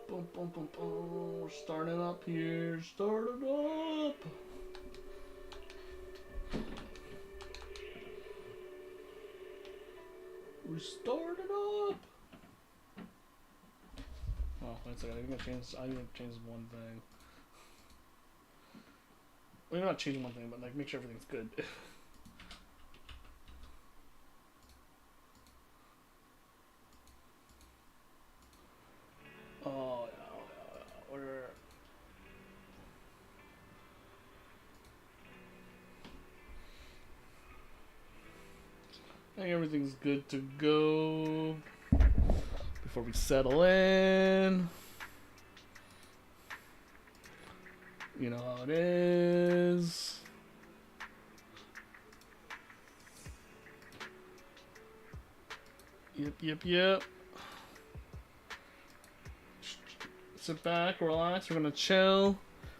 Boom, boom, boom, boom. We're starting up here. Starting up. We started up. Oh, wait a second. I'm gonna change one thing. Well, not changing one thing, but like make sure everything's good. Oh yeah. I think everything's good to go before we settle in. You know how it is. Yep. Sit back, relax. We're gonna chill.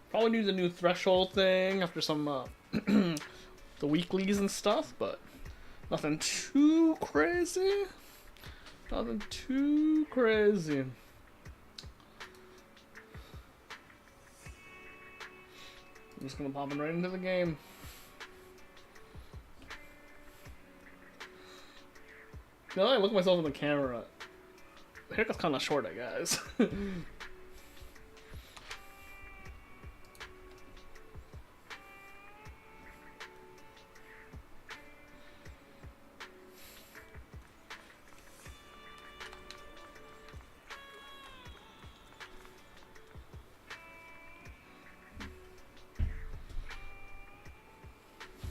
Probably do the new threshold thing after some the weeklies and stuff, but nothing too crazy. Nothing too crazy. I'm just gonna pop in right into the game. Now that I look at myself in the camera, the haircut's kind of short, I guess.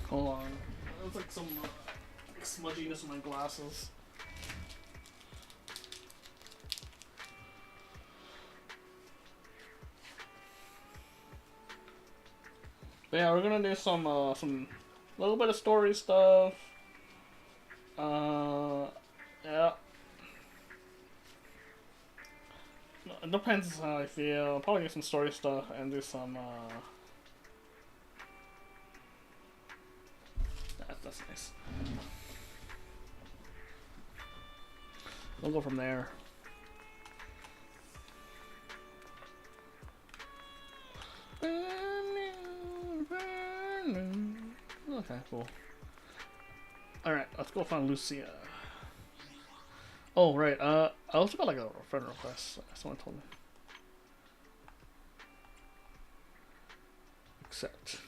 Hold on. There's like some smudginess in my glasses. But yeah, we're gonna do some little bit of story stuff. Yeah. It depends how I feel. I'll probably do some story stuff and do some that's nice. We'll go from there. Okay, cool. Alright, let's go find Lucia. Oh, right, I also got like a friend request. Someone told me. Accept.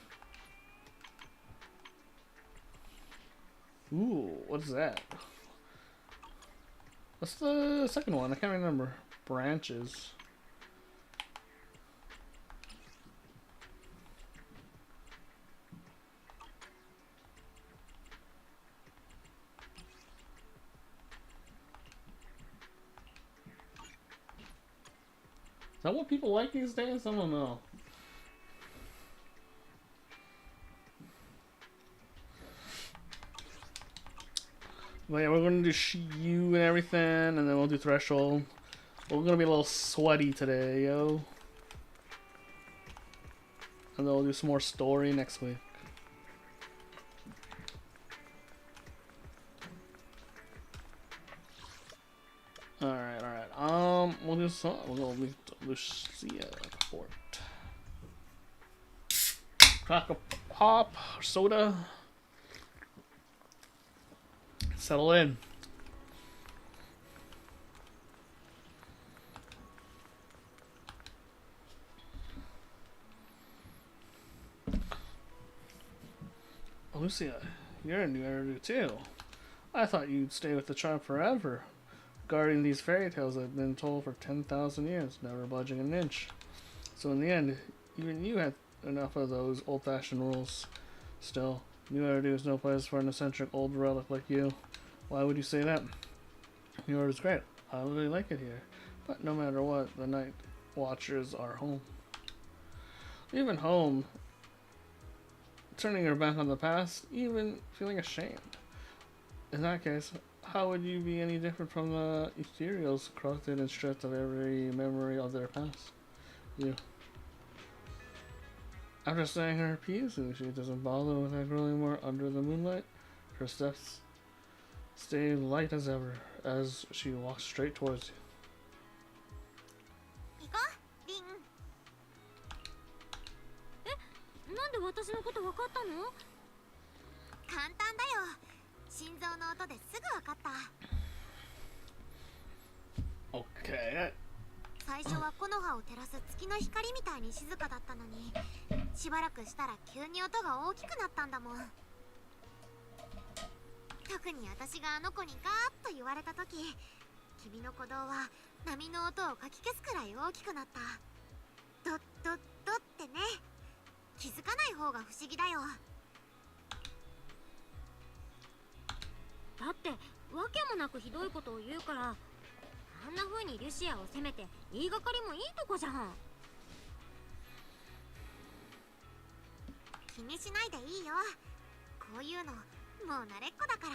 Ooh, what's that? What's the second one? I can't remember. Branches. Is that what people like these days? I don't know. But yeah, we're gonna do Shiyu and everything, and then we'll do Threshold. We're gonna be a little sweaty today, yo. And then we'll do some more story next week. Alright. We'll do some. We'll go Lucia Port. Crack a pop, soda. Settle in. Oh, Lucia, you're a new editor too. I thought you'd stay with the tribe forever, guarding these fairy tales I've been told for 10,000 years, never budging an inch. So in the end, even you had enough of those old-fashioned rules. Still, New Eridu is no place for an eccentric old relic like you. Why would you say that? New Eridu is great. I really like it here. But no matter what, the Night Watchers are home. Even home, turning your back on the past, even feeling ashamed. In that case, how would you be any different from the ethereals corrupted and stripped of every memory of their past? You. After saying her piece, she doesn't bother with that growing more under the moonlight. Her steps stay light as ever as she walks straight towards you. 私のこと分かったの？簡単だよ。心臓の音ですぐ分かった。 Okay. 最初は木の葉を照らす月の光みたいに静かだったのに、しばらくしたら急に音が大きくなったんだもん。特に私があの子にガーッと言われた時、君の鼓動は波の音をかき消すくらい大きくなった。ドッドッドってね。気づかない方が不思議だよ。だってわけもなくひどいことを言うから、あんな風にリュシアを責めて言いがかりもいいとこじゃん。気にしないでいいよ。こういうのもう慣れっこだから。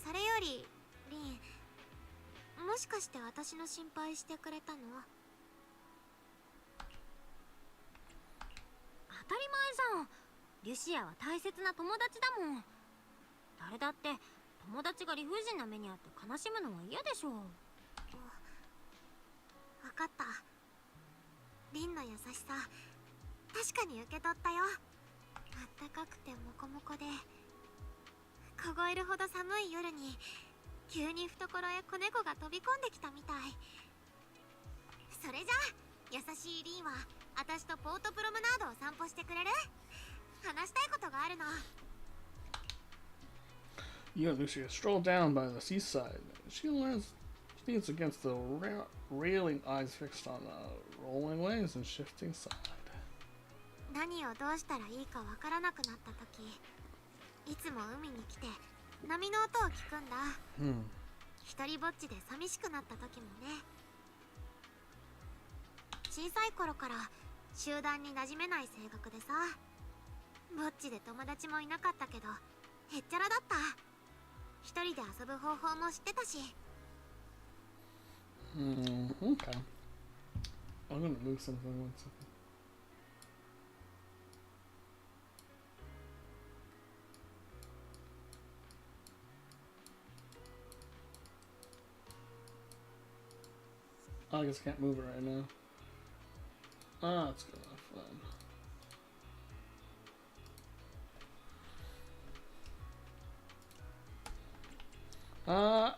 それよりリン、もしかして私の心配してくれたの？当たり前じゃん。リュシアは大切な友達だもん。誰だって友達が理不尽な目にあって悲しむのは嫌でしょう。分かった。リンの優しさ確かに受け取ったよ。あったかくてモコモコで凍えるほど寒い夜に急に懐へ子猫が飛び込んできたみたい。それじゃあ優しいリンは私とポートプロムナードを散歩してくれる？話したいことがあるの。 You and Lucia stroll down by the seaside. She leans against the railing, eyes fixed on the rolling waves and shifting side. 何をどうしたらいいかわからなくなった時、いつも海に来て波の音を聞くんだ。一人ぼっちで寂しくなった時もね。小さい頃から集団に馴染めない性格でさ、ぼっちで友達もいなかったけどへっちゃらだった。一人で遊ぶ方法も知ってたし。Okay. I'm gonna move something 1 second. I guess I can't move it right now. That's good enough.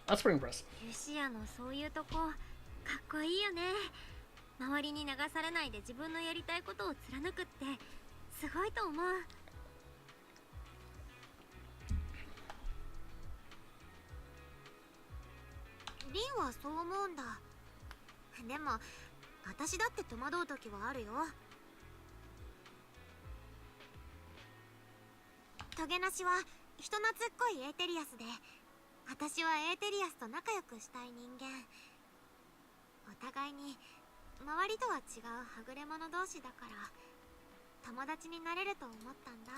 That's pretty impressive. リュシアのそういうとこかっこいいよね。周りに流されないで自分のやりたいことを貫くってすごいと思う。リンはそう思うんだ。でも私だって戸惑う時はあるよ。トゲなしは人懐っこいエーテリアスで、私はエーテリアスと仲良くしたい人間。お互いに周りとは違うはぐれ者同士だから友達になれると思ったんだ。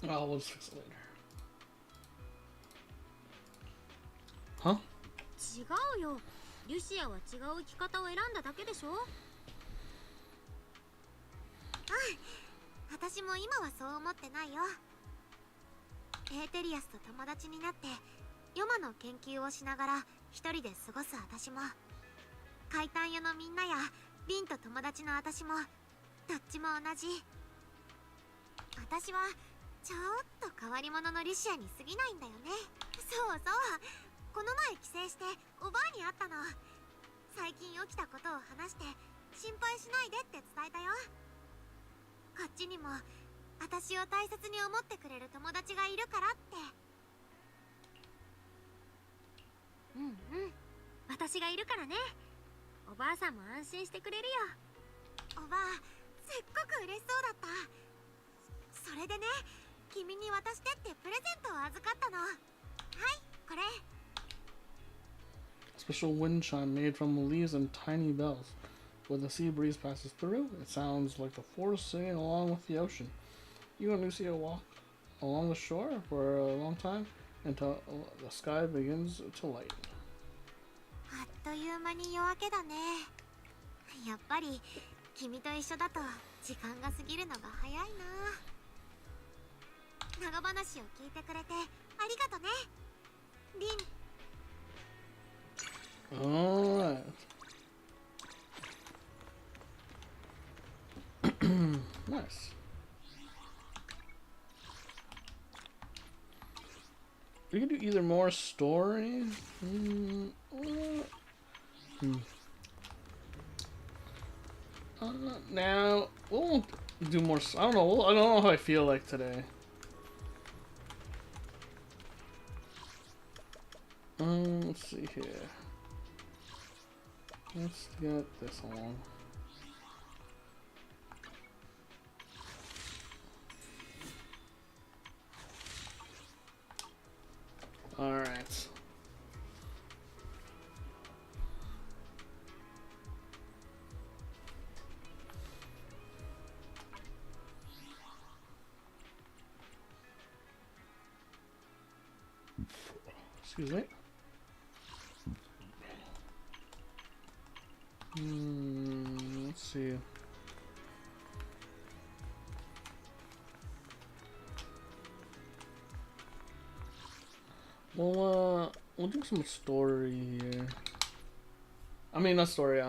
Oh, we'll just fix it later. Huh? 違うよ。リュシアは違う生き方を選んだだけでしょ。私も今はそう思ってないよ。エーテリアスと友達になってヨマの研究をしながら一人で過ごす私も、海胆屋のみんなやリンと友達の私もどっちも同じ。私はちょっと変わり者のリシアに過ぎないんだよね。そうそう、この前帰省しておばあに会ったの。最近起きたことを話して心配しないでって伝えたよ。こっちにも私を大切に思ってくれる友達がいるからって。うんうん、私がいるからね。おばあさんも安心してくれるよ。おばあすっごく嬉しそうだった。それでね、君に渡してってプレゼントを預かったの。はい、これ。 Special wind chime made from leaves and tiny bells. When the sea breeze passes through, it sounds like the forest singing along with the ocean. You and Lucia walk along the shore for a long time until the sky begins to lighten. あっといいう間に夜明けだね。やっぱり君と一緒だと時間が過ぎるのが早いな。長話を聞いてくれてありがとね、リン。Alright. Nice. We can do either more story. Now we'll do more. I don't know. I don't know how I feel like today. Let's see here. Let's get this along. All right. Excuse me. Let's see. We'll do some story here. I mean, not story.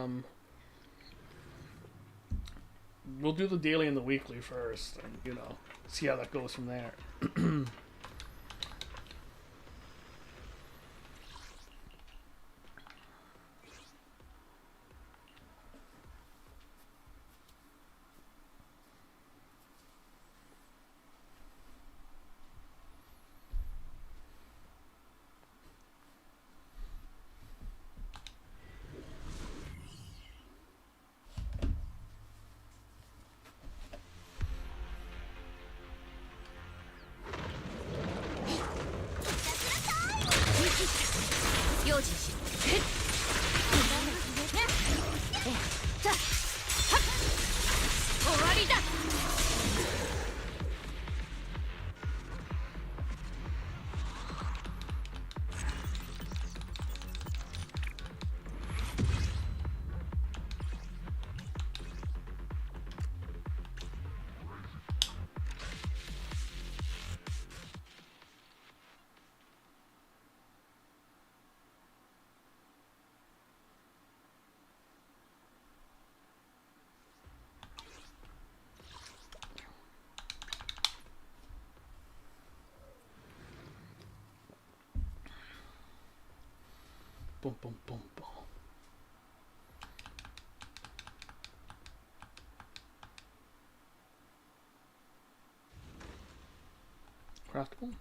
We'll do the daily and the weekly first, and you know, see how that goes from there. Boom, boom, boom, boom. Craftable?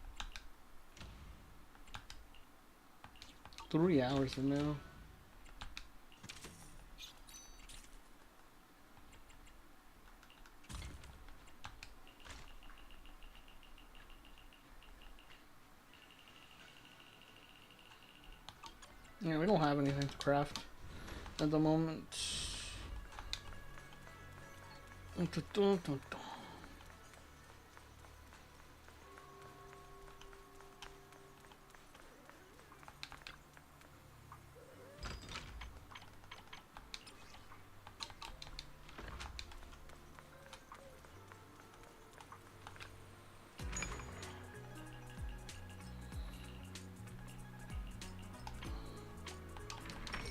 3 hours from now. Yeah, we don't have anything to craft at the moment.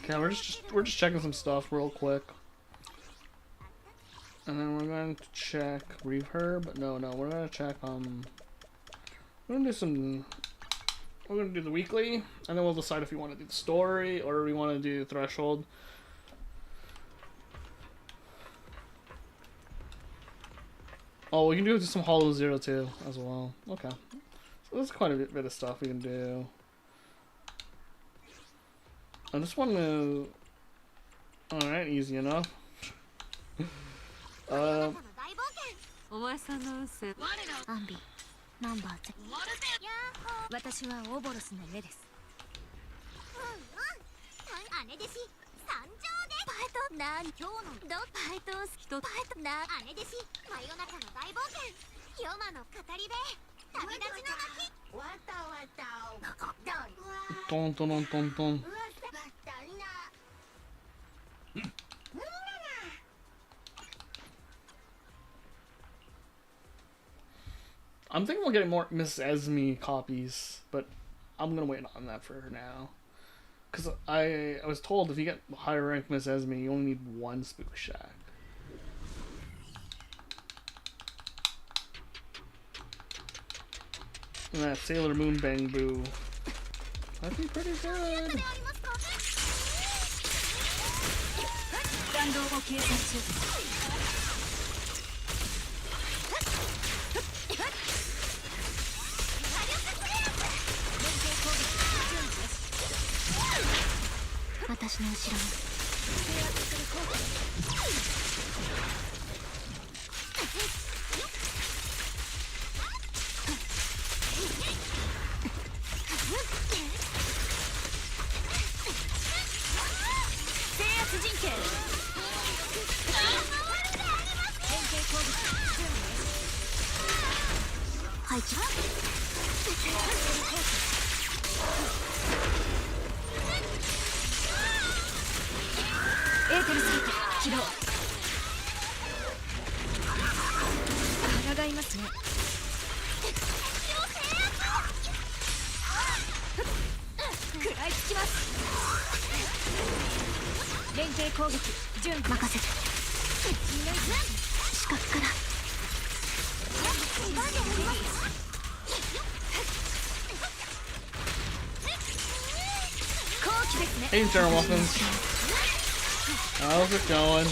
Okay, we're just checking some stuff real quick, and then we're going to check reverb. No, we're gonna check we're gonna do some. We're gonna do the weekly, and then we'll decide if we want to do the story or we want to do threshold. Oh, we can do some Hollow Zero too as well. Okay, so there's quite a bit of stuff we can do. I just want to. Alright, easy enough. お前さんの運勢アンビナンバー2私はオボロスの目です。姉弟子参上でパイトなん今日のどパイト好きとパイトな姉弟子真夜中の大冒険ヨマの語り部旅立ちの巻わたわたトントントントン I'm thinking we'll get more Miss Esme copies, but I'm gonna wait on that for now. Because I was told if you get higher rank Miss Esme, you only need one Spook Shack. And that Sailor Moon Bang Boo. That'd be pretty good. Hey, General Muffins. How's it going?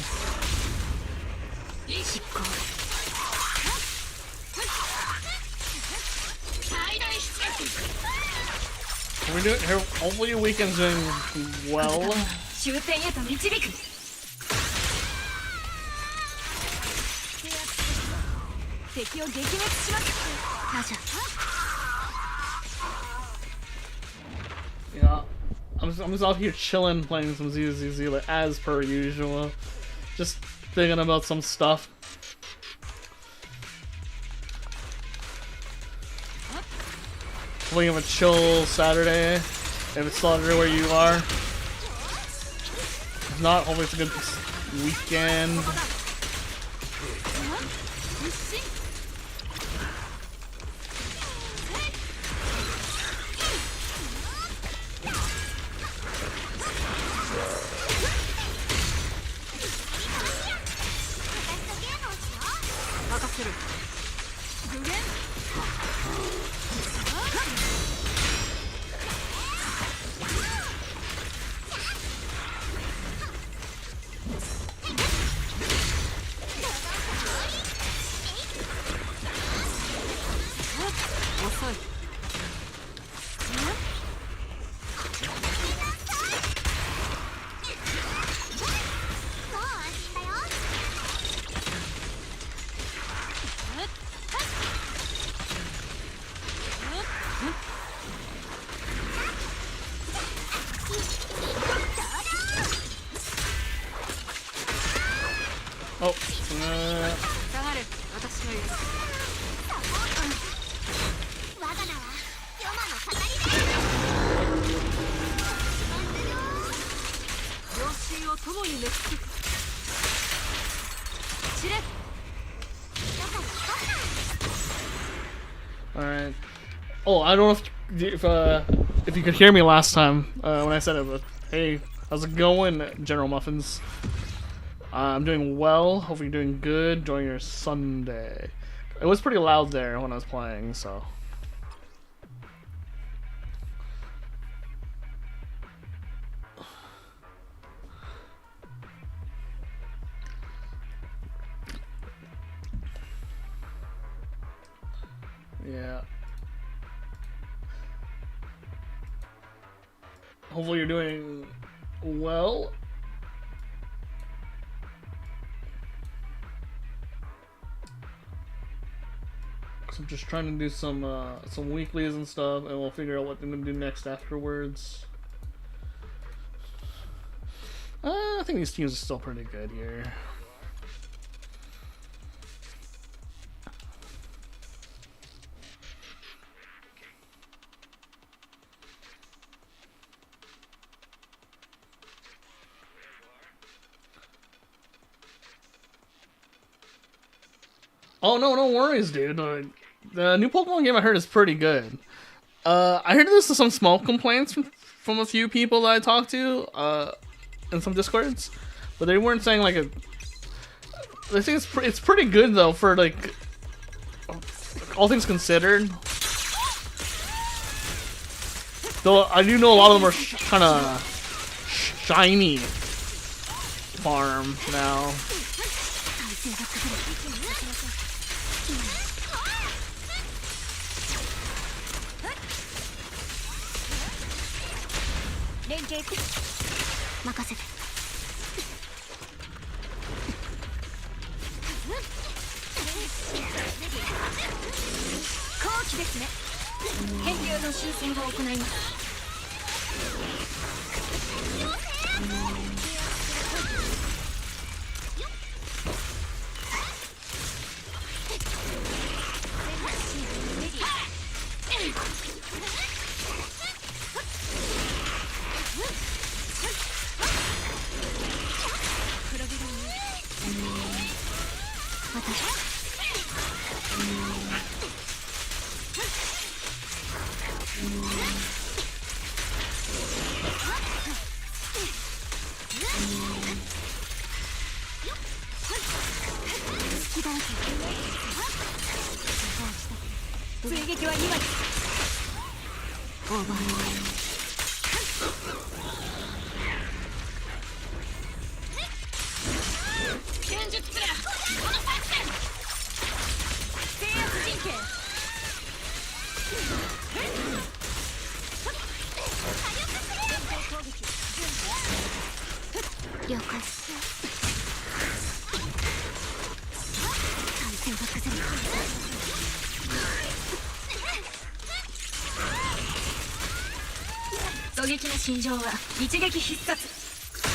We're doing here. Hopefully, your weekend's doing well. Yeah, I'm just out here chilling, playing some ZZZ like, as per usual. Just thinking about some stuff. Hopefully you have a chill Saturday, if it's Saturday where you are. If not, hopefully it's a good weekend. Oh, alright. Oh, I don't know if you could hear me last time when I said it, but hey, how's it going, General Muffins? I'm doing well. Hope you're doing good. Enjoying your Sunday. It was pretty loud there when I was playing, so. Yeah. Hopefully you're doing well. I'm just trying to do some weeklies and stuff, and we'll figure out what I'm gonna do next afterwards. I think these teams are still pretty good here. Oh no, no worries, dude. The new Pokemon game I heard is pretty good. I heard there's some small complaints from a few people that I talked to in some discords, but they weren't saying like a. They think it's pretty good though for like all things considered. Though I do know a lot of them are kind of shiny farm now.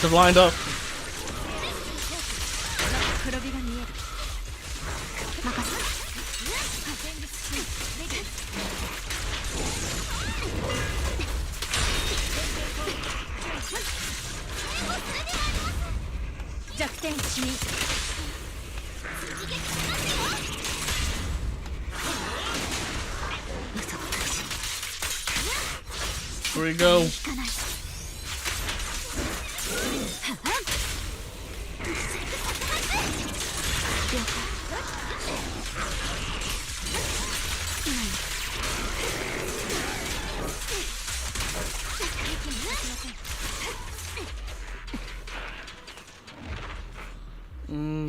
They're lined up. Here we go.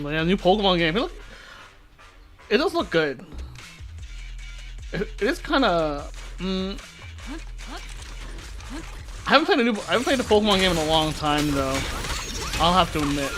Yeah, new Pokemon game. It does look good. It is kind of. I haven't played a Pokemon game in a long time though. I'll have to admit.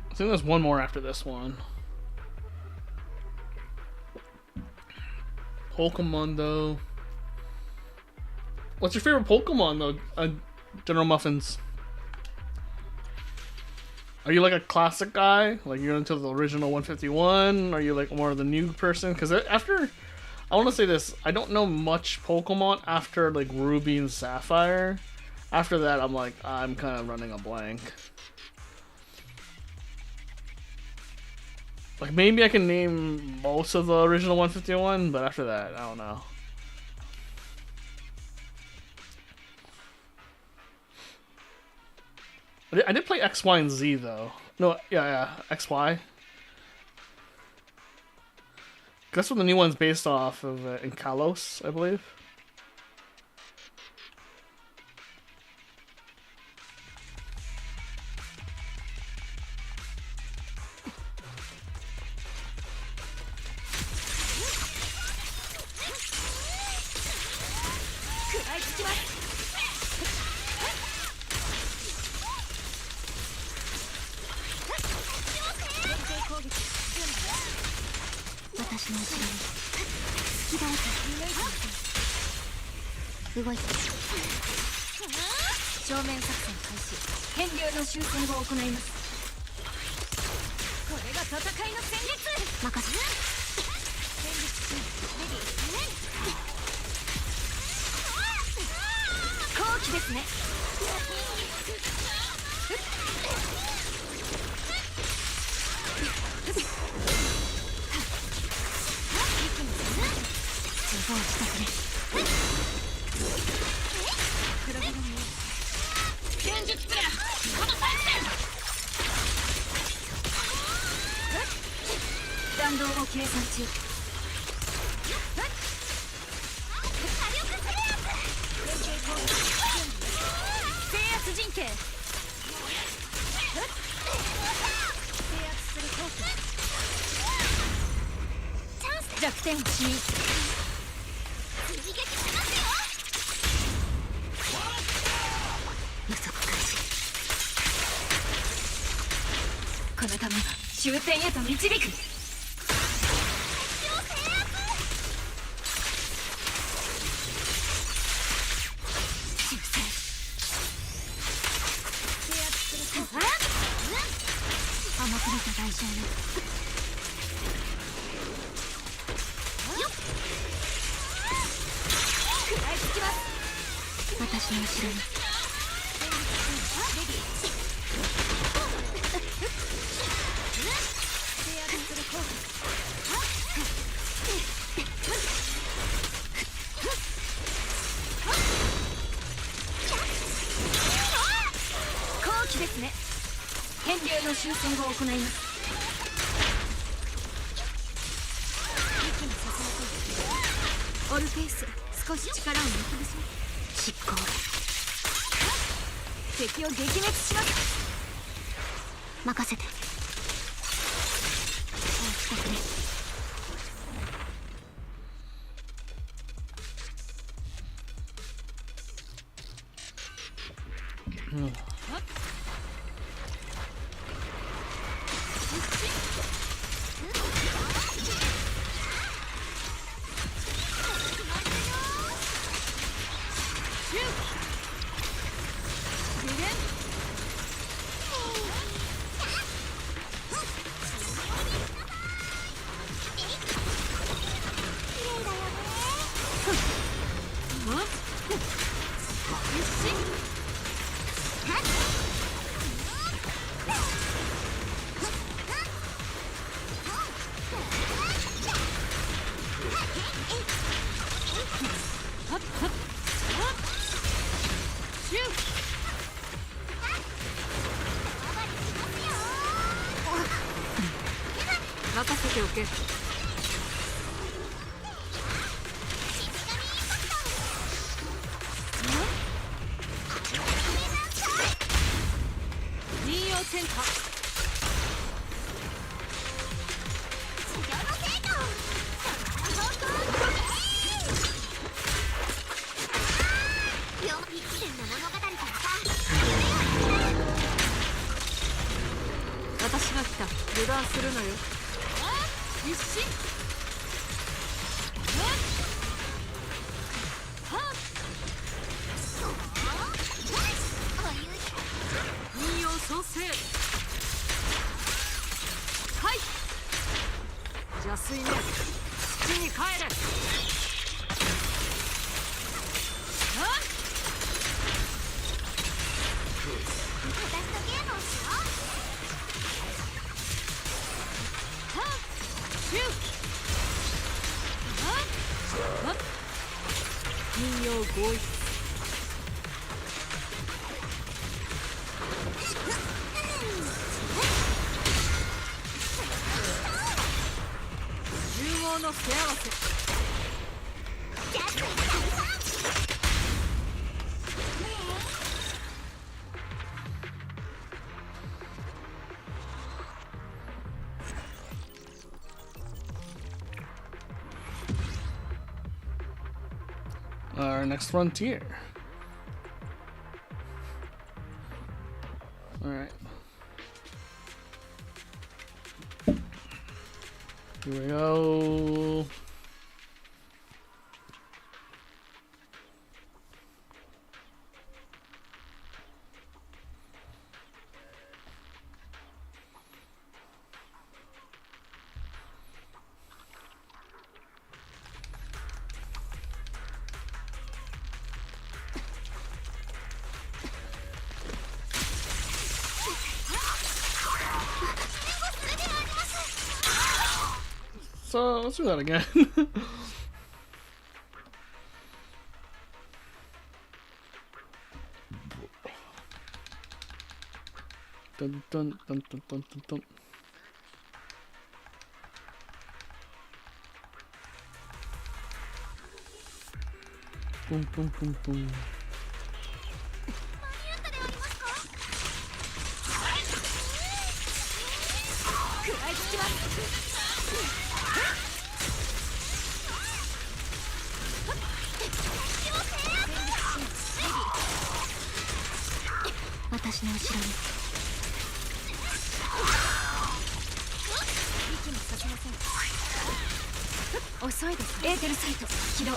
I think there's one more after this one. Pokemondo. What's your favorite Pokemon though, General Muffins? Are you like a classic guy? Like you're into the original 151? Are you like more of the new person? Because after, I want to say this, I don't know much Pokemon after like Ruby and Sapphire. After that, I'm like, I'm kind of running a blank. Like maybe I can name most of the original 151, but after that, I don't know. I did play X, Y, and Z though. No, yeah, X, Y. That's what the new one's based off of in Kalos, I believe. せはい邪水面土に帰れ私とゲームをしよう。シュー引用合意重合の手合わせOur next frontier. Alright. Here we go. So let's do that again. Dun dun dun dun dun dun dun. Boom boom boom boom. 私の後ろに息もさせません。遅いですエーテルサイト起動。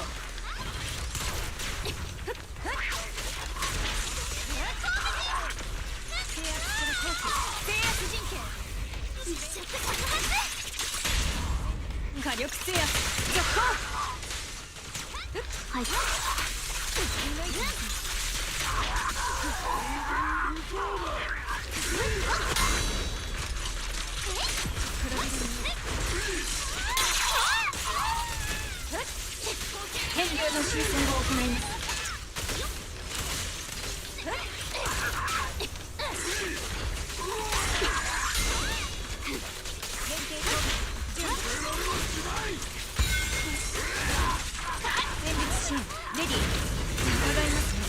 火力制圧続行。はい。変流の修正を行います。戦術支援レディー。伺いますね。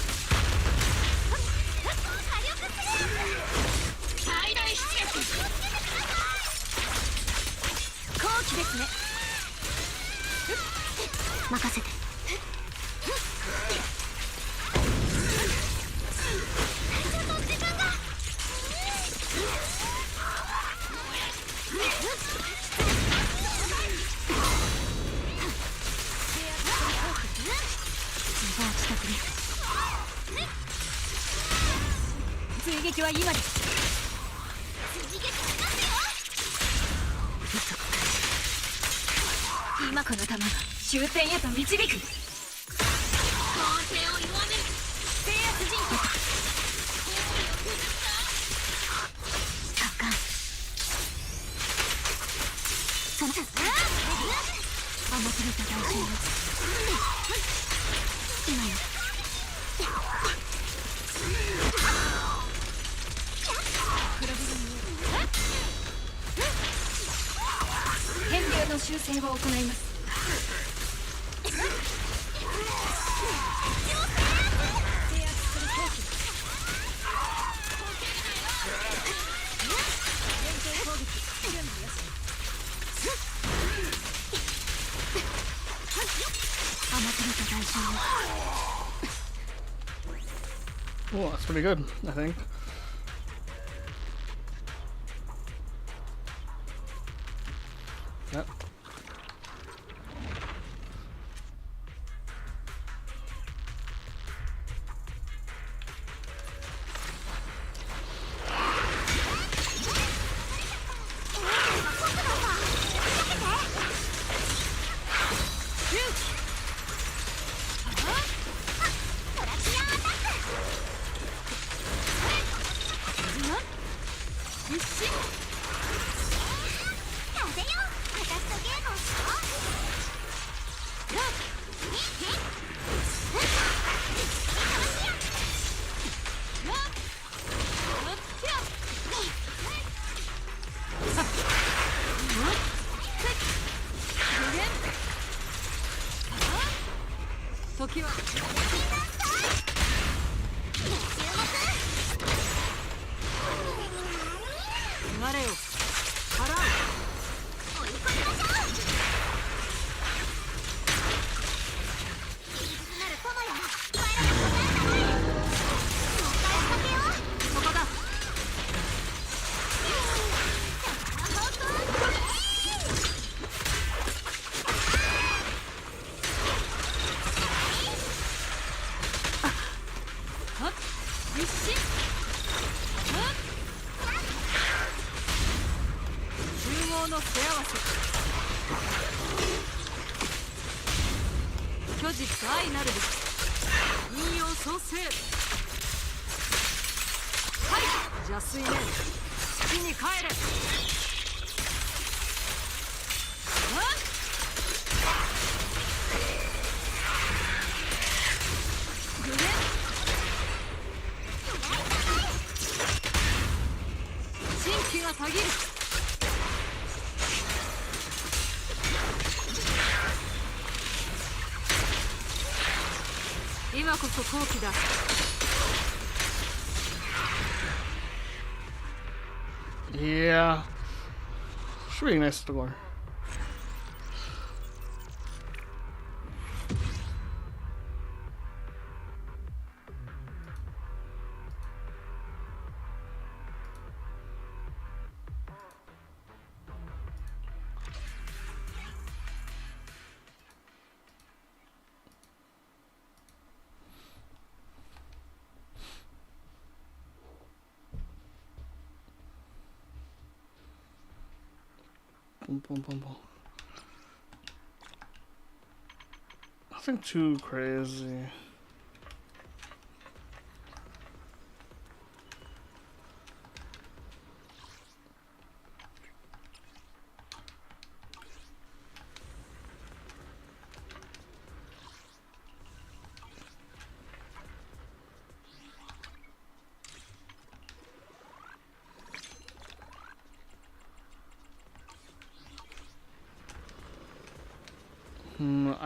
最大出力後期ですね。任せて。追撃は今です。今この弾が終点へと導く。攻勢を弱める。制圧陣形。発艦。その甘くれた大臣よ。今よ。変流の修正を行います。Oh, that's pretty good, I think. Yep. 必死。風よ、私とゲームをしよ時は流れよ払う。追い込みましょう。なる友よ、我らの答えだ。もう一回かけよう。ここだ。必死。集合の手合わせ。虚実愛なるべき引用創生。はい邪水面月に帰れ。グレン神気がたぎる。今こそ好機だ。Yeah. Should be a nice score. Boom, boom, boom, boom. Nothing too crazy.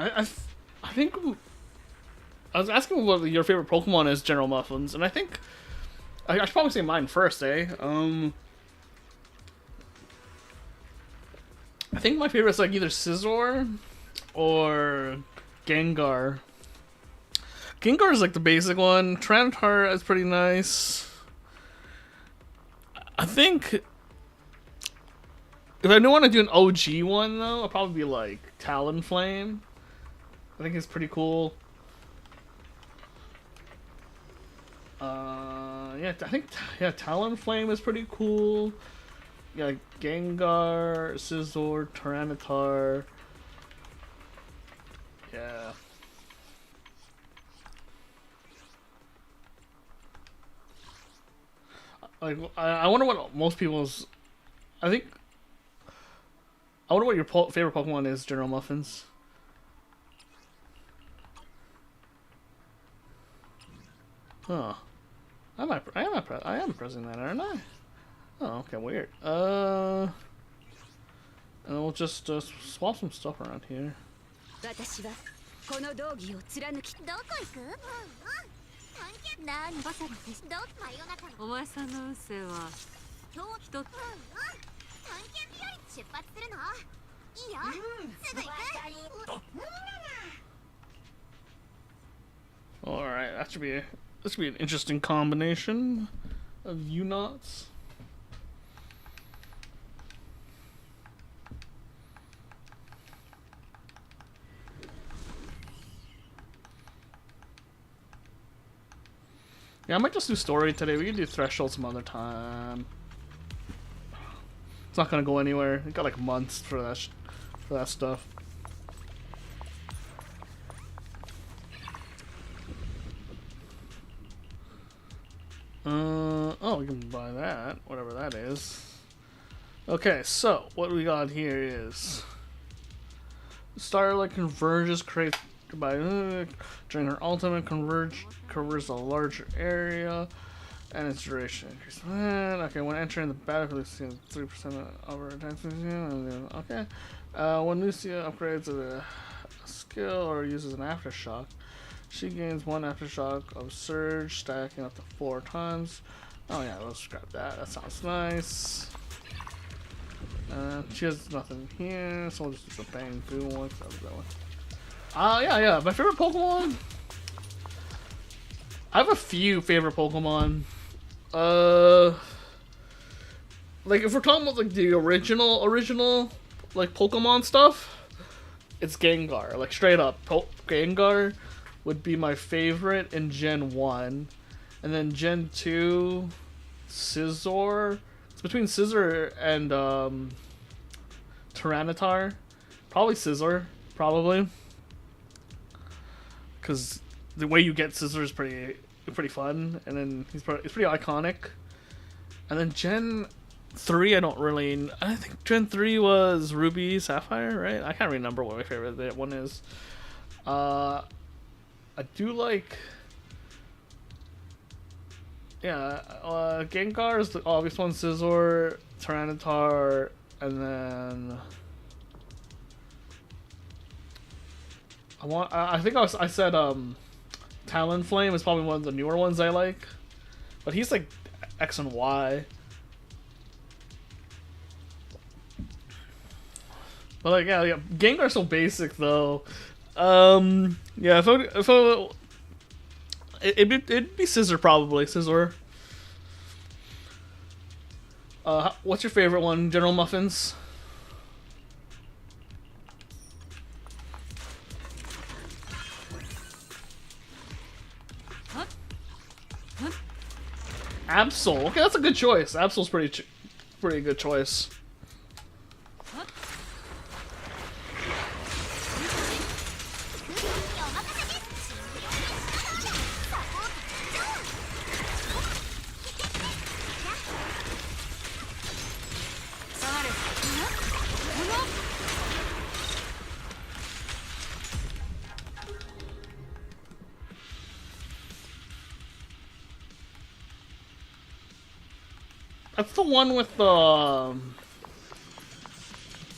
I think I was asking what your favorite Pokemon is, General Muffins, and I think I should probably say mine first, eh? I think my favorite's like either Scizor or Gengar. Gengar is like the basic one. Tyranitar is pretty nice. I think if I don't want to do an OG one though, I'll probably be like Talonflame. I think it's pretty cool. Yeah, I think Talonflame is pretty cool. Yeah, like Gengar, Scizor, Tyranitar. Yeah. Like, I wonder what most people's. I wonder what your favorite Pokemon is, General Muffins. Huh. I am pressing that, aren't I? Oh, okay, weird. And we'll just swap some stuff around here. 私はこの道義を貫き。どこ行く？何バサリです。真夜中にお前さんの運勢は今日一つ。探検日和出発するの？いいよ。すぐ行く。Alright, that should be an interesting combination of Unauts. Yeah, I might just do story today. We can do Threshold some other time. It's not gonna go anywhere. We got like months for that stuff. Oh I can buy that, whatever that is. Okay, so what we got here is Starlight converges, creates by during her ultimate covers a larger area, and its duration increases. Okay, when entering the battlefield, it's 3% of her attack. Okay, when Lucia upgrades a skill or uses an aftershock, she gains 1 aftershock of surge, stacking up to 4 times. Oh yeah, let's scrap that. That sounds nice. She has nothing here, so we'll just do the bang boom one. Yeah. My favorite Pokemon. I have a few favorite Pokemon. Like if we're talking about like the original like Pokemon stuff, it's Gengar. Like straight up, Gengar would be my favorite in Gen 1, and then Gen 2, Scizor. It's between Scizor and Tyranitar. Probably Scizor, probably, because the way you get Scizor is pretty fun, and then he's pretty iconic. And then Gen 3, I think Gen 3 was Ruby Sapphire, right? I can't remember what my favorite one is. I do like, Gengar is the obvious one, Scizor, Tyranitar, and then I think I said Talonflame is probably one of the newer ones I like, but he's like X and Y. But like yeah, Gengar's so basic though. Yeah, it'd be Scizor probably. Scizor. What's your favorite one, General Muffins? Absol. Okay, that's a good choice. Absol's pretty good choice. That's the one with the.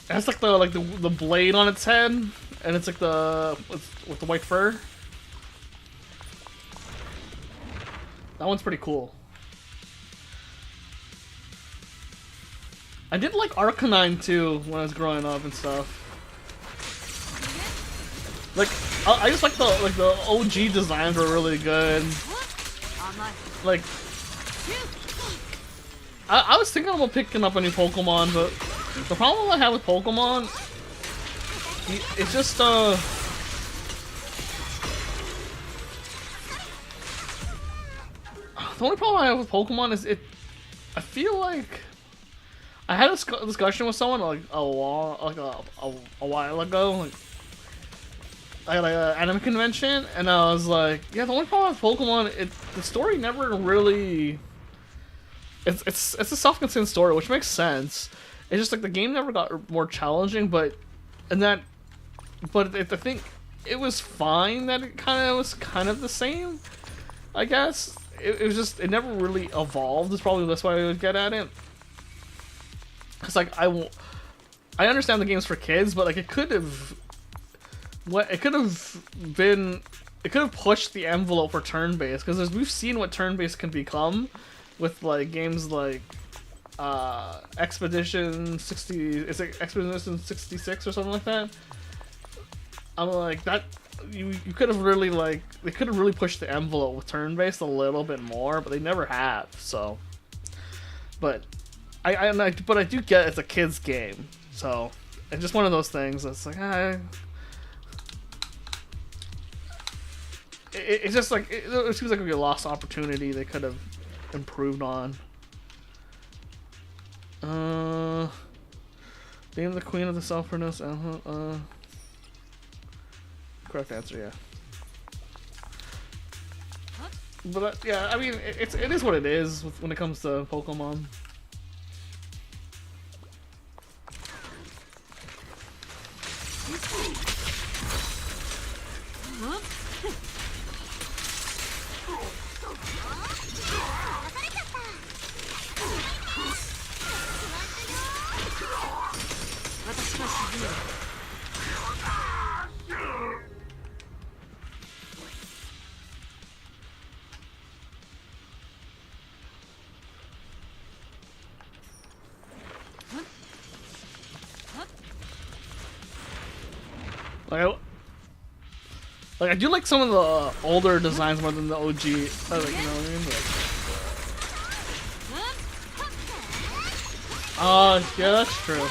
It has like the blade on its head, and it's like with the white fur. That one's pretty cool. I did like Arcanine too when I was growing up and stuff. Like I just like the OG designs were really good. Like. I was thinking about picking up a new Pokemon, but the problem I have with Pokemon, it's just the only problem I have with Pokemon is I feel like I had a discussion with someone like a while ago, like at an anime convention, and I was like, yeah, the only problem with Pokemon, the story never really. It's a self-contained story, which makes sense. It's just like the game never got more challenging, but I think it was fine that it was kind of the same. I guess it was just it never really evolved. Is probably the best way I would get at it. Cause like I understand the game's for kids, but like it could have pushed the envelope for turn-based, because we've seen what turn-based can become. With like games like Expedition 60, is it Expedition 66 or something like that? I'm like that. You could have really they could have really pushed the envelope with turn-based a little bit more, but they never have. So, but I do get it's a kids game, so it's just one of those things that's like it's just like it seems like it'd be a lost opportunity. They could have improved on. Name the queen of the self-pronounced. Correct answer, yeah. But yeah, I mean, it is what it is when it comes to Pokemon. Like I do like some of the older designs more than the OG. Like, you know what I mean? Yeah, that's true.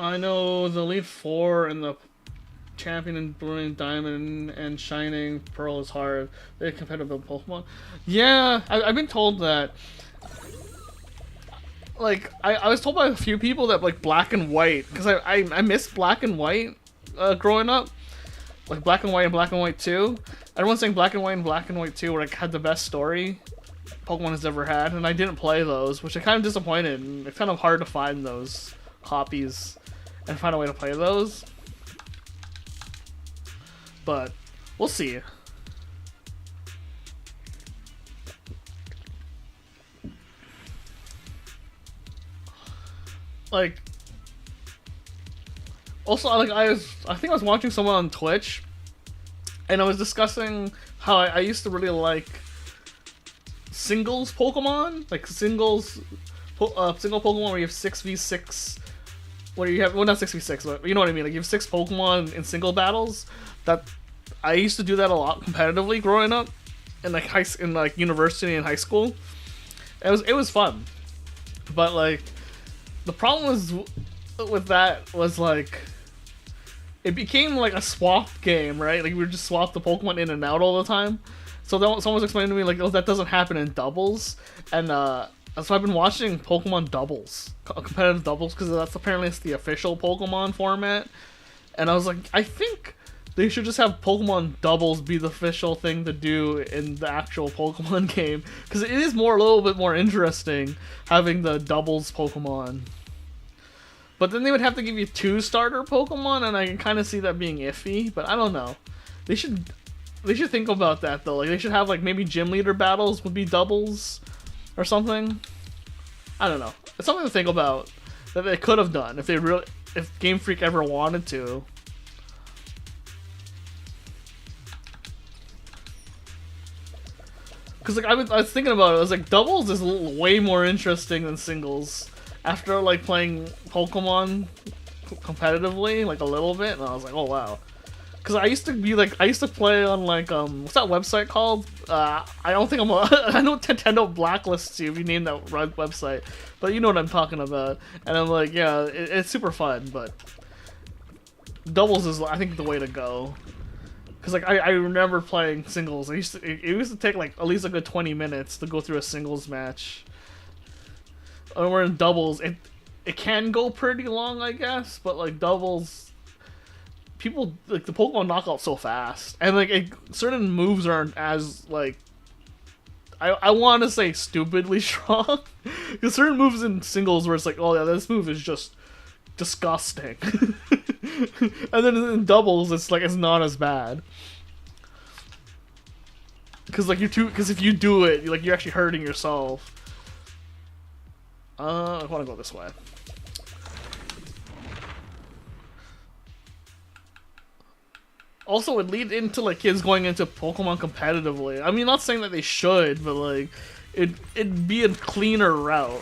I know the Elite Four and the Champion and Brilliant Diamond and Shining Pearl is hard. They're competitive Pokemon. Yeah, I've been told that. Like, I was told by a few people that, like, Black and White, because I missed Black and White growing up. Like, Black and White and Black and White 2. Everyone's saying Black and White and Black and White 2 were, like, had the best story Pokemon has ever had, and I didn't play those, which I'm kind of disappointed, and it's kind of hard to find those copies and find a way to play those. But we'll see. Like, also, like, I think I was watching someone on Twitch, and I was discussing how I used to really like singles Pokemon, like single Pokemon where you have 6v6, where you have, well, not 6v6, but you know what I mean, like you have 6 Pokemon in single battles. That I used to do that a lot competitively growing up, in like university and high school. It was fun, but like the problem was with that was like it became like a swap game, right? Like we would just swap the Pokemon in and out all the time. So then someone was explaining to me like, oh, that doesn't happen in doubles, and so I've been watching Pokemon doubles, competitive doubles, because that's apparently it's the official Pokemon format. And I was like, I think they should just have Pokemon doubles be the official thing to do in the actual Pokemon game, because it is a little bit more interesting having the doubles Pokemon. But then they would have to give you 2 starter Pokemon, and I can kind of see that being iffy. But I don't know. They should think about that though. Like they should have like maybe gym leader battles would be doubles or something. I don't know. It's something to think about that they could have done if Game Freak ever wanted to. Because like I was thinking about it, I was like, doubles is way more interesting than singles. After like playing Pokemon competitively, like a little bit, and I was like, oh wow. Because I used to play on like what's that website called? I don't think I know Nintendo blacklists you if you name that website, but you know what I'm talking about. And I'm like, yeah, it's super fun, but doubles is I think the way to go. Because like I remember playing singles. It used to take like at least a good 20 minutes to go through a singles match. When we're in doubles, it can go pretty long, I guess, but like doubles, people like the Pokemon knock out so fast, and like certain moves aren't as like I want to say stupidly strong. Because certain moves in singles where it's like, oh yeah, this move is just disgusting. And then in doubles, it's like, it's not as bad. Because like because if you do it, you're actually hurting yourself. I want to go this way. Also, it lead into like kids going into Pokemon competitively. I mean, not saying that they should, but like, it'd be a cleaner route.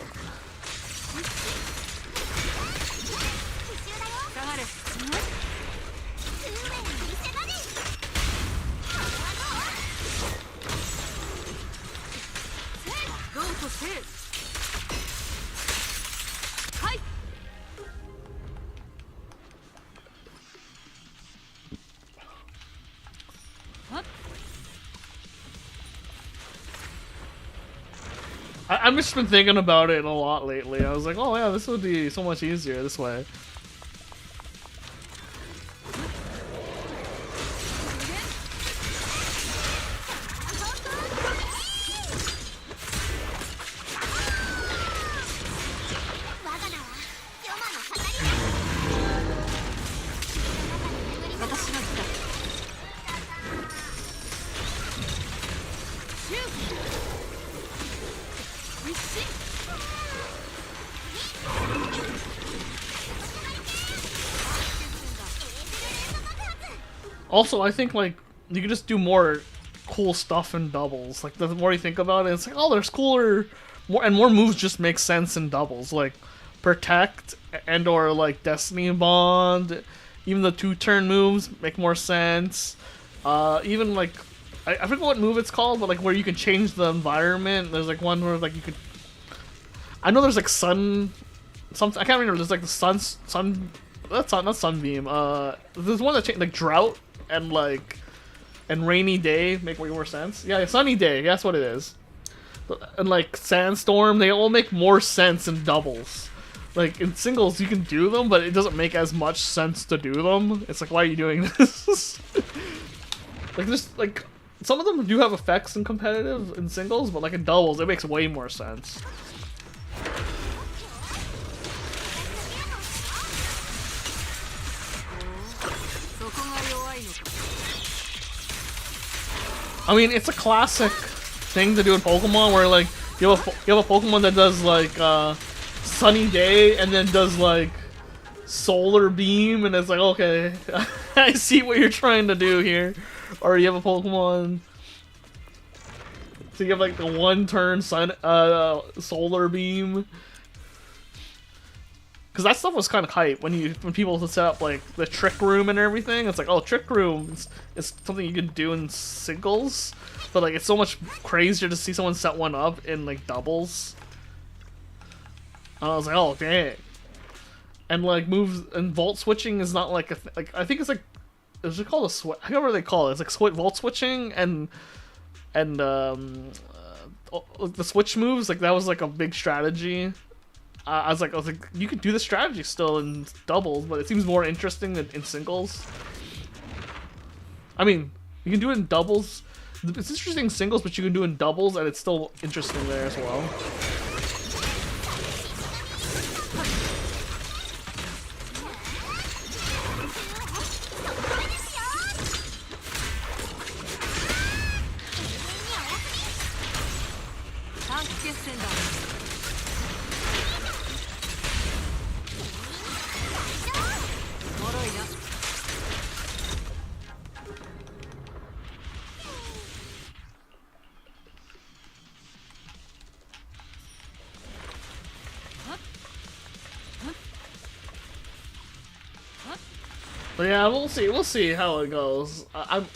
I've just been thinking about it a lot lately. I was like, oh yeah, this would be so much easier this way. Also, I think like you could just do more cool stuff in doubles. Like the more you think about it, it's like, oh, there's cooler, more moves just make sense in doubles. Like Protect and or like Destiny Bond, even the 2-turn moves make more sense. Even like I forget what move it's called, but like where you can change the environment. There's like one where like you could. I know there's like sun, something I can't remember. There's like the sun. That's not Sunbeam. There's one that changed like Drought and like Rainy Day make way more sense. Yeah, Sunny Day. That's what it is. And like Sandstorm, they all make more sense in doubles. Like in singles, you can do them, but it doesn't make as much sense to do them. It's like, why are you doing this? Like just like some of them do have effects in competitive in singles, but like in doubles, it makes way more sense. I mean, it's a classic thing to do in Pokemon where like you have a Pokemon that does like Sunny Day and then does like Solar Beam, and it's like, okay, I see what you're trying to do here. Or you have a Pokemon, so you have like the 1-turn Solar Beam. Because that stuff was kind of hype when people set up like the Trick Room and everything. It's like, oh, Trick Room is something you can do in singles, but like it's so much crazier to see someone set one up in like doubles. And I was like, oh dang. And like moves and Volt switching is not like like I think it's like, is it called a switch? I can't remember what they call it. It's like Volt switching and the switch moves, like that was like a big strategy. I was like, you could do the strategy still in doubles, but it seems more interesting than in singles. I mean, you can do it in doubles. It's interesting in singles, but you can do it in doubles, and it's still interesting there as well. But yeah, we'll see how it goes. I'm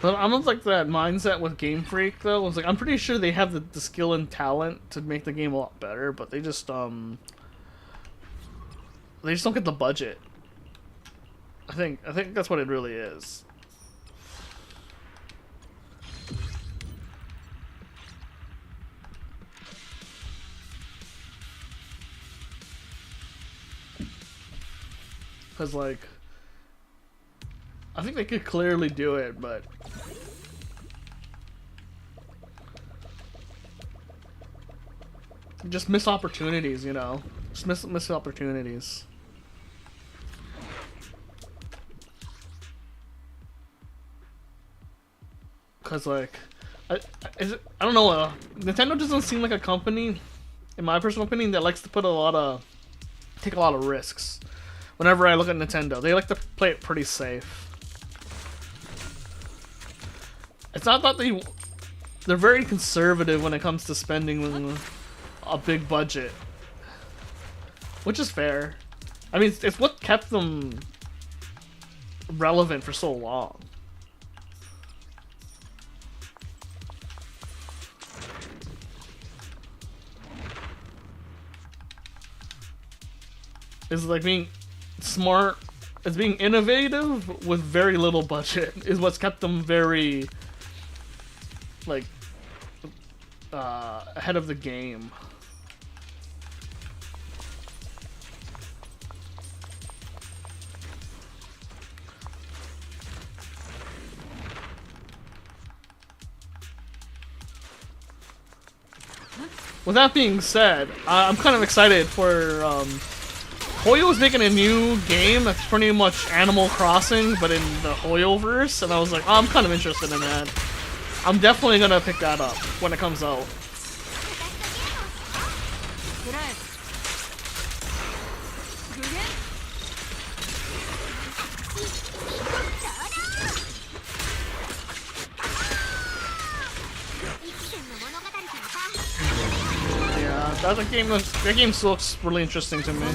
But I'm of like that mindset with Game Freak though. It's like I'm pretty sure they have the skill and talent to make the game a lot better, but they just don't get the budget. I think that's what it really is. Cause like I think they could clearly do it, but just miss opportunities, you know. Just miss opportunities. Cause like, I don't know. Nintendo doesn't seem like a company, in my personal opinion, that likes to take a lot of risks. Whenever I look at Nintendo, they like to play it pretty safe. It's not that they're very conservative when it comes to spending a big budget, which is fair. I mean, it's what kept them relevant for so long. It's like being smart, it's being innovative with very little budget is what's kept them very like ahead of the game. With that being said, I'm kind of excited for Hoyo is making a new game that's pretty much Animal Crossing, but in the Hoyoverse, and I was like, oh, I'm kind of interested in that. I'm definitely gonna pick that up when it comes out. Yeah, that game still looks really interesting to me.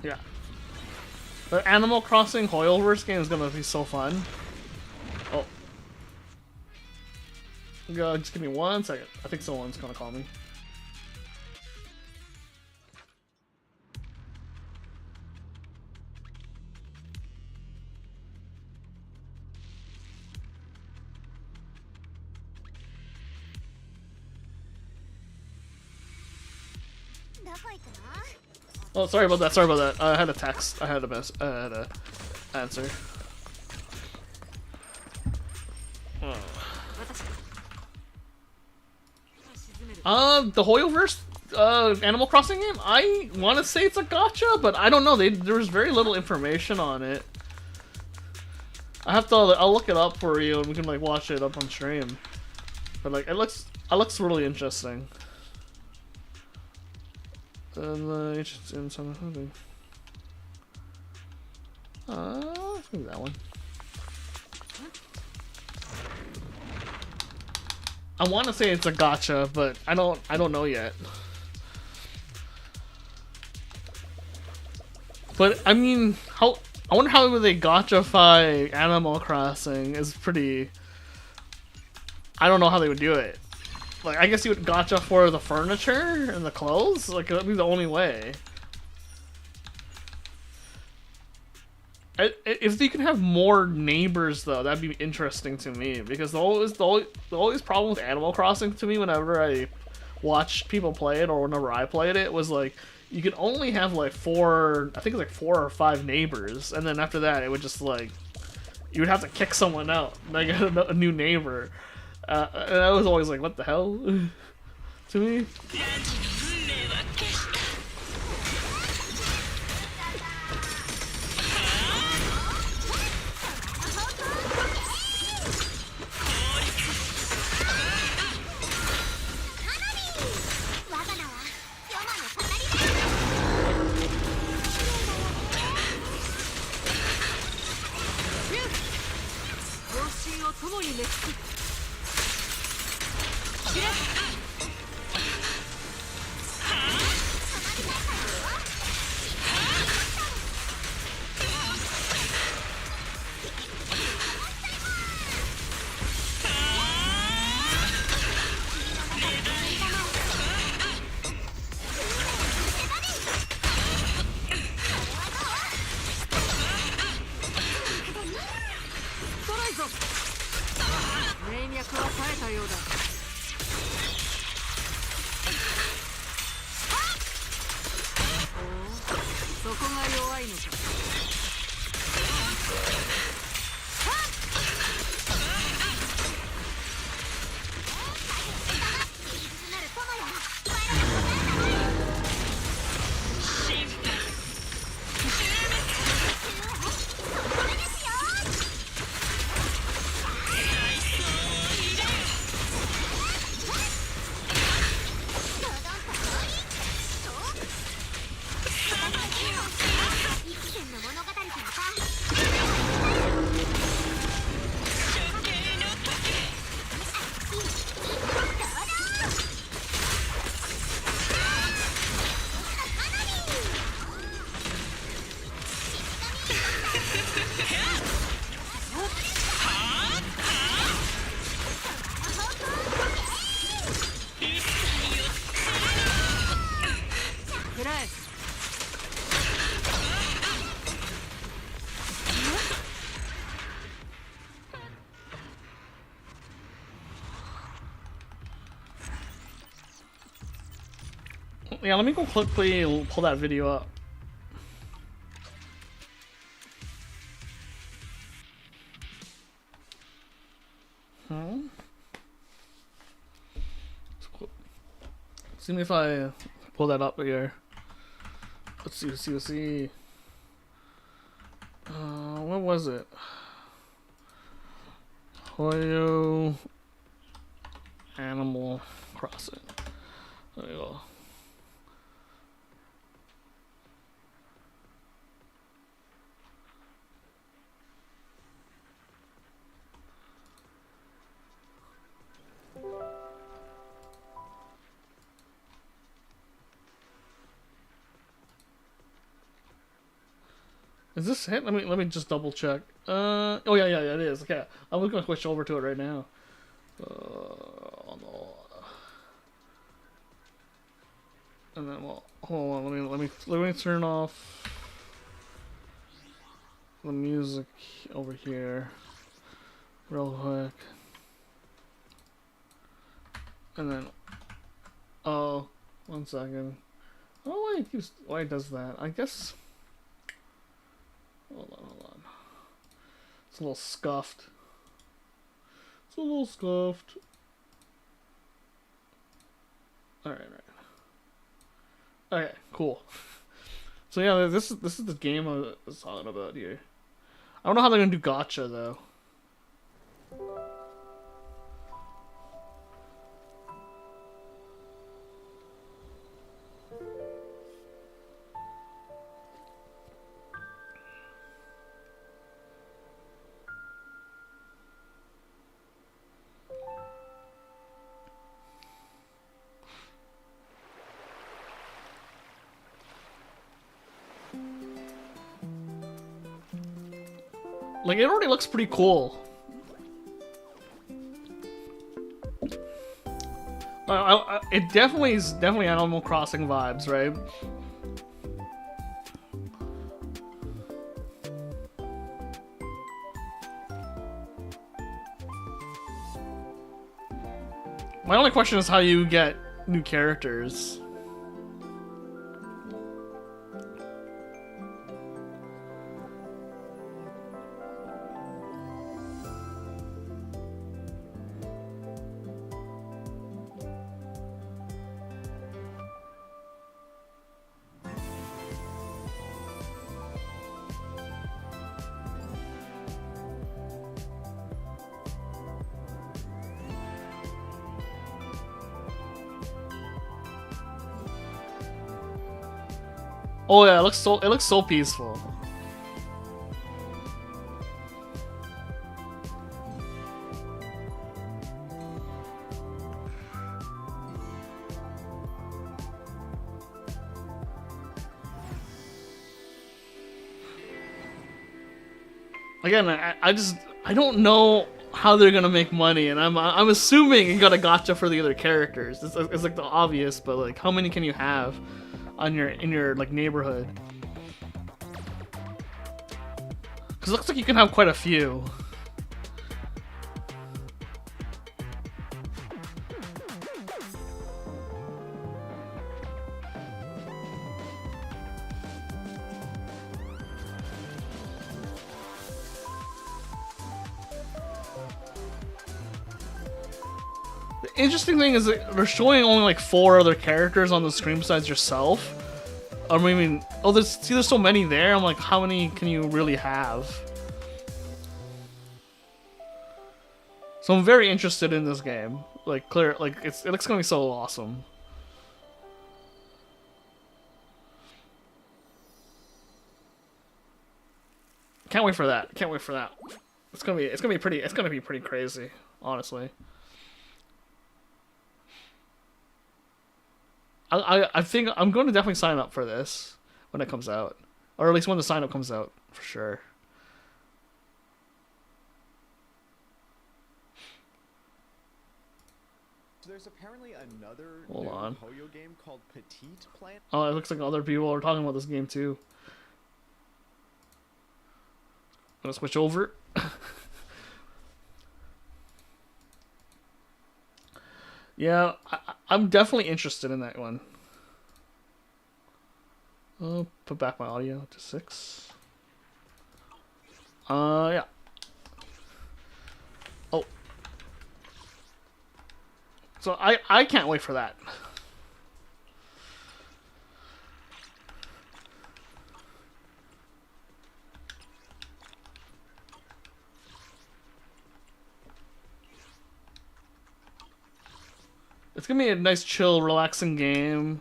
Yeah. The Animal Crossing Hoyoverse game is gonna be so fun. Oh. Just give me 1 second. I think someone's gonna call me. Oh, sorry about that. Sorry about that. I had a text. I had a answer. The Hoyoverse Animal Crossing game. I want to say it's a gacha, but I don't know. There's very little information on it. I'll look it up for you, and we can like watch it up on stream. But like, it looks really interesting. Interested in something. I think that one. I want to say it's a gacha, but I don't know yet. But I mean, I wonder how would they gachify Animal Crossing is pretty. I don't know how they would do it. Like, I guess you would gacha for the furniture and the clothes? Like, that'd be the only way. If you could have more neighbors, though, that'd be interesting to me. Because the always problem with Animal Crossing to me whenever I watch people play it or whenever I played it was, like, you could only have, like, I think it's like 4 or 5 neighbors. And then after that, it would just, like, you would have to kick someone out. Like, a new neighbor. And I was always like, what the hell? To me. たようだ。おお、そこが弱いのか。Yeah, let me go quickly pull that video up. See me if I pull that up here. Let's see. What was it? Hoyo Animal Crossing. There you go. Is this it? Let me just double check. Oh yeah, it is. Okay, I'm gonna switch over to it right now. No. And then, well, hold on. Let me turn off the music over here real quick. And then, oh, 1 second. Oh wait, why it does that? I guess. Hold on. It's a little scuffed. Alright. Okay, cool. So yeah, this is the game I was talking about here. I don't know how they're gonna do gacha though. Like, it already looks pretty cool. It definitely is Animal Crossing vibes, right? My only question is how you get new characters. Oh yeah, it looks so peaceful. Again, I don't know how they're gonna make money, and I'm assuming you got a gacha for the other characters. It's like the obvious, but like, how many can you have on in your like neighborhood? Because it looks like you can have quite a few. interesting thing is that they're showing only like 4 other characters on the screen besides yourself. I mean, oh, there's so many there. I'm like, how many can you really have? So I'm very interested in this game. Like, it looks gonna be so awesome. Can't wait for that. Can't wait for that. It's gonna be pretty crazy, honestly. I think I'm going to definitely sign up for this when it comes out, or at least when the sign up comes out for sure. So there's apparently another Hold on. Hoyo game called Petite Planet. Oh, it looks like other people are talking about this game too. I'm gonna switch over. Yeah, I'm definitely interested in that one. I'll put back my audio to 6. Yeah. Oh. So I can't wait for that. It's gonna be a nice, chill, relaxing game.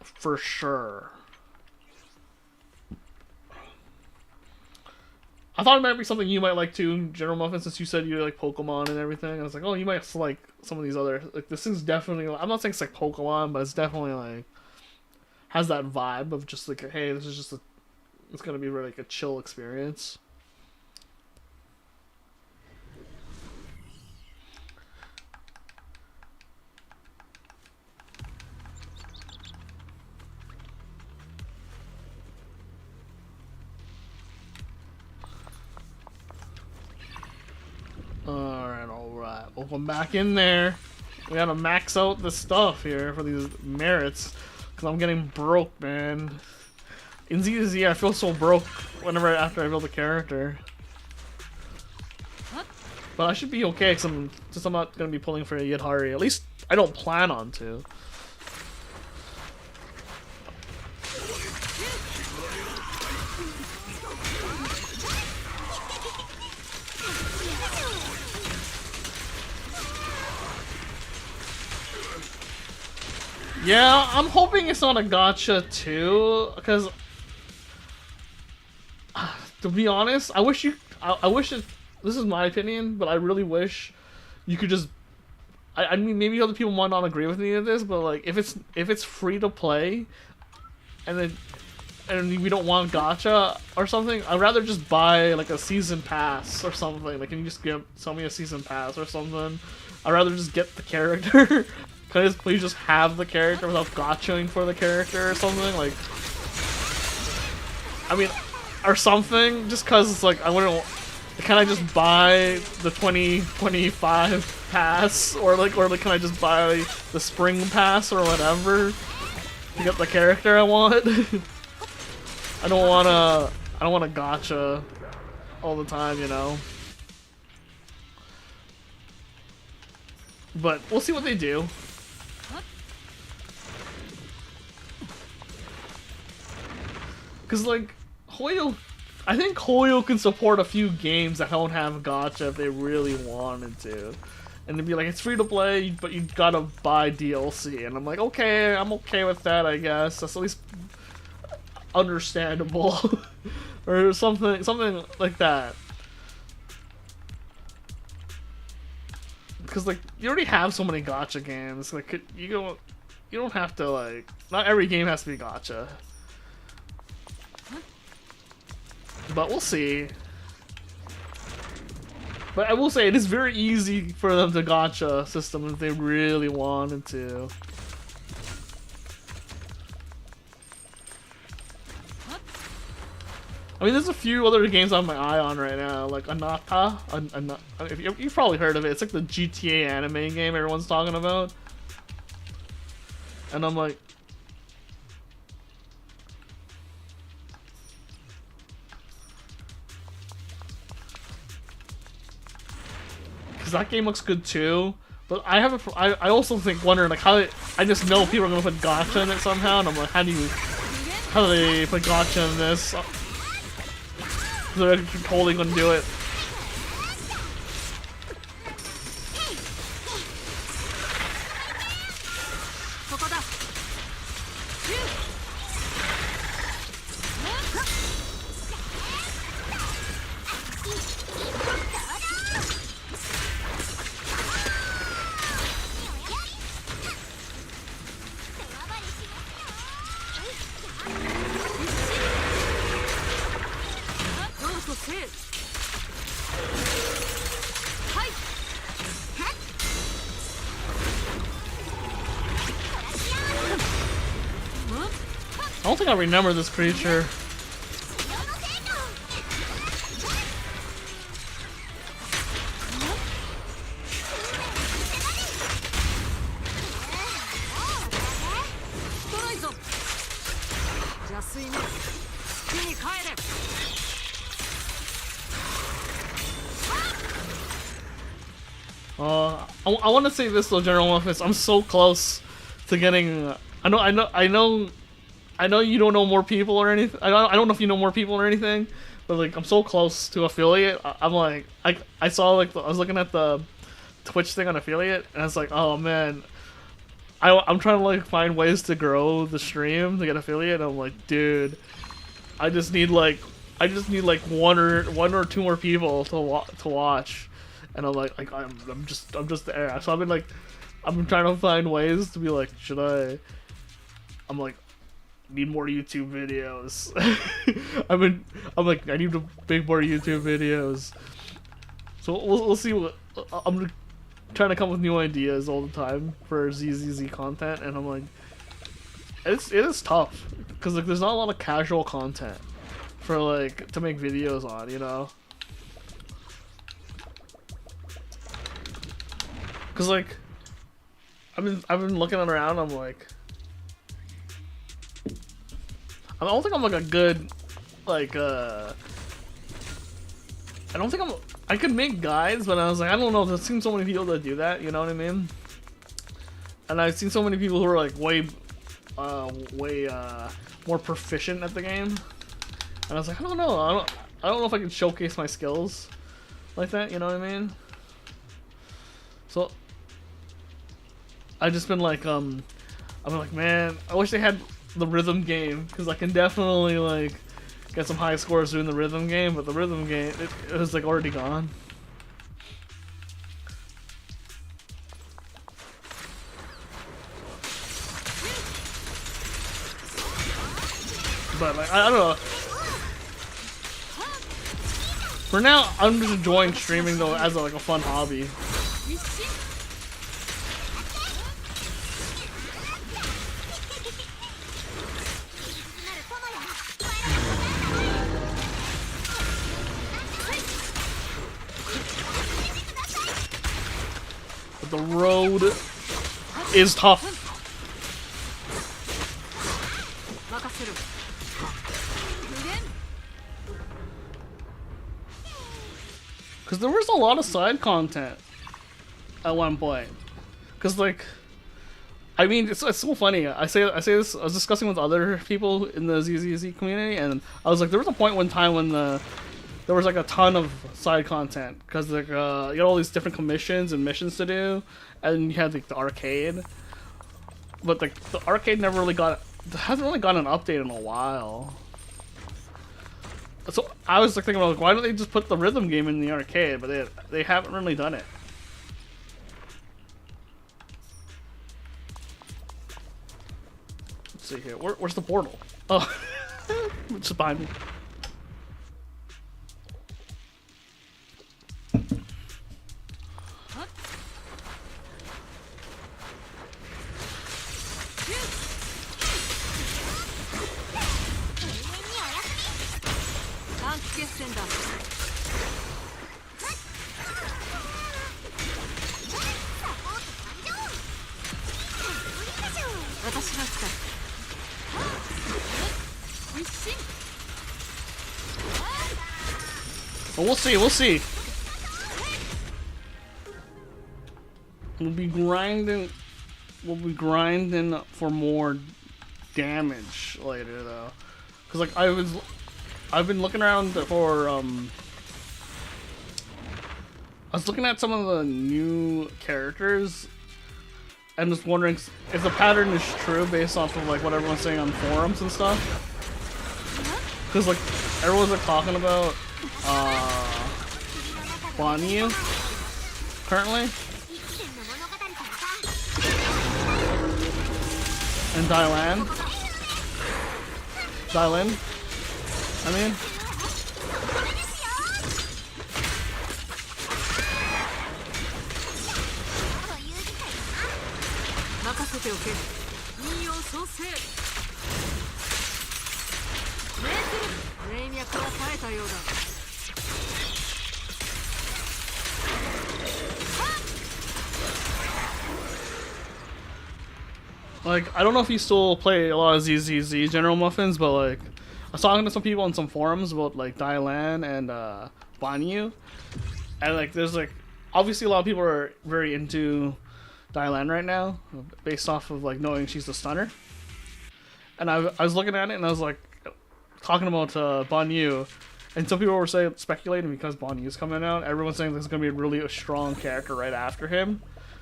For sure. I thought it might be something you might like too, General Muffin, since you said you like Pokemon and everything. I was like, oh, you might like some of these other... Like, this is definitely... I'm not saying it's like Pokemon, but it's definitely like... Has that vibe of just like, hey, this is just a... It's gonna be really like a chill experience. Alright. Welcome back in there. We gotta max out the stuff here for these merits. Because I'm getting broke, man. In ZZZ, I feel so broke after I build a character. But I should be okay, because I'm not gonna be pulling for a Yidhari. At least, I don't plan on to. Yeah, I'm hoping it's not a gacha too, because to be honest, I wish this is my opinion, but I really wish you could just I mean, maybe other people might not agree with me on this, but like if it's free to play and we don't want gacha or something, I'd rather just buy like a season pass or something. Like, can you just sell me a season pass or something? I'd rather just get the character. Can I please just have the character without gachaing for the character or something? Like, I mean, or something, just cause it's like, I wouldn't, can I just buy the 2025 pass? Or can I just buy the spring pass or whatever to get the character I want? I don't wanna gacha all the time, you know? But we'll see what they do. Cause like Hoyo, I think Hoyo can support a few games that don't have gacha if they really wanted to, and it'd be like, it's free to play, but you gotta buy DLC, and I'm like, okay, I'm okay with that, I guess. That's at least understandable, or something like that. Because like you already have so many gacha games, like you don't have to, like, not every game has to be gacha. But we'll see. But I will say, it is very easy for them to gacha system if they really wanted to. I mean, there's a few other games on my eye on right now, like Anata. You've probably heard of it. It's like the GTA anime game everyone's talking about. And I'm like, because that game looks good too. But I also wonder like how I just know people are gonna put gacha in it somehow, and I'm like, how do they put gacha in this? They're totally gonna do it. I don't think I remember this creature. I want to say this though, General Office. I'm so close to getting. I know you don't know more people or anything. I don't know if you know more people or anything, but like I'm so close to affiliate. I'm like I saw like I was looking at the Twitch thing on affiliate, and I was like, oh man, I'm trying to like find ways to grow the stream to get affiliate. And I'm like, dude, I just need like one or two more people to watch, and I'm like I'm just there. So I've been trying to find ways to be like, I'm like, need more YouTube videos. I'm like, I need to make more YouTube videos. So we'll see what I'm trying to come up with new ideas all the time for ZZZ content, and I'm like, it is tough because like there's not a lot of casual content for like to make videos on, you know. Cause like I've been looking around. I'm like, I don't think I'm like a good like I don't think I could make guides, but I was like, I don't know. I've seen so many people that do that. You know what I mean? And I've seen so many people who are like way more proficient at the game. And I was like, I don't know. I don't know if I can showcase my skills like that. You know what I mean? So I just been like, I'm like, man, I wish they had the rhythm game, because I can definitely like get some high scores doing the rhythm game, but the rhythm game it was like already gone. But like, I don't know. For now, I'm just enjoying streaming though as like a fun hobby. But the road is tough. Because there was a lot of side content at one point. Because like, I mean, it's so funny. I say this. I was discussing with other people in the ZZZ community, and I was like, there was a point one time when there was like a ton of side content because like you had all these different commissions and missions to do, and you had like the arcade. But like the arcade never really hasn't really gotten an update in a while. So I was like thinking, like, why don't they just put the rhythm game in the arcade? But they haven't really done it. Let's see here. Where's the portal? Oh, it's just behind me. Well, we'll see. We'll be grinding. We'll be grinding for more damage later, though. Cause like I've been looking around for I was looking at some of the new characters and just wondering if the pattern is true based off of like what everyone's saying on forums and stuff. Cause like everyone's like talking about Banyu currently. And Dylan, I mean. 任せておけ。民謡創生。命ずる。霊脈は絶えたようだ。 Like, I don't know if you still play a lot of ZZZ General Muffins, but like, I was talking to some people on some forums about like Dylan and Banyu, and like, there's like, obviously a lot of people are very into Dylan right now, based off of like knowing she's the stunner. And I was looking at it and I was like, talking about Banyu, and some people were saying speculating because Banyu's coming out, everyone's saying there's gonna be really a strong character right after him.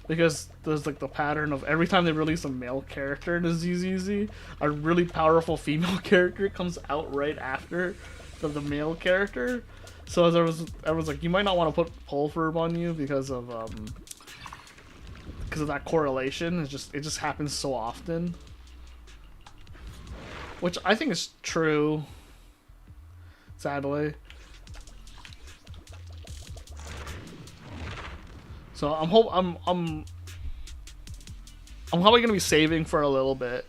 Because there's like the pattern of every time they release a male character in a ZZZ, a really powerful female character comes out right after the male character. So as everyone's like, you might not want to pull for Banyu because of that correlation. It just happens so often, which I think is true. Sadly. So I'm probably gonna be saving for a little bit.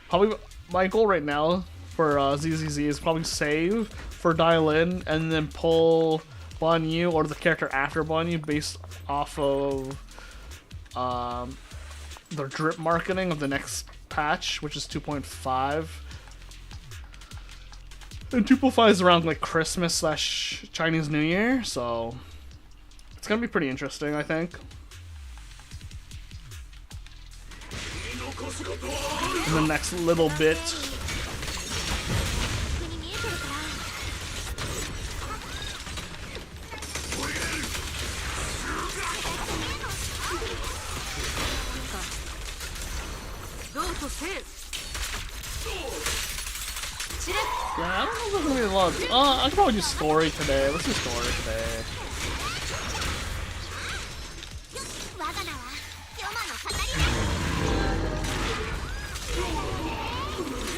Probably my goal right now for ZZZ is probably save for Dylan and then pull Banyu or the character after Banyu based off of the drip marketing of the next patch, which is 2.5. And 2.5 is around like Christmas / Chinese New Year, so. It's gonna be pretty interesting, I think. In the next little bit. Yeah, I don't know if there's gonna be a lot of, I could probably do story today. Let's do story today.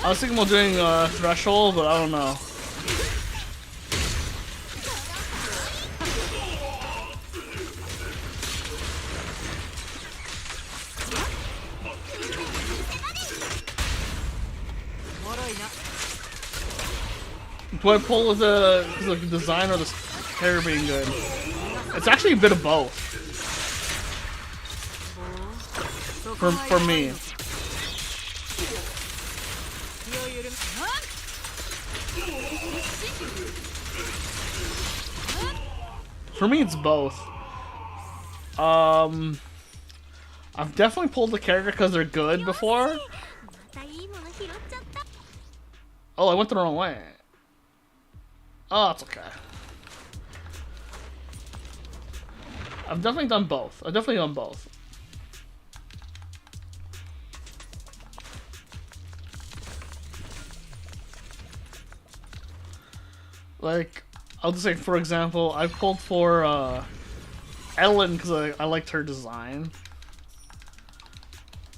I was thinking about doing Threshold, but I don't know. Do I pull with the design or the hair being good? It's actually a bit of both. For me. For me, it's both. I've definitely pulled the character because they're good before. Oh, I went the wrong way. Oh, it's okay. I've definitely done both. Like, I'll just say, for example, I pulled for Ellen because I liked her design.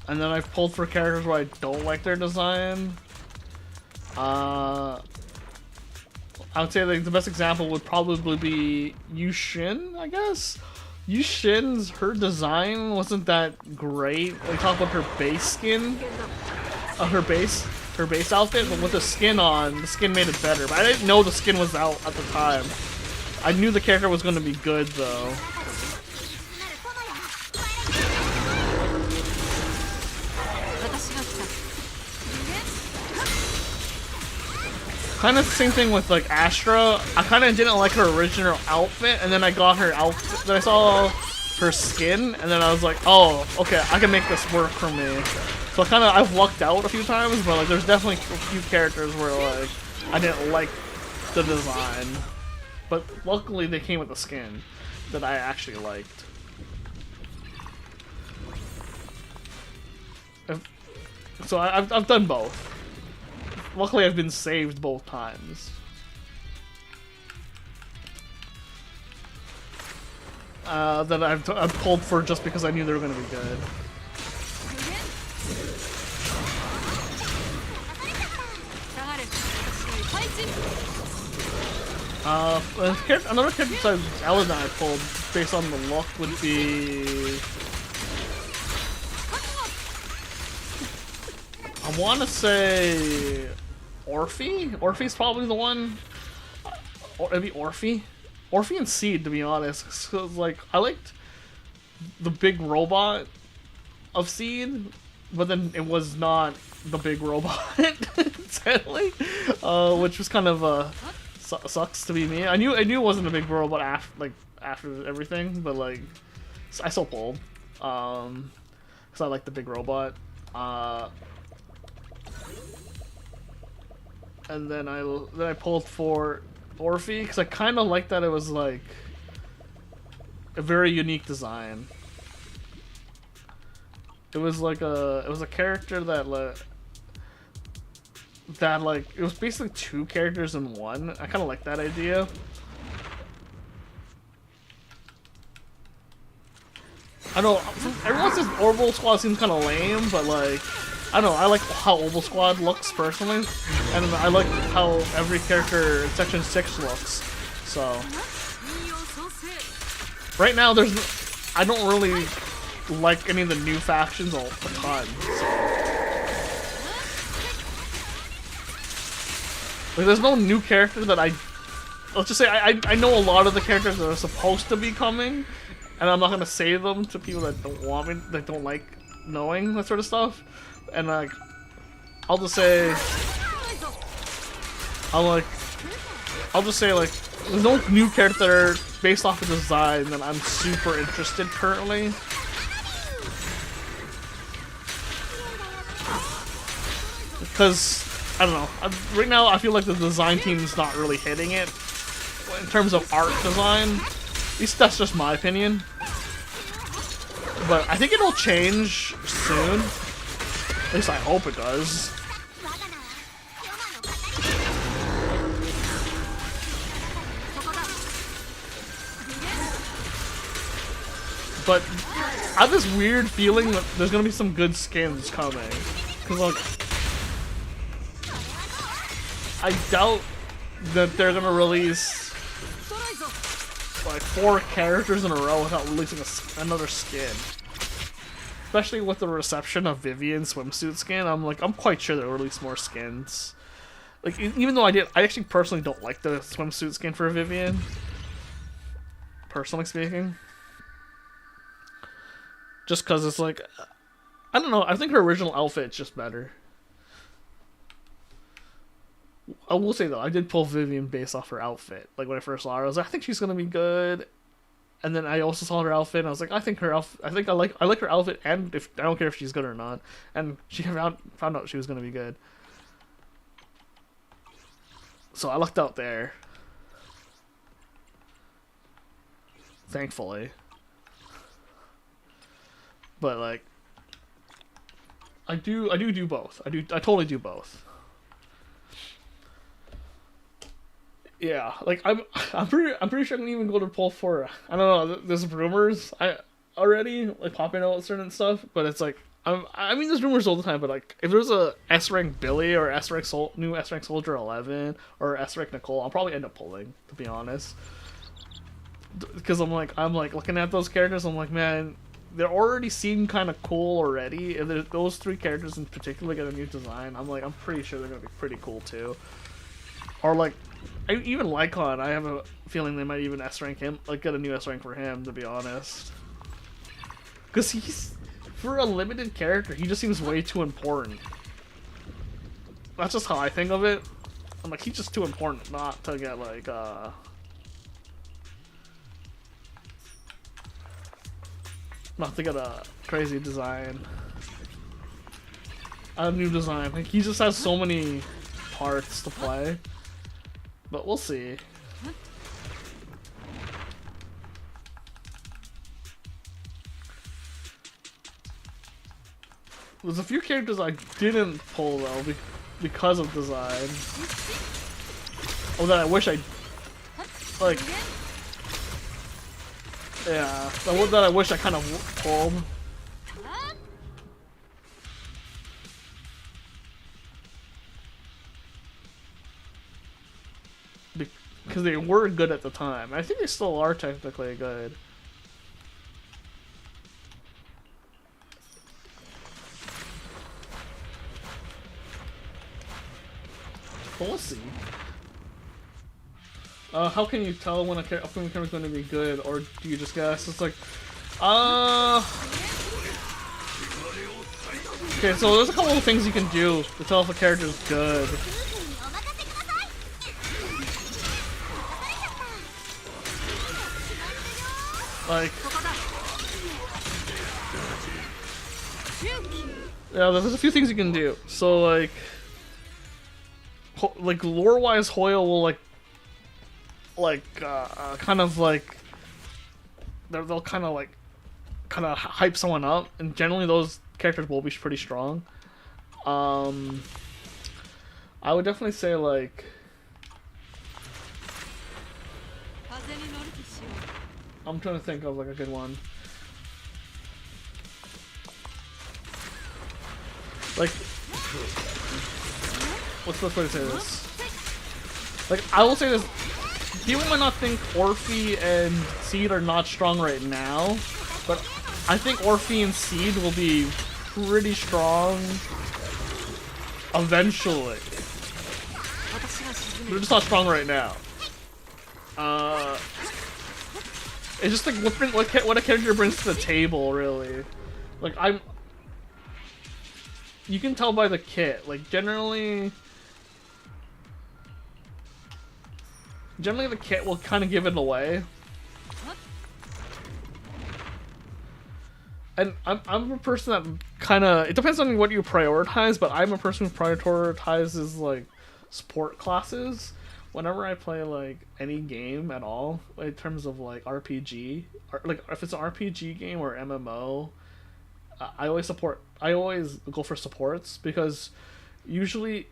And then I've pulled for characters where I don't like their design. I would say like the best example would probably be Yushin, I guess. Yushin's, her design wasn't that great. We talk about her base skin, her base outfit, but with the skin on, the skin made it better. But I didn't know the skin was out at the time. I knew the character was going to be good though. Kind of the same thing with like Astra. I kind of didn't like her original outfit, and then I got her outfit. Then I saw her skin, and then I was like, oh, okay, I can make this work for me. So I've lucked out a few times, but like there's definitely a few characters where like I didn't like the design, but luckily they came with a skin that I actually liked. So I've done both. Luckily I've been saved both times. That I've pulled for just because I knew they were going to be good. Another character besides Ellen that I pulled based on the look would be... I want to say... Orphe? Orphe's probably the one. Or maybe Orphe? Orphe and Seed, to be honest. Cause, like, I liked the big robot of Seed, but then it was not the big robot, sadly. Which was kind of, sucks to be me. I knew it wasn't a big robot after everything, but, like, I still pulled. Cause I like the big robot. And then I pulled for Orphe because I kind of liked that it was like a very unique design. It was a character that it was basically two characters in one. I kind of like that idea. I know everyone says Orbital Squad seems kind of lame, but like I don't know, I like how Orbital Squad looks personally, and I like how every character in Section 6 looks. So right now I don't really like any of the new factions a ton. So. Like, there's no new character that let's just say I know a lot of the characters that are supposed to be coming, and I'm not gonna say them to people that don't want me, that don't like knowing that sort of stuff. And like, I'll just say like, there's no new character based off of design that I'm super interested currently. Because I don't know. Right now, I feel like the design team is not really hitting it in terms of art design. At least that's just my opinion. But I think it'll change soon. At least I hope it does. But I have this weird feeling that there's gonna be some good skins coming. Cause like, I doubt that they're gonna release like 4 characters in a row without releasing another skin. Especially with the reception of Vivian's swimsuit skin, I'm quite sure they'll release more skins. Like, even though I actually personally don't like the swimsuit skin for Vivian. Personally speaking. Just cause it's like, I don't know, I think her original outfit's just better. I will say though, I did pull Vivian based off her outfit. Like when I first saw her, I was like, I think she's gonna be good. And then I also saw her outfit, and I was like, I like her outfit, and I don't care if she's good or not. And she found out she was gonna be good. So I lucked out there. Thankfully. But like, I do both. I totally do both. Yeah, like I'm pretty sure I can even go to pull for, I don't know, there's rumors already like popping out certain stuff, but it's like I mean there's rumors all the time, but like if there's a S rank Billy or new S rank Soldier 11 or S rank Nicole, I'll probably end up pulling, to be honest. Because I'm like looking at those characters, I'm like, man, they're already seem kind of cool already, and those 3 characters in particular get a new design. I'm pretty sure they're gonna be pretty cool too. Or like, even Lycon, I have a feeling they might even S rank him, like get a new S rank for him, to be honest. Because he's, for a limited character, he just seems way too important. That's just how I think of it. I'm like, he's just too important not to get like, not to get a crazy design. A new design. Like, he just has so many parts to play. But we'll see. There's a few characters I didn't pull though because of design. Oh, that I wish I like. Yeah, the one that I wish I kind of pulled. Because they were good at the time. I think they still are technically good. But we'll see. How can you tell when a upcoming character is going to be good, or do you just guess? It's like, okay, so there's a couple of things you can do to tell if a character is good. Like, yeah, there's a few things you can do. So like lore-wise, Hoyle will kind of like they'll kind of hype someone up, and generally those characters will be pretty strong. I would definitely say like. I'm trying to think of like a good one. Like, what's the best way to say this? Like, I will say this. People might not think Orphe and Seed are not strong right now, but I think Orphe and Seed will be pretty strong eventually. They're just not strong right now. It's just like what a character brings to the table, really. Like, you can tell by the kit. Like, generally the kit will kind of give it away. And I'm a person that kind of, it depends on what you prioritize, but I'm a person who prioritizes like support classes whenever I play like any game at all, in terms of like RPG, or like if it's an RPG game or MMO, I always go for supports, because usually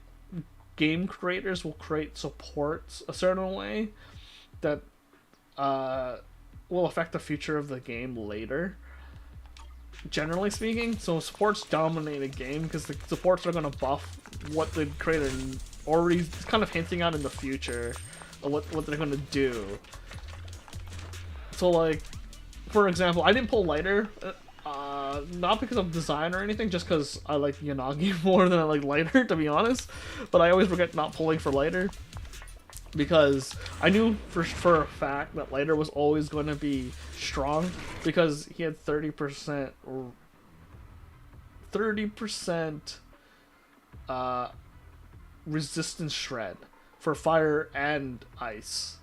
game creators will create supports a certain way that will affect the future of the game later, generally speaking. So supports dominate a game because the supports are going to buff what the creator already kind of hinting at in the future of what they're going to do. So like, for example, I didn't pull Lighter, not because of design or anything, just because I like Yanagi more than I like Lighter, to be honest. But I always regret not pulling for Lighter, because I knew for a fact that Lighter was always going to be strong, because he had 30% resistance shred for fire and ice.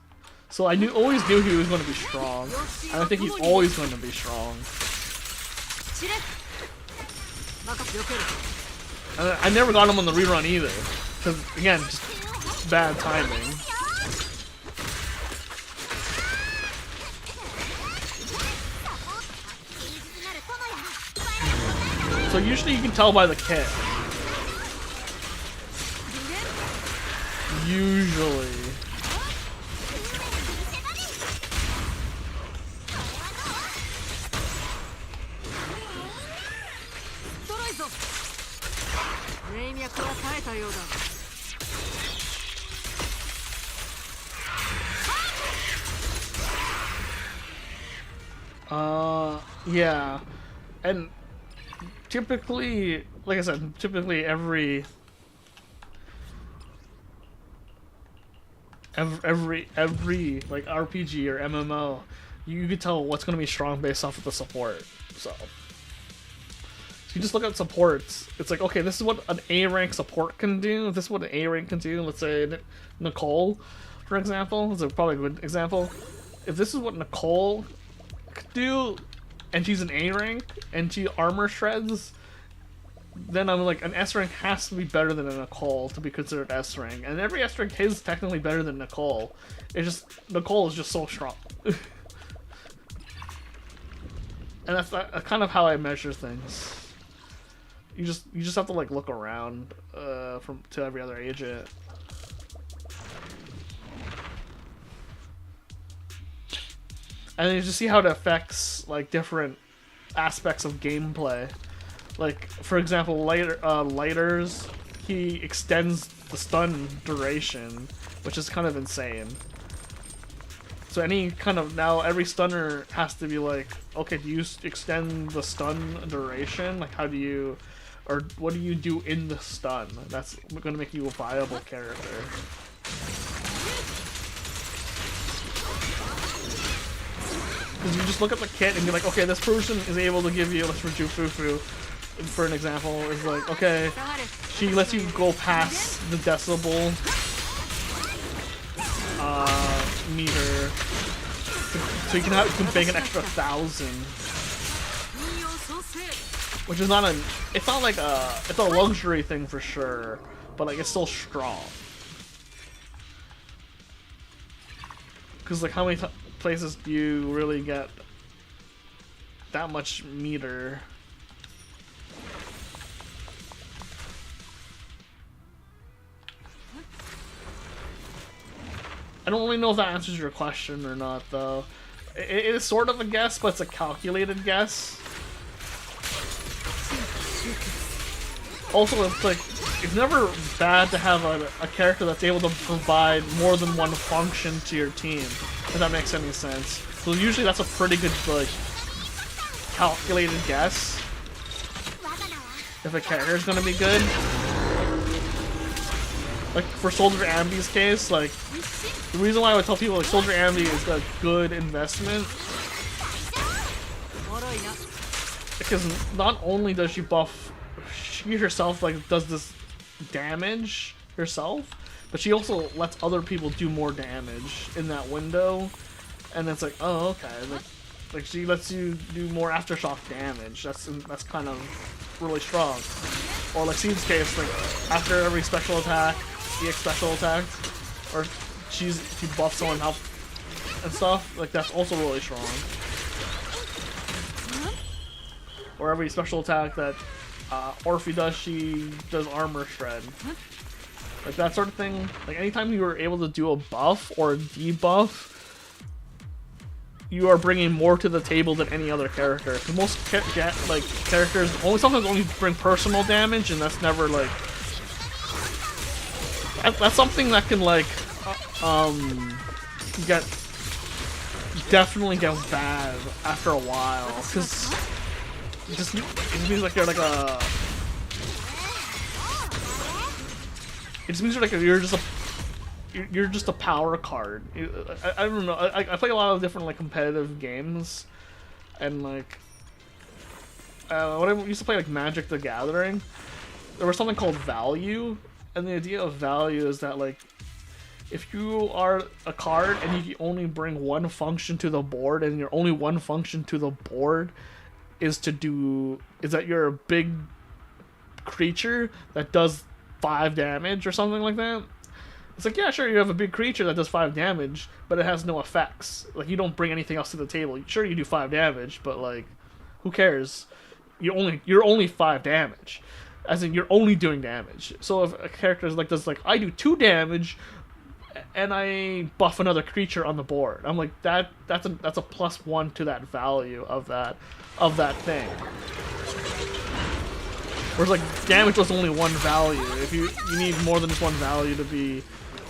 So I always knew he was going to be strong, and I think he's always going to be strong. And I never got him on the rerun either, because again, just bad timing. So usually you can tell by the kit. Usually. Yeah. And typically, like I said, every like RPG or MMO, you can tell what's going to be strong based off of the support. So you just look at supports. It's like, okay, this is what an A rank support can do. This is what an A rank can do. Let's say Nicole, for example, is probably a good example. If this is what Nicole could do, and she's an A rank, and she armor shreds, then I'm like, an S rank has to be better than a Nicole to be considered S rank. And every S rank is technically better than Nicole. It's just, Nicole is just so strong. And that's kind of how I measure things. You just have to like look around to every other agent. And then you just see how it affects like different aspects of gameplay. Like for example, lighters, he extends the stun duration, which is kind of insane. So any kind of, now every stunner has to be like, okay, do you extend the stun duration? Like how do you, or what do you do in the stun? That's going to make you a viable character. Because you just look at the kit and be like, okay, this person is able to give you, let's for Jufufu, for an example, is like, okay, she lets you go past the decibel meter, so you can bank an extra 1,000, which is not it's not like it's a luxury thing for sure, but like it's still strong. Because like how many places do you really get that much meter? I don't really know if that answers your question or not, though. It is sort of a guess, but it's a calculated guess. Also, it's like, it's never bad to have a character that's able to provide more than one function to your team, if that makes any sense. So usually that's a pretty good, like, calculated guess. If a character is gonna be good. Like, for Soldier Ambi's case, like, the reason why I would tell people like Soldier Ambi is a good investment, because not only does she buff, she herself like does this damage herself, but she also lets other people do more damage in that window, and it's like, oh okay, like she lets you do more aftershock damage. That's kind of really strong. Or like Seed's case, like after every special attack, EX special attack, or she buffs someone up and stuff, like that's also really strong. Or every special attack that Orphe does, she does armor shred. Like that sort of thing. Like anytime you are able to do a buff or a debuff, you are bringing more to the table than any other character. Because most characters sometimes only bring personal damage, and that's never like. That's something that can like definitely get bad after a while, because it just means like you're like a. It just means you're just a power card. I don't know. I play a lot of different like competitive games, and like when I used to play like Magic the Gathering, there was something called value, and the idea of value is that like if you are a card and you only bring one function to the board, and your only one function to the board is that you're a big creature that does 5 damage or something like that. It's like, yeah, sure, you have a big creature that does 5 damage, but it has no effects. Like, you don't bring anything else to the table. Sure, you do 5 damage, but like, who cares? You're only 5 damage, as in you're only doing damage. So if a character is like does like, I do 2 damage, and I buff another creature on the board, I'm like, that's a +1 to that value of that thing. Whereas like damage was only 1 value. If you need more than just 1 value to be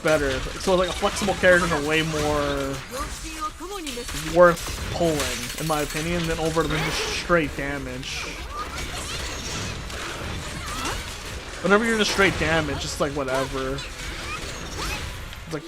better. So like a flexible characters are way more worth pulling, in my opinion, than just straight damage. Whenever you're just straight damage, just like whatever. It's like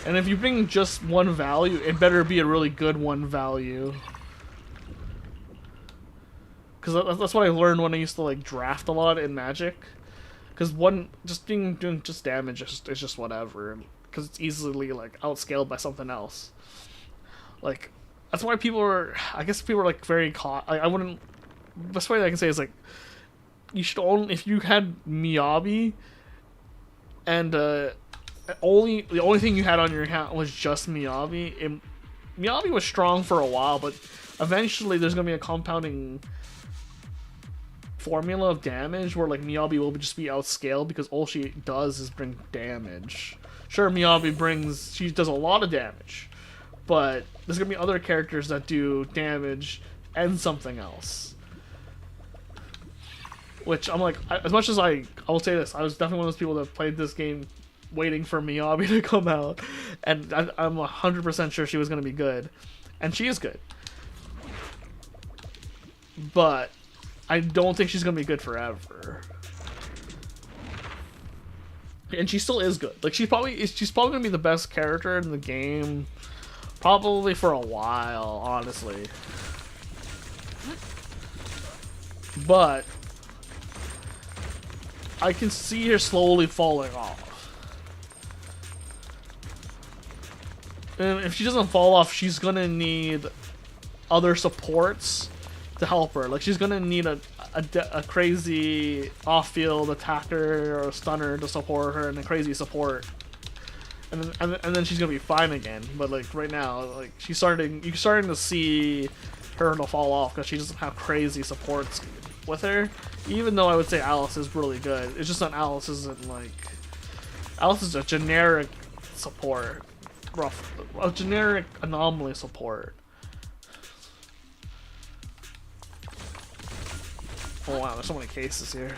And if you bring just one value, it better be a really good one value. Because that's what I learned when I used to like draft a lot in Magic. Because doing just damage is just whatever. Because it's easily like outscaled by something else. Like, that's why people are, I guess people are like very caught. I wouldn't, the best way I can say is like, you should only, if you had Miyabi and the only thing you had on your account was just Miyabi. Miyabi was strong for a while, but eventually there's gonna be a compounding formula of damage where like Miyabi will just be outscaled because all she does is bring damage. Sure, Miyabi she does a lot of damage, but there's gonna be other characters that do damage and something else. Which I'm like, as much as I will say this, I was definitely one of those people that played this game waiting for Miyabi to come out, and I'm 100% sure she was going to be good, and she is good. But I don't think she's going to be good forever. And she still is good. Like she's probably going to be the best character in the game, probably for a while, honestly. But I can see her slowly falling off. And if she doesn't fall off, she's gonna need other supports to help her. Like she's gonna need a crazy off-field attacker or a stunner to support her, and a crazy support. And then she's gonna be fine again. But like right now, like you're starting to see her to fall off because she doesn't have crazy supports with her. Even though I would say Alice is really good, it's just that Alice isn't like, Alice is a generic support, a generic anomaly support. Oh wow, there's so many cases here.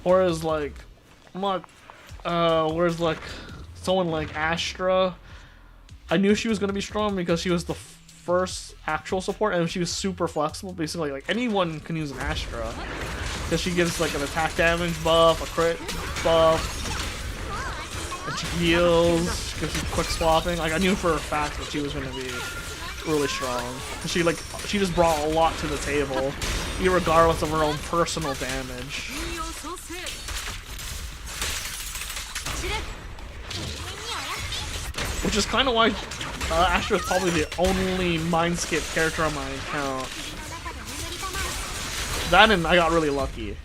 Whereas like, whereas like someone like Astra, I knew she was gonna be strong because she was the first actual support, and she was super flexible. Basically, like anyone can use an Astra because she gives like an attack damage buff, a crit buff, and she heals because she's quick swapping. Like I knew for a fact that she was gonna be really strong. She just brought a lot to the table, regardless of her own personal damage. Which is kind of why Astra is probably the only mind skip character on my account. That and I got really lucky.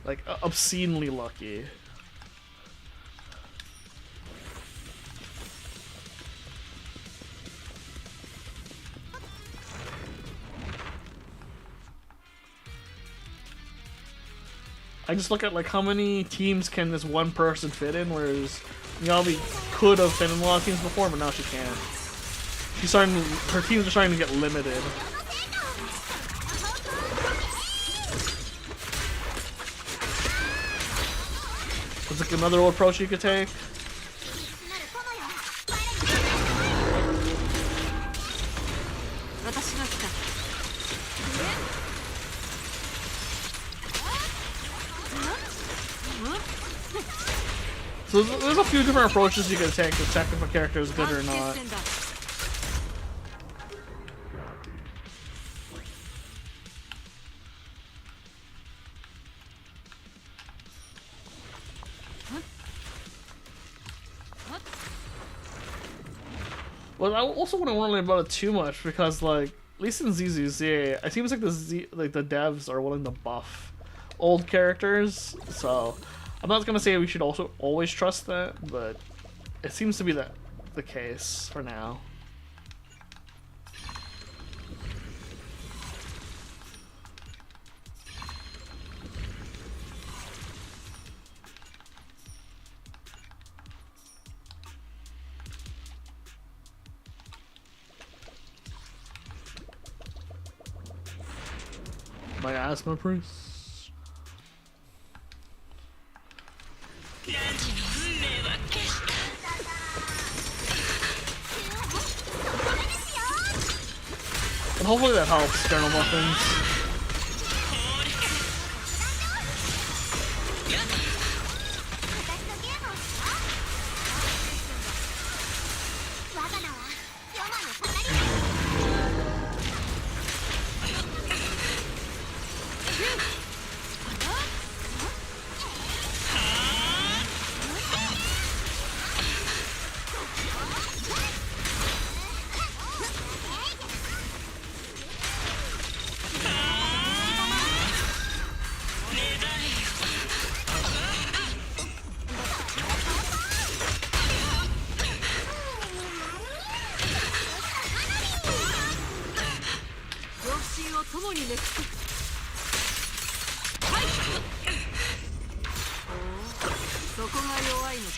Like, obscenely lucky. I just look at like how many teams can this one person fit in, whereas Miyabi could have been in a lot of teams before, but now she can't. Her teams are starting to get limited. There's like another approach you could take. So there's a few different approaches you can take to check if a character is good or not. Well, I also wouldn't worry about it too much because, like, at least in ZZZ, it seems like the devs are willing to buff old characters, so I'm not gonna say we should also always trust that, but it seems to be the case for now. My asthma priest. And hopefully that helps, General Muffins. 我が名はヨマのカタリナ。両親を共に熱す。はい。おお、そこが弱いのか。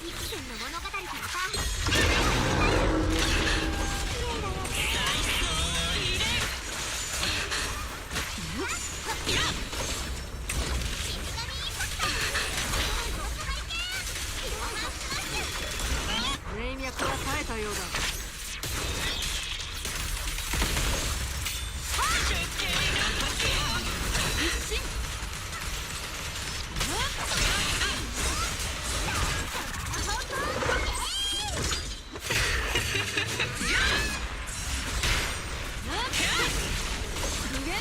一戦の物語からさ。霊脈は耐えたようだ。一進。無限。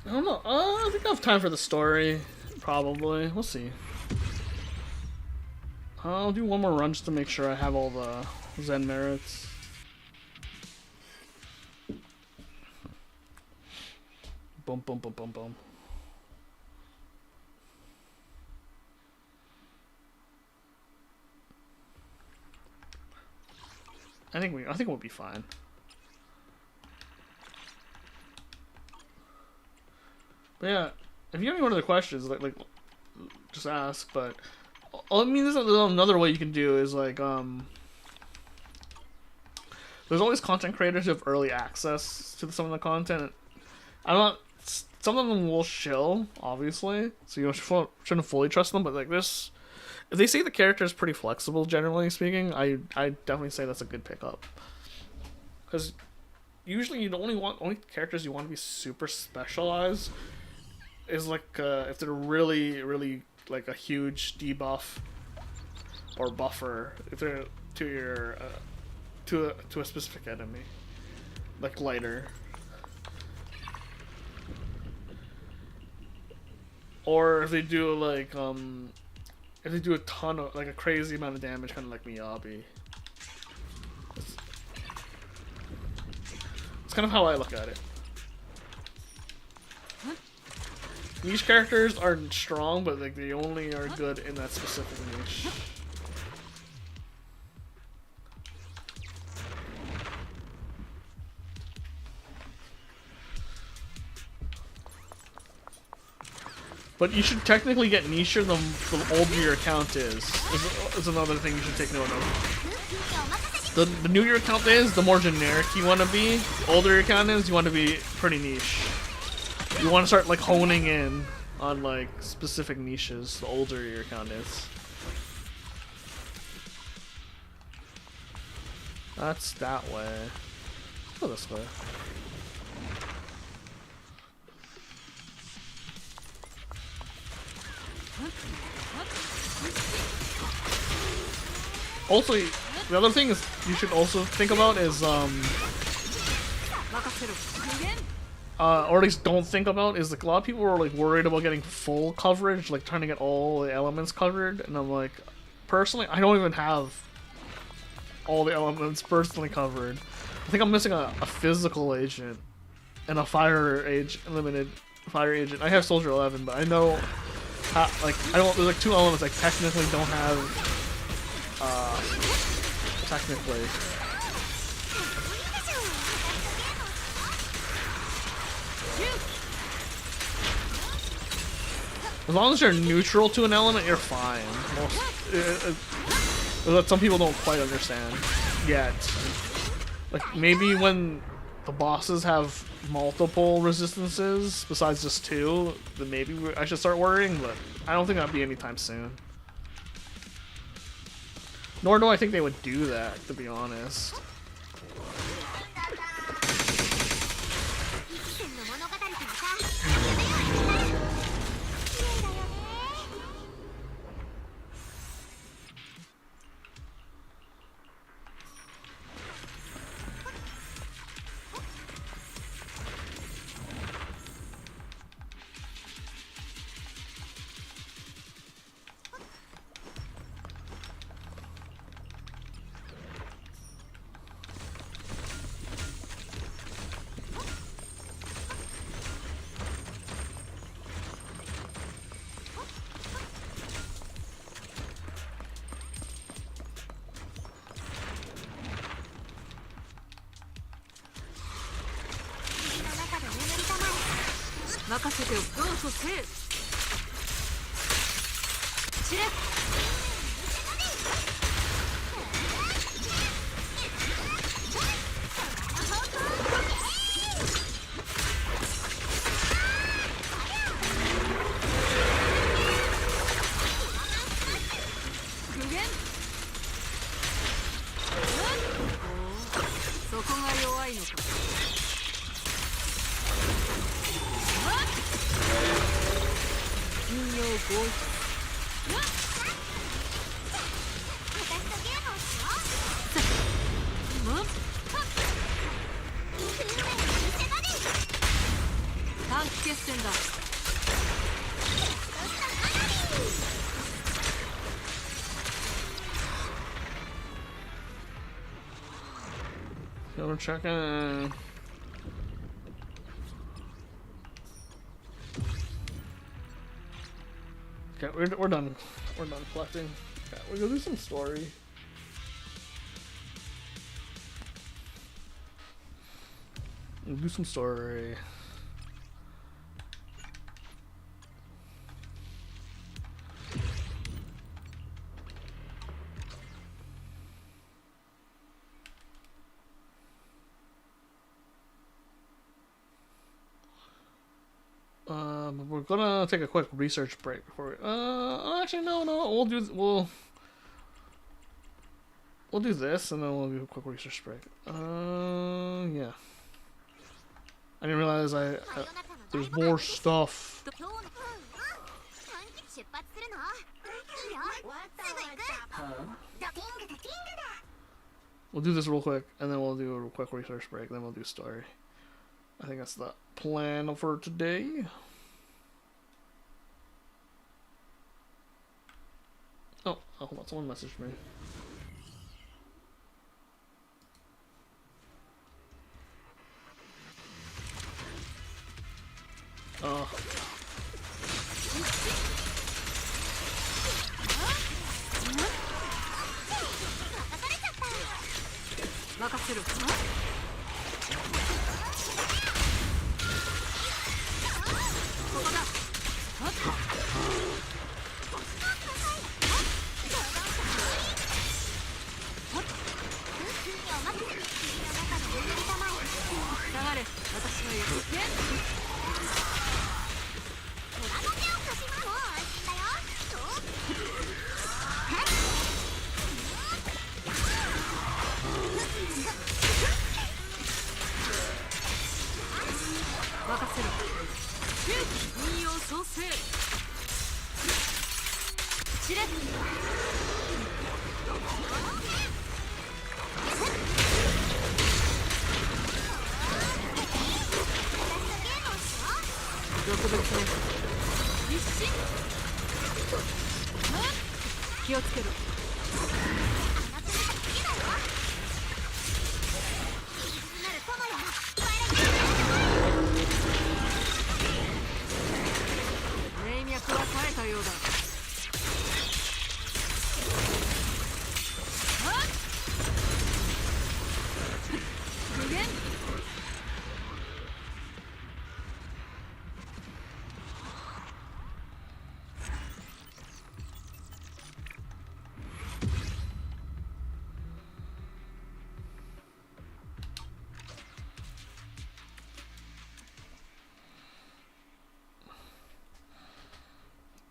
I don't know. I think I have time for the story. Probably. We'll see. I'll do one more run just to make sure I have all the Zen merits. Boom, boom, boom, boom, boom. I think we'll be fine. But yeah, if you have any other questions, like just ask. But I mean, there's another way you can do is like there's always content creators who have early access to some of the content. I'm not. Some of them will shill, obviously, so you shouldn't fully trust them. But like this, if they say the character is pretty flexible, generally speaking, I definitely say that's a good pickup. Because usually you only characters you want to be super specialized is like if they're really like a huge debuff or buffer if they're to your to a specific enemy, like lighter, or if they do like if they do a ton of like a crazy amount of damage, kind of like Miyabi. It's kind of how I look at it. Niche characters are strong, but like they only are good in that specific niche. But you should technically get nicher the older your account is another thing you should take note of. The newer your account is, the more generic you want to be. The older your account is, you want to be pretty niche. You want to start like honing in on like specific niches the older your account is. That's that way. Let's go this way. Also, the other thing is you should also think about is or at least don't think about is like a lot of people are like worried about getting full coverage, like trying to get all the elements covered, and I'm like, personally, I don't even have all the elements personally covered. I think I'm missing a physical agent and a fire agent, limited fire agent. I have Soldier 11, but I know like I don't. There's like two elements I technically don't have technically. As long as you're neutral to an element, you're fine. That some people don't quite understand yet. Like, maybe when the bosses have multiple resistances besides just 2, then maybe I should start worrying, but I don't think that'd be anytime soon. Nor do I think they would do that, to be honest. So we're checking. Okay, we're done. We're done collecting. Okay, we're gonna do some story. We'll do some story. We're gonna take a quick research break before we, actually no, we'll do this and then we'll do a quick research break. Yeah. I didn't realize there's more stuff. We'll do this real quick and then we'll do a quick research break and then we'll do story. I think that's the plan for today. Oh, hold on, someone messaged me. Oh.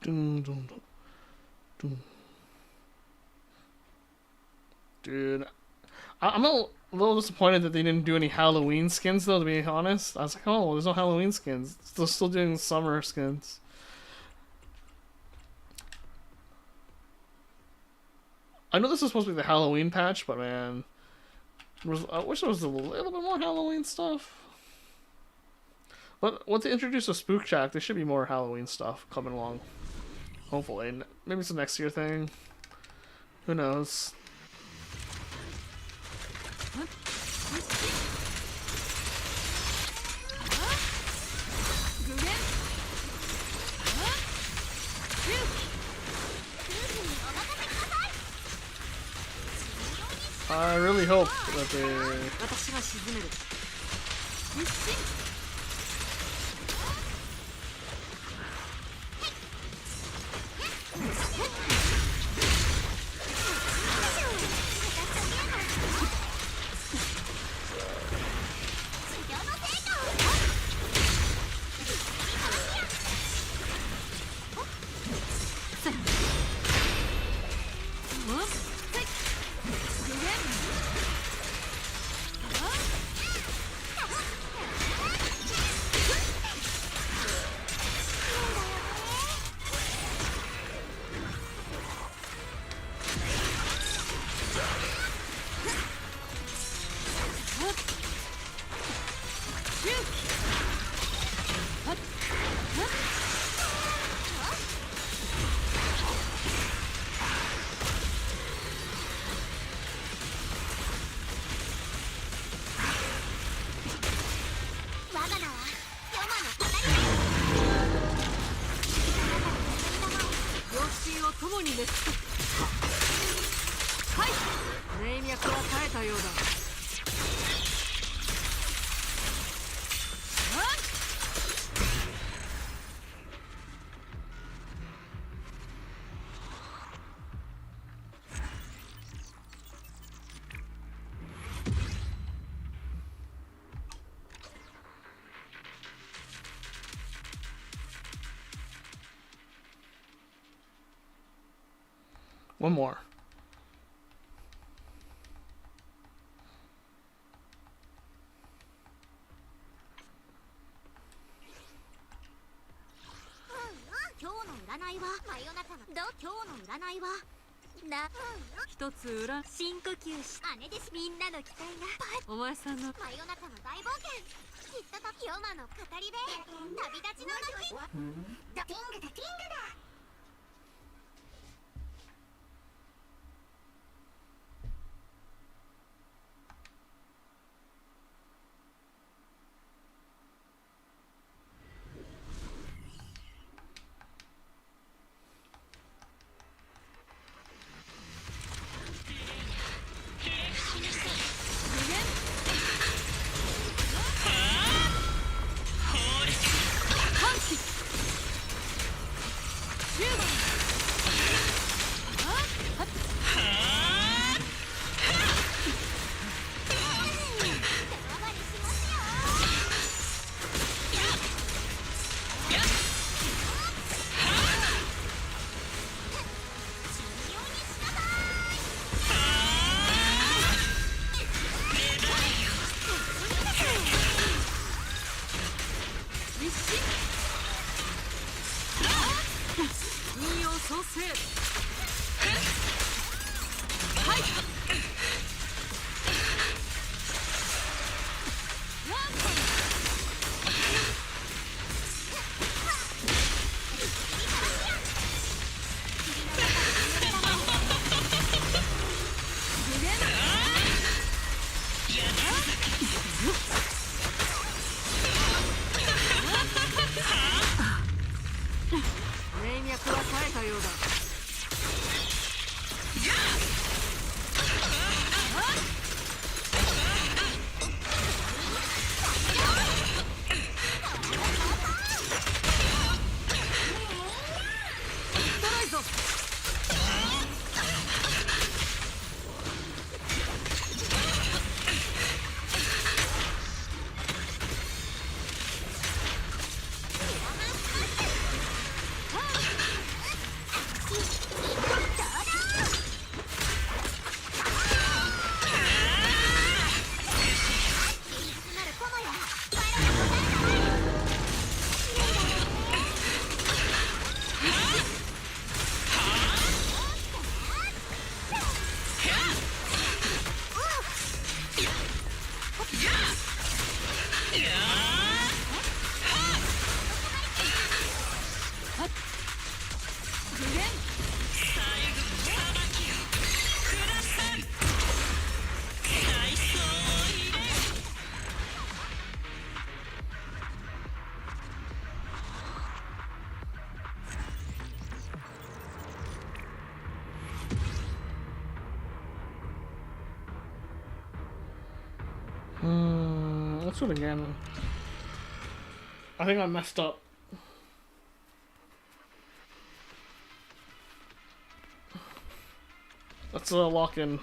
Dun, dun, dun, dun. Dude, I'm a little disappointed that they didn't do any Halloween skins, though, to be honest. I was like, oh, there's no Halloween skins. They're still doing summer skins. I know this is supposed to be the Halloween patch, but man, I wish there was a little bit more Halloween stuff. But once they introduce a Spook Shack, there should be more Halloween stuff coming along. Hopefully. Maybe it's a next year thing. Who knows? I really hope that they... 私が沈める。一進。共に滅す。はい。霊脈は耐えたようだ。One more. Mm-hmm. 一つ裏。深呼吸し姉です。みんなの期待がお前さんの真夜中の大冒険。きっと時ヨマの語り部。旅立ちの時。ドティングだティングだ。Let's do it again. I think I messed up. Let's lock in.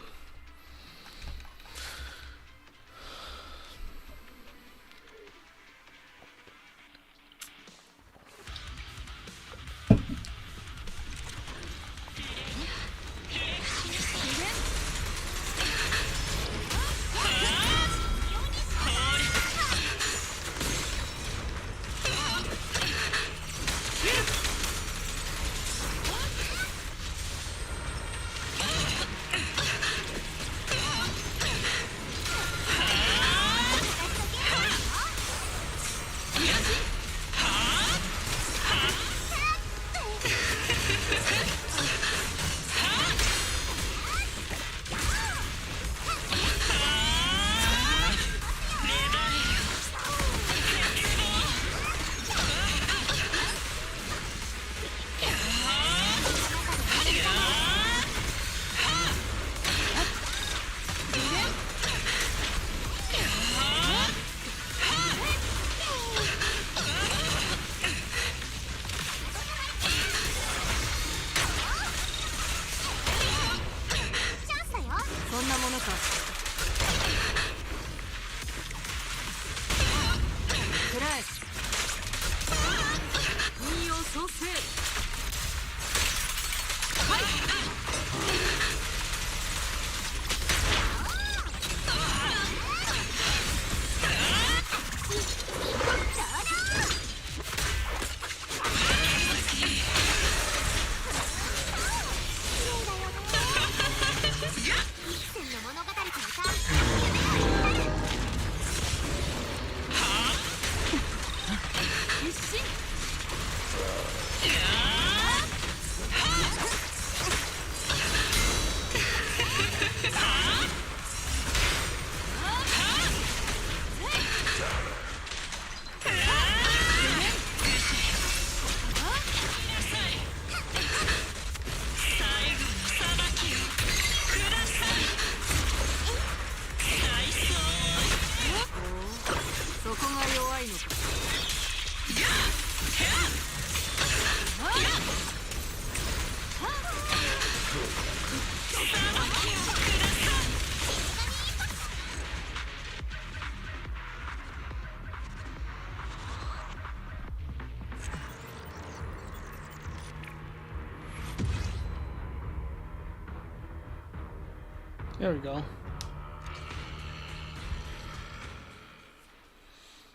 There we go.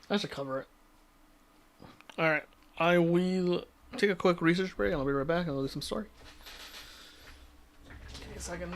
That should cover it. Alright, I will take a quick research break and I'll be right back and I'll do some story. Give me a second.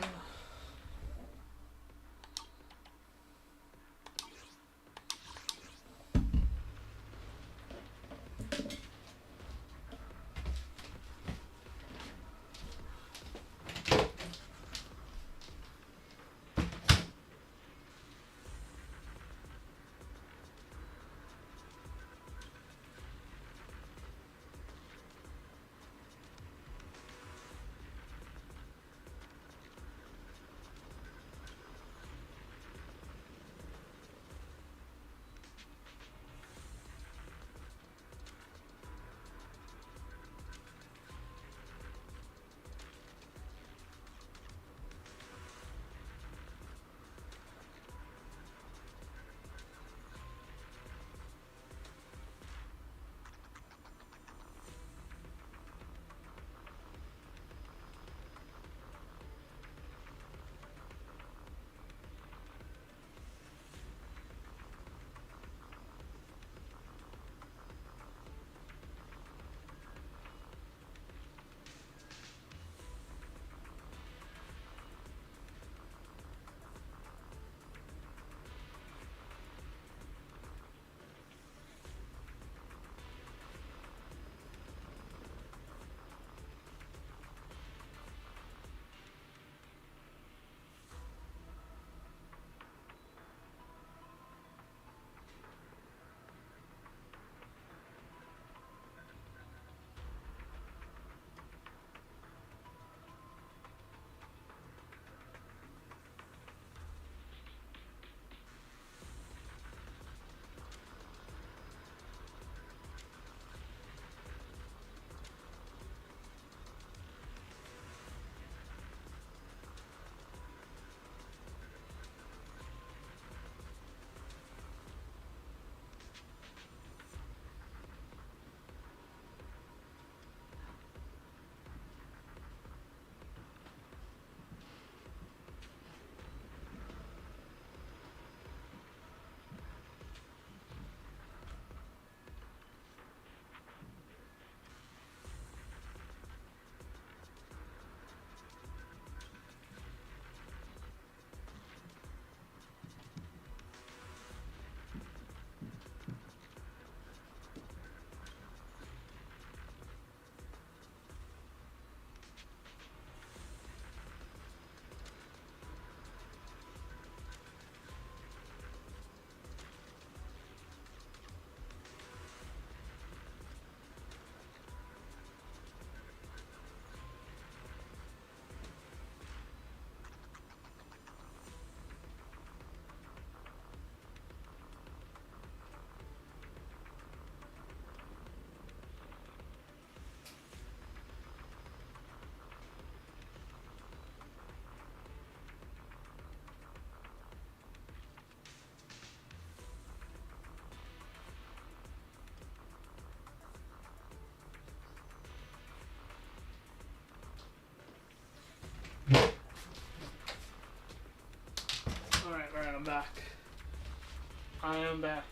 I am back.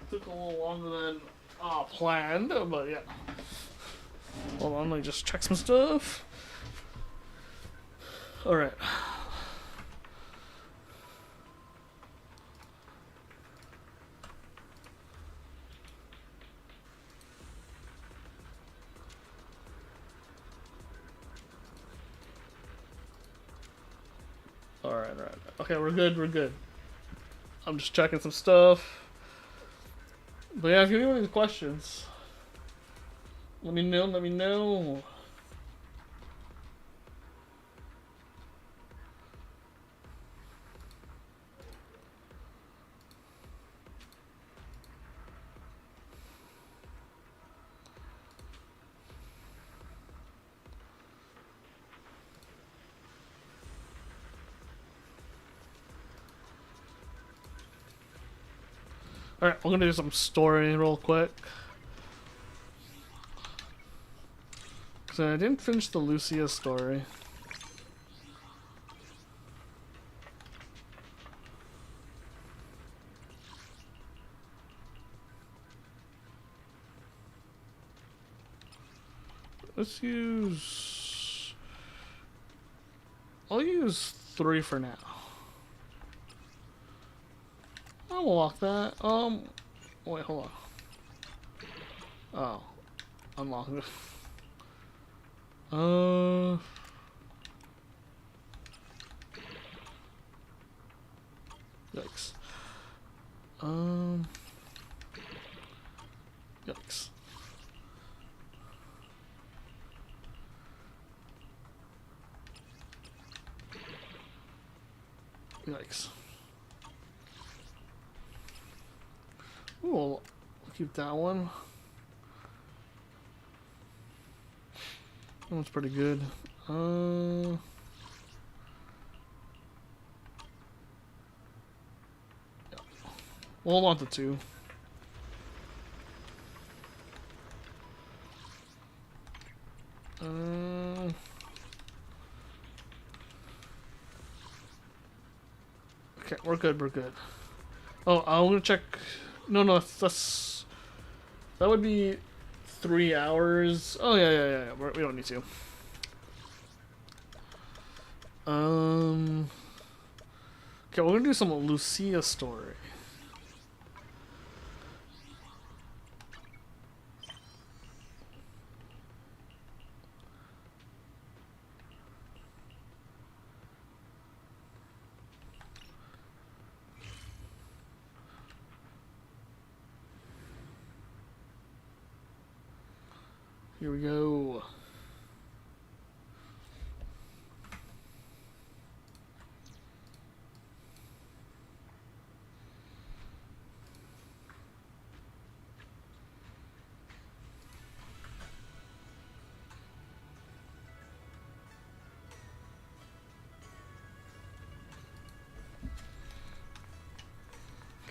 Took a little longer than planned, but yeah. Hold on, let me just check some stuff. Alright. Alright. Okay, we're good. I'm just checking some stuff. But yeah, if you have any questions, let me know. Alright, we're gonna do some story real quick. Cause I didn't finish the Lucia story. Let's use... I'll use 3 for now. I'll lock that. Wait, hold on. Oh. Unlock it. Yikes. Yikes. Yikes. Ooh, I'll keep that one. That one's pretty good. Yeah. We'll hold on to 2. Okay, we're good. Oh, I'm gonna check. No, that's that would be 3 hours. Oh yeah. We don't need to. Okay, we're gonna do some Lucia story. Here we go.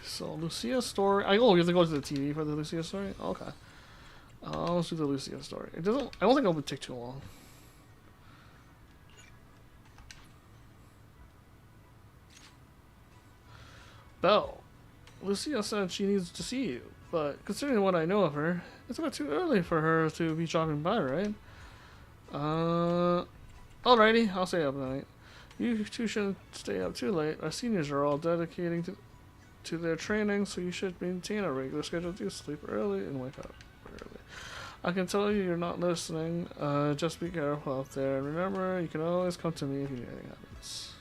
So Lucia story. Oh, you have to go to the TV for the Lucia story. Okay. Let's do the Lucia story. It doesn't. I don't think it would take too long. Belle. Lucia said she needs to see you, but considering what I know of her, it's about too early for her to be dropping by, right? Alrighty, I'll stay up tonight. You two shouldn't stay up too late. Our seniors are all dedicating to their training, so you should maintain a regular schedule to sleep early and wake up early. I can tell you're not listening. Just be careful out there. And remember, you can always come to me if anything happens.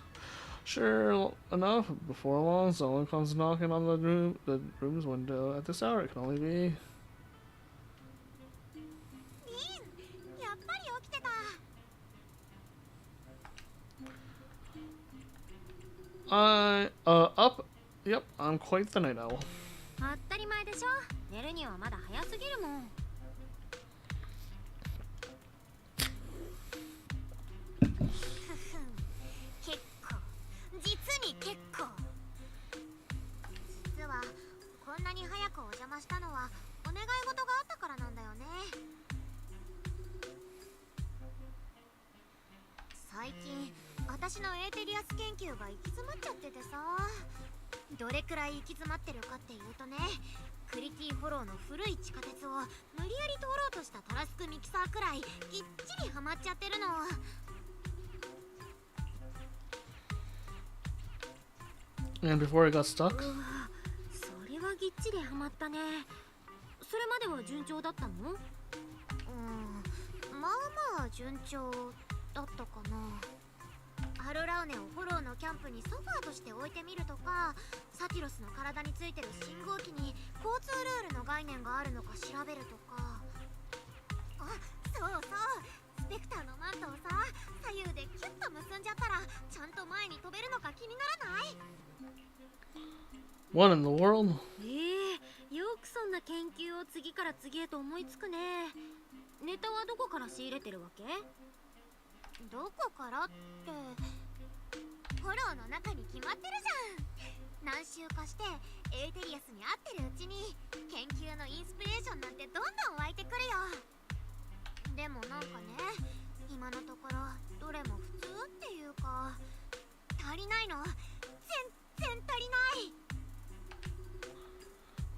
Sure enough, before long, someone comes knocking on the room's window. At this hour, it can only be... Up. Yep, I'm quite the night owl. 当たり前でしょ。寝るにはまだ早すぎるもん。結構、実に結構。実はこんなに早くお邪魔したのはお願い事があったからなんだよね。最近私のエーテリアス研究が行き詰まっちゃっててさ、どれくらい行き詰まってるかっていうとね、クリティフォローの古い地下鉄を無理やり通ろうとしたタラスクミキサーくらいぎっちりハマっちゃってるの。 And before it got stuck? うわ、それはぎっちりハマったね。それまでは順調だったの？まあまあ順調だったかな。アルラウネをフォローのキャンプにソファーとして置いてみるとか、サティロスの体についてる信号機に交通ルールの概念があるのか調べるとか。あ、そうそう、スペクターのマントをさ、左右でキュッと結んじゃったらちゃんと前に飛べるのか気にならない？ What in the world? よくそんな研究を次から次へと思いつくね。ネタはどこから仕入れてるわけ？どこからって、フォローの中に決まってるじゃん。何周かしてエーテリアスに合ってるうちに研究のインスピレーションなんてどんどん湧いてくるよ。でもなんかね、今のところどれも普通っていうか、足りないの。全然足りない。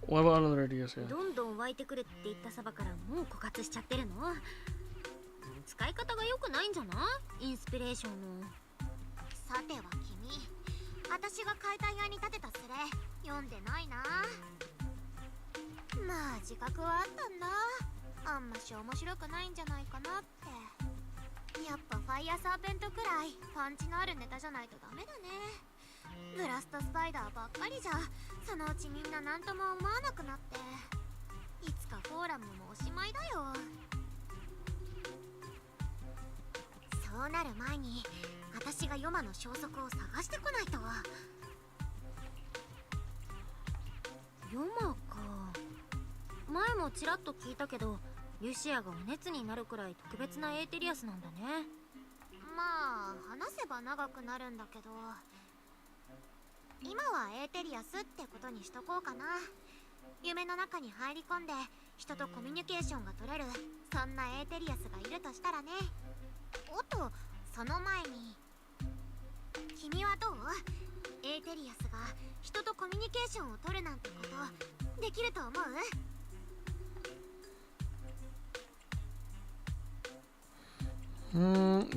What about other ideas here? どんどん湧いてくるって言ったそばからもう枯渇しちゃってるの？使い方が良くないんじゃない？インスピレーションの。さては君、私が解体屋に立てたスレ読んでないな。まあ自覚はあったんだ。あんまし面白くないんじゃないかなって。やっぱファイヤーサーペントくらいパンチのあるネタじゃないとダメだね。ブラストスパイダーばっかりじゃそのうちみんな何とも思わなくなって、いつかフォーラムもおしまいだよ。そうなる前に私がヨマの消息を探してこないと。ヨマか。前もちらっと聞いたけど、リュシアがお熱になるくらい特別なエーテリアスなんだね。まあ話せば長くなるんだけど、今はエーテリアスってことにしとこうかな。夢の中に入り込んで人とコミュニケーションが取れる、そんなエーテリアスがいるとしたらね。おっと、その前に君はどう？エーテリアスが人とコミュニケーションを取るなんてことできると思う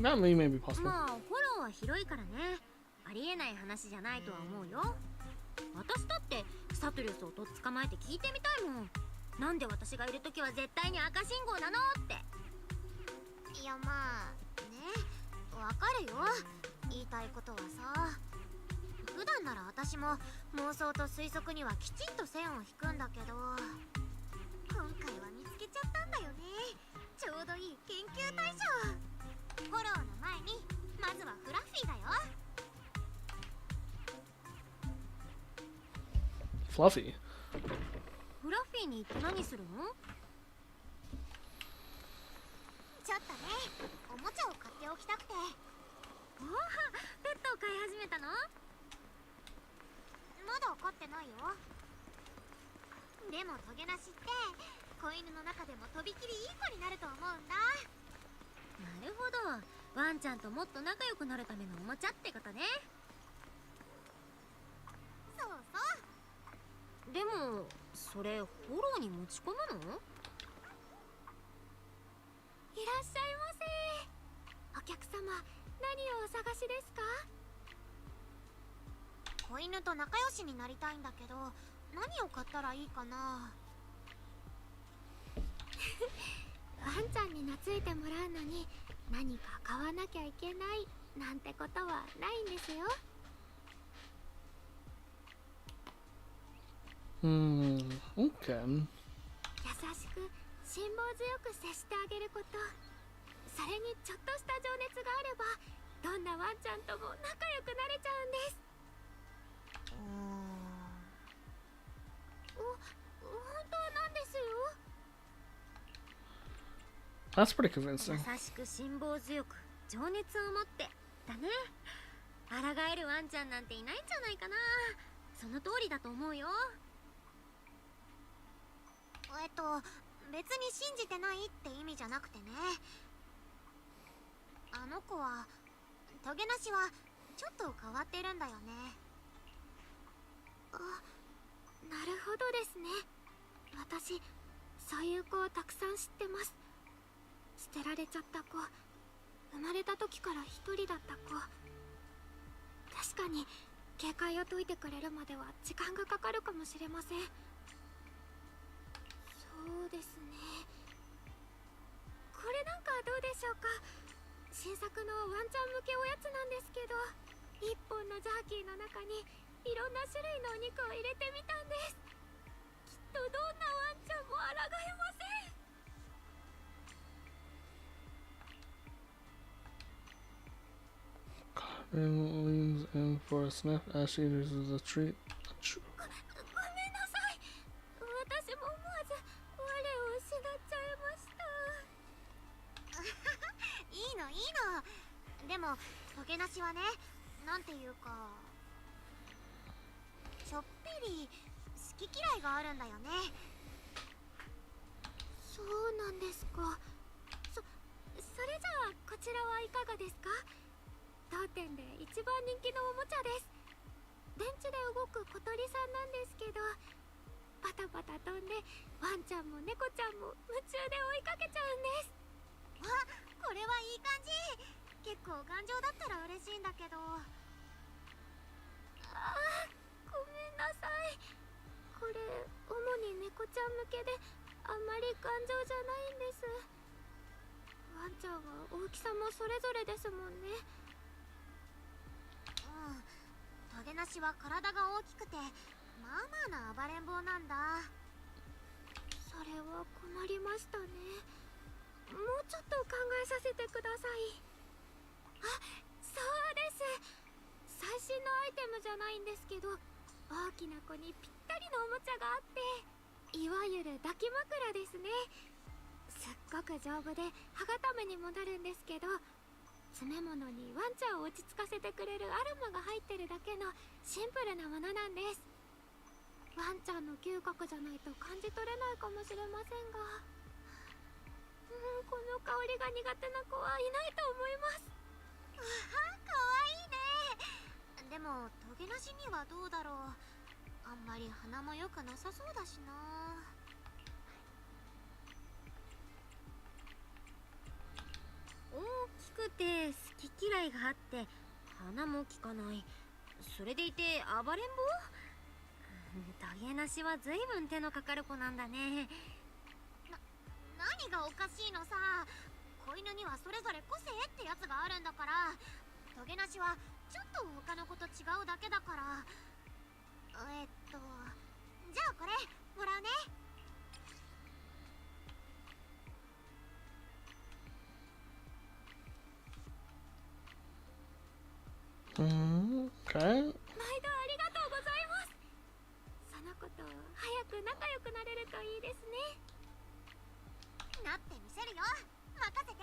？That may be possible. まあフォローは広いからね、ありえない話じゃないとは思うよ。私だってサトリュスをとっ捕まえて聞いてみたいもん。なんで私がいるときは絶対に赤信号なのって。いやまあね、わかるよ、言いたいことはさ。普段なら私も妄想と推測にはきちんと線を引くんだけど、今回は見つけちゃったんだよね。ちょうどいい研究対象。フォローの前にまずはフラッフィーだよ。 Fluffy. フラッフィーに行って何するの？ちょっとね、おもちゃを買っておきたくて。おお、ペットを飼い始めたの？まだ飼ってないよ。でもトゲなしって子犬の中でもとびきりいい子になると思うんだ。なるほど、ワンちゃんともっと仲良くなるためのおもちゃってことね。そうそう。でもそれフォローに持ち込むの？いらっしゃいませ。お客様、何をお探しですか？子犬と仲良しになりたいんだけど、何を買ったらいいかな。ワンちゃんに懐いてもらうのに何か買わなきゃいけないなんてことはないんですよ。Okay. 優しく辛抱強く接してあげること、それにちょっとした情熱があればどんなワンちゃんとも仲良くなれちゃうんです。本当なんですよ。 That's pretty convincing. 優しく辛抱強く情熱を持ってだね。抗えるワンちゃんなんていないんじゃないかな。その通りだと思うよ。別に信じてないって意味じゃなくてね、あの子はトゲなしはちょっと変わってるんだよね。あ、なるほどですね。私そういう子をたくさん知ってます。捨てられちゃった子、生まれた時から一人だった子。確かに警戒を解いてくれるまでは時間がかかるかもしれません。そうですね。これなんかどうでしょうか。新作のワンちゃん向けおやつなんですけど、1本のジャーキーの中にいろんな種類のお肉を入れてみたんです。きっとどんなワンちゃんも抗えません。Colin leans in for a sniff as she uses the treat. ごめんなさい。私も思わず我を失っちゃいました。いいのいいの。でもトゲなしはね、なんていうかちょっぴり好き嫌いがあるんだよね。そうなんですか。それじゃあこちらはいかがですか。当店で一番人気のおもちゃです。電池で動く小鳥さんなんですけど、パタパタ飛んでワンちゃんも猫ちゃんも夢中で追いかけちゃうんです。わ、これはいい感じ。結構頑丈だったら嬉しいんだけど。あー、ごめんなさい。これ主に猫ちゃん向けであんまり頑丈じゃないんです。ワンちゃんは大きさもそれぞれですもんね。うん、トゲなしは体が大きくてまあまあな暴れん坊なんだ。それは困りましたね。もうちょっと考えさせてください。あ、そうです。最新のアイテムじゃないんですけど、大きな子にぴったりのおもちゃがあって、いわゆる抱き枕ですね。すっごく丈夫で歯固めにもなるんですけど、詰め物にワンちゃんを落ち着かせてくれるアロマが入ってるだけのシンプルなものなんです。ワンちゃんの嗅覚じゃないと感じ取れないかもしれませんが、この香りが苦手な子はいないと思います。わあ、かわいいね。でもトゲなしにはどうだろう。あんまり鼻も良くなさそうだしな。大きくて好き嫌いがあって鼻も利かない、それでいて暴れん坊。トゲなしは随分手のかかる子なんだね。何がおかしいのさ。子犬にはそれぞれ個性ってやつがあるんだから、トゲなしはちょっと他の子と違うだけだから。じゃあこれもらうね。Okay. 毎度ありがとうございます。その子と早く仲良くなれるといいですね。なってみせるよ。任せて。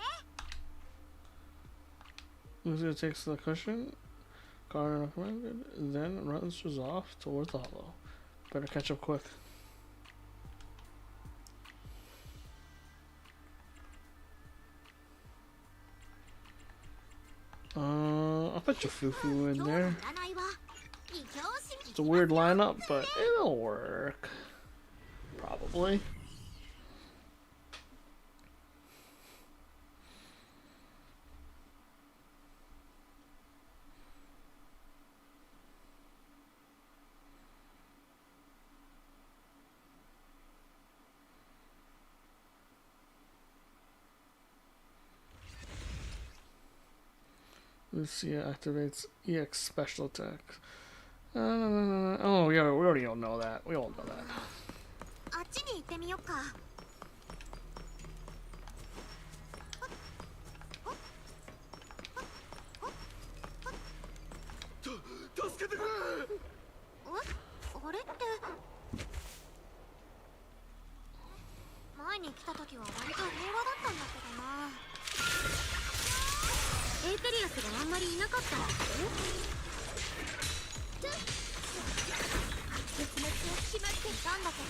Lucia takes the cushion. Connor recommended, then runs off towards the hollow. Better catch up quick. I'll put your Fufu in there. It's a weird lineup, but it'll work. Probably. Lucia activates EX special attack. Oh, yeah, we already all know that. We all know that. あっちに行ってみよっか。助けてくれ。あれって前に来た時は割と平和だったんだけどな。エーテリアスがあんまりいなかったんだって。絶滅を決まっていたんだけど、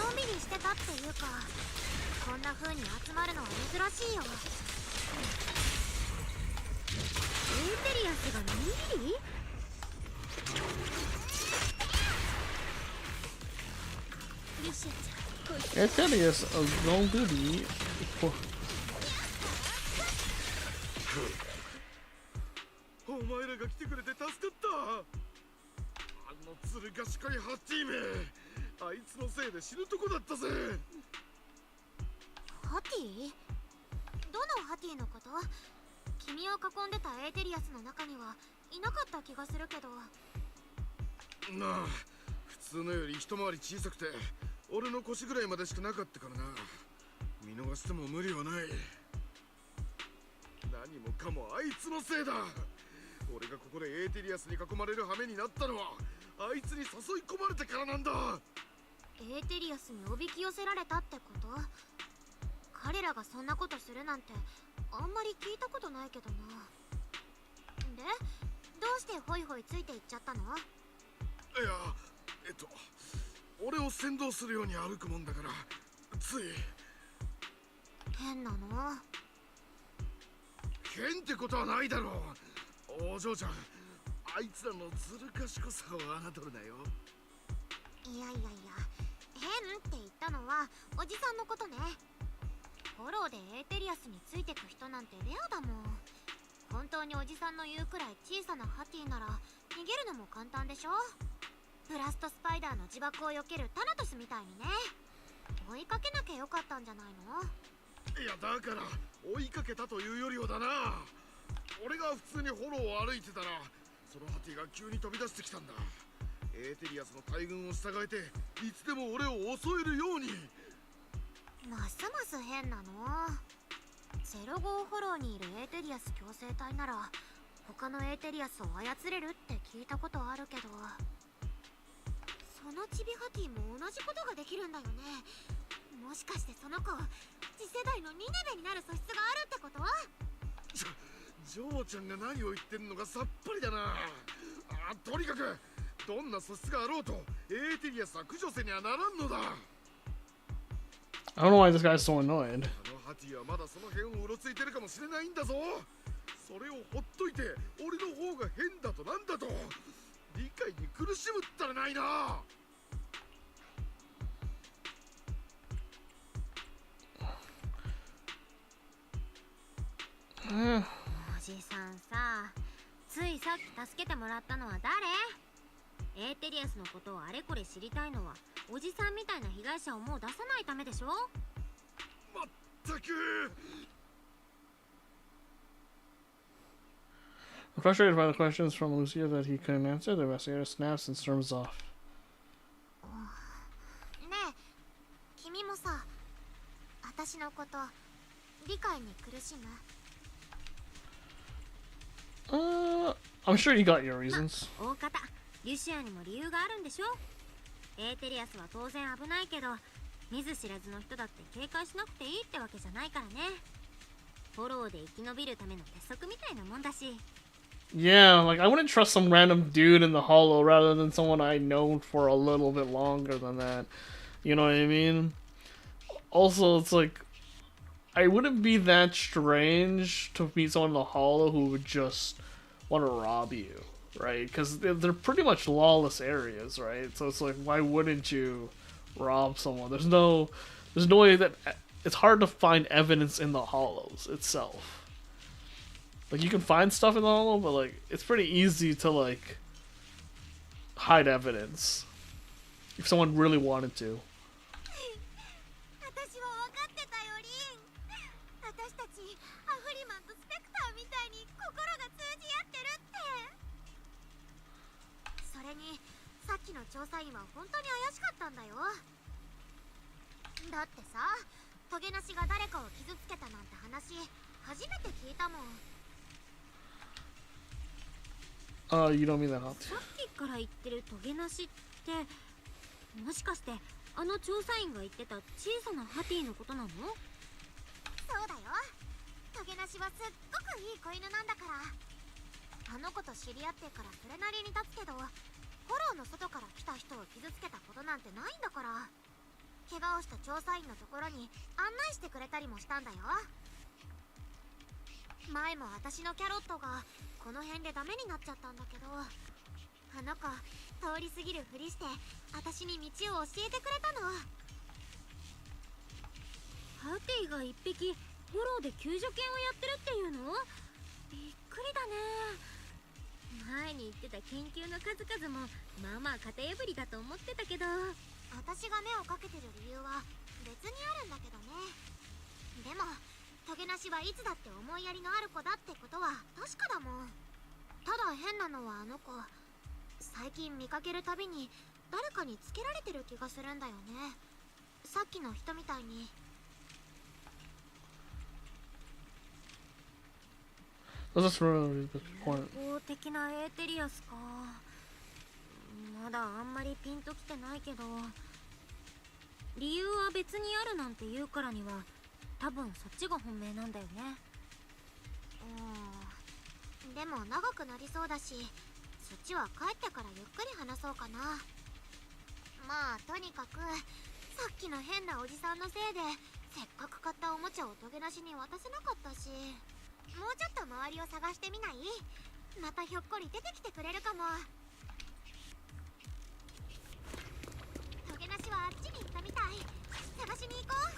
のんびりしてたっていうか、こんな風に集まるのは珍しいよ。テリアスがのんびりリシャちゃんこいつ Eterius of Nonguri. お前らが来てくれて助かったあのずる賢いハッティめあいつのせいで死ぬとこだったぜハティ？どのハティのこと？君を囲んでたエーテリアスの中にはいなかった気がするけど。なあ普通のより一回り小さくて俺の腰ぐらいまでしかなかったからな見逃しても無理はない何もかもあいつのせいだ俺がここでエーテリアスに囲まれる羽目になったのはあいつに誘い込まれてからなんだエーテリアスにおびき寄せられたってこと？彼らがそんなことするなんてあんまり聞いたことないけどな。で、どうしてホイホイついていっちゃったの？いや俺を先導するように歩くもんだからつい変なの？変ってことはないだろうお嬢ちゃんあいつらのずる賢さを侮るなよいやいやいや、変って言ったのはおじさんのことね。フォローでエーテリアスについてく人なんてレアだもん。本当におじさんの言うくらい小さなハティなら逃げるのも簡単でしょ。ブラストスパイダーの自爆を避けるタナトスみたいにね。追いかけなきゃよかったんじゃないの？いやだから追いかけたというよりはだな俺が普通にフォローを歩いてたらそのハティが急に飛び出してきたんだエーテリアスの大軍を従えていつでも俺を襲えるようにますます変なの。05フォローにいるエーテリアス強制隊なら他のエーテリアスを操れるって聞いたことあるけど、そのチビハティも同じことができるんだよね。もしかしてその子次世代のニネベになる素質があるってこと？ジョーちゃんが何を言ってんのかさっぱりだなとにかくどんな素質があろうとエーテリアスは駆除せにはならんのだ I don't know why this guy's so annoyed. あのハティはまだその辺をうろついてるかもしれないんだぞそれをほっといて俺の方が変だとなんだと理解に苦しむったらないなおじさんさ、ついさっき助けてもらったのは誰？エーテリアスのことをあれこれ知りたいのはおじさんみたいな被害者をもう出さないためでしょ？まったく Frustrated by the questions from Lucia that he couldn't answer, the investigator snaps and storms off. ねえ、君もさ、私のこと理解に苦しむ？ I'm sure you got your reasons. 大方、リュシアにも理由があるんでしょ？エーテリアスは当然危ないけど、見ず知らずの人だって警戒しなくていいってわけじゃないからね。フォローで生き延びるための鉄則みたいなもんだし。Yeah, like I wouldn't trust some random dude in the hollow rather than someone I know for a little bit longer than that. You know what I mean? Also, it's like I wouldn't be that strange to meet someone in the hollow who would just want to rob you, right? Because they're pretty much lawless areas, right? So it's like, why wouldn't you rob someone? There's no way that it's hard to find evidence in the hollows itself. Like you can find stuff in the hollow, but like it's pretty easy to like hide evidence if someone really wanted to. 私は分かってたよ、リン。私たちアフリマンとスペクターみたいに心が通じ合ってるって。それにさっきの調査員は本当に怪しかったんだよ。だってさ、トゲなしが誰かを傷つけたなんて話初めて聞いたもん。You don't mean that, huh? さっきから言ってるトゲなしって、もしかしてあの調査員が言ってた小さなハティのことなの？そうだよ。トゲなしはすっごくいい子犬なんだから。あの子と知り合ってからそれなりに経つけど、フォローの外から来た人を傷つけたことなんてないんだから。怪我をした調査員のところに案内してくれたりもしたんだよ。前前も私のキャロットがこの辺でダメになっちゃったんだけど、あの子通り過ぎるふりして私に道を教えてくれたの。ハティが一匹フォローで救助犬をやってるっていうの？びっくりだね。前に言ってた研究の数々もまあまあ型破りだと思ってたけど、私が目をかけてる理由は別にあるんだけどね。でもトゲなしはいつだって思いやりのある子だってことは確かだもん。ただ変なのはあの子、最近見かけるたびに誰かにつけられてる気がするんだよね。さっきの人みたいに。That's a really good point. 法的なエーテリアスか。まだあんまりピンときてないけど、理由は別にあるなんて言うからには多分そっちが本命なんだよね。でも長くなりそうだし、そっちは帰ってからゆっくり話そうかな。まあとにかくさっきの変なおじさんのせいでせっかく買ったおもちゃをトゲなしに渡せなかったし、もうちょっと周りを探してみない？またひょっこり出てきてくれるかも。トゲなしはあっちに行ったみたい。探しに行こう。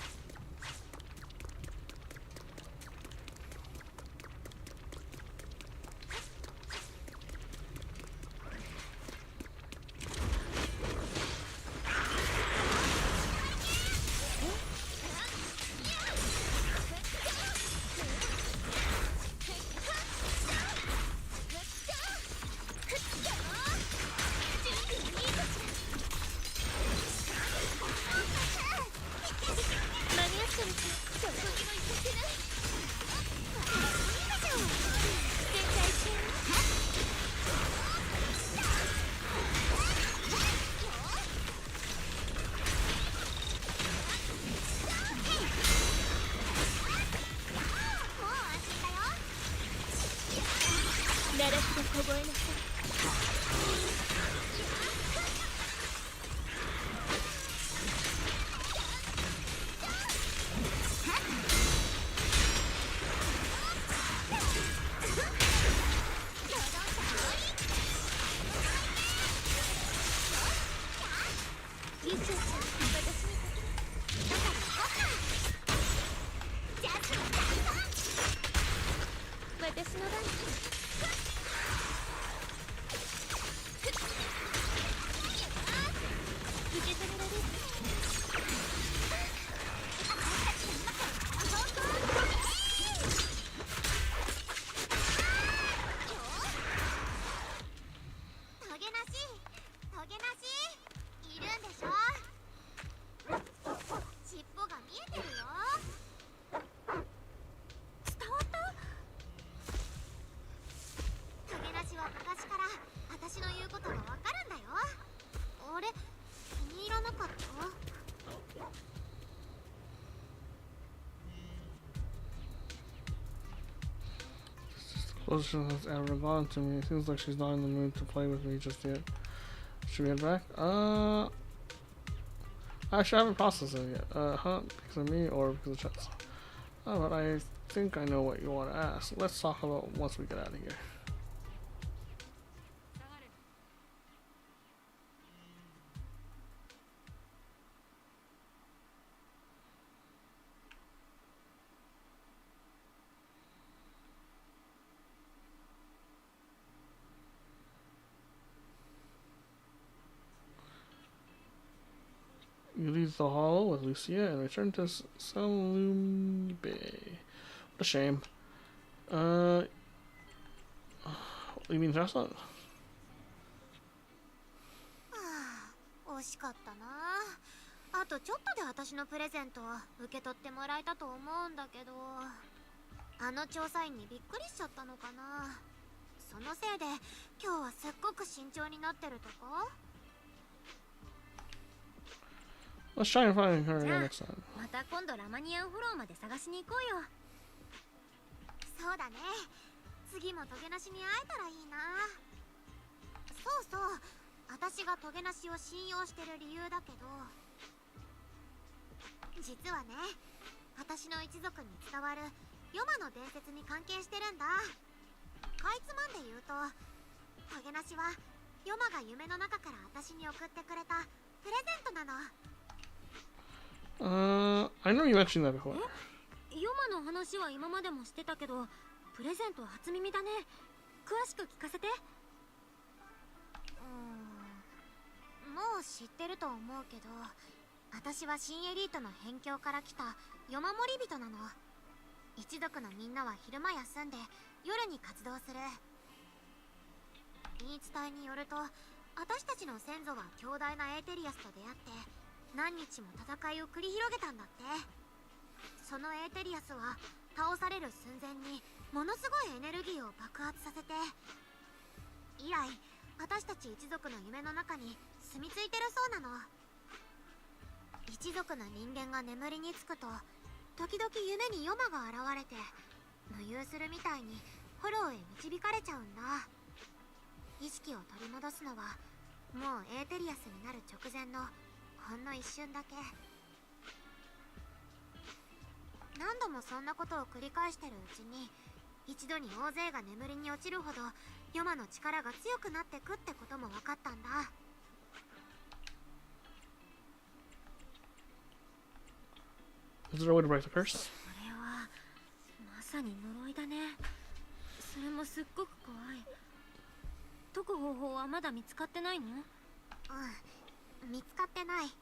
Closest has ever gone to me. It seems like she's not in the mood to play with me just yet. Should we head back? Actually, I haven't processed it yet. Because of me or because of chance? Oh, but I think I know what you want to ask. Let's talk about once we get out of here. You leave the hollow with Lucia and return to Salumi Bay. What a shame. You mean Tesla? 惜しかったな。あとちょっとで私のプレゼント受け取ってもらえたと思うんだけど、あの調査員にびっくりしちゃったのかな。そのせいで今日はすっごく慎重になってるとか。Let's try and find her again next time. また今度ラマニアンフローまで探しに行こうよ。そうだね。次もトゲなしに会えたらいいな。そうそう、私がトゲなしを信用してる理由だけど、実はね、私の一族に伝わるヨマのの伝説に関係してるんだ。かいつまんで言うと、トゲなしはヨマが夢の中から私に送ってくれたプレゼントなの。I know you mentioned that before. ヨマの話は今までもしてたけど、プレゼントは初耳だね。詳しく聞かせて。もう知ってると思うけど、私は新エリートの辺境から来たヨマモリ人なの。一族のみんなは昼間休んで夜に活動する。言い伝えによると、私たちの先祖は強大なエーテリアスと出会って何日も戦いを繰り広げたんだって。そのエーテリアスは倒される寸前にものすごいエネルギーを爆発させて、以来私たち一族の夢の中に住み着いてるそうなの。一族の人間が眠りにつくと、時々夢にヨマが現れて無遊するみたいにフォローへ導かれちゃうんだ。意識を取り戻すのはもうエーテリアスになる直前のほんの一瞬だけ。何度もそんなことを繰り返してるうちに、一度に大勢が眠りに落ちるほどヨマの力が強くなってくってことも分かったんだ。Is there a way to break the curse? これはまさに呪いだね。それもすっごく怖い。解く方法はまだ見つかってないの？見つかってない。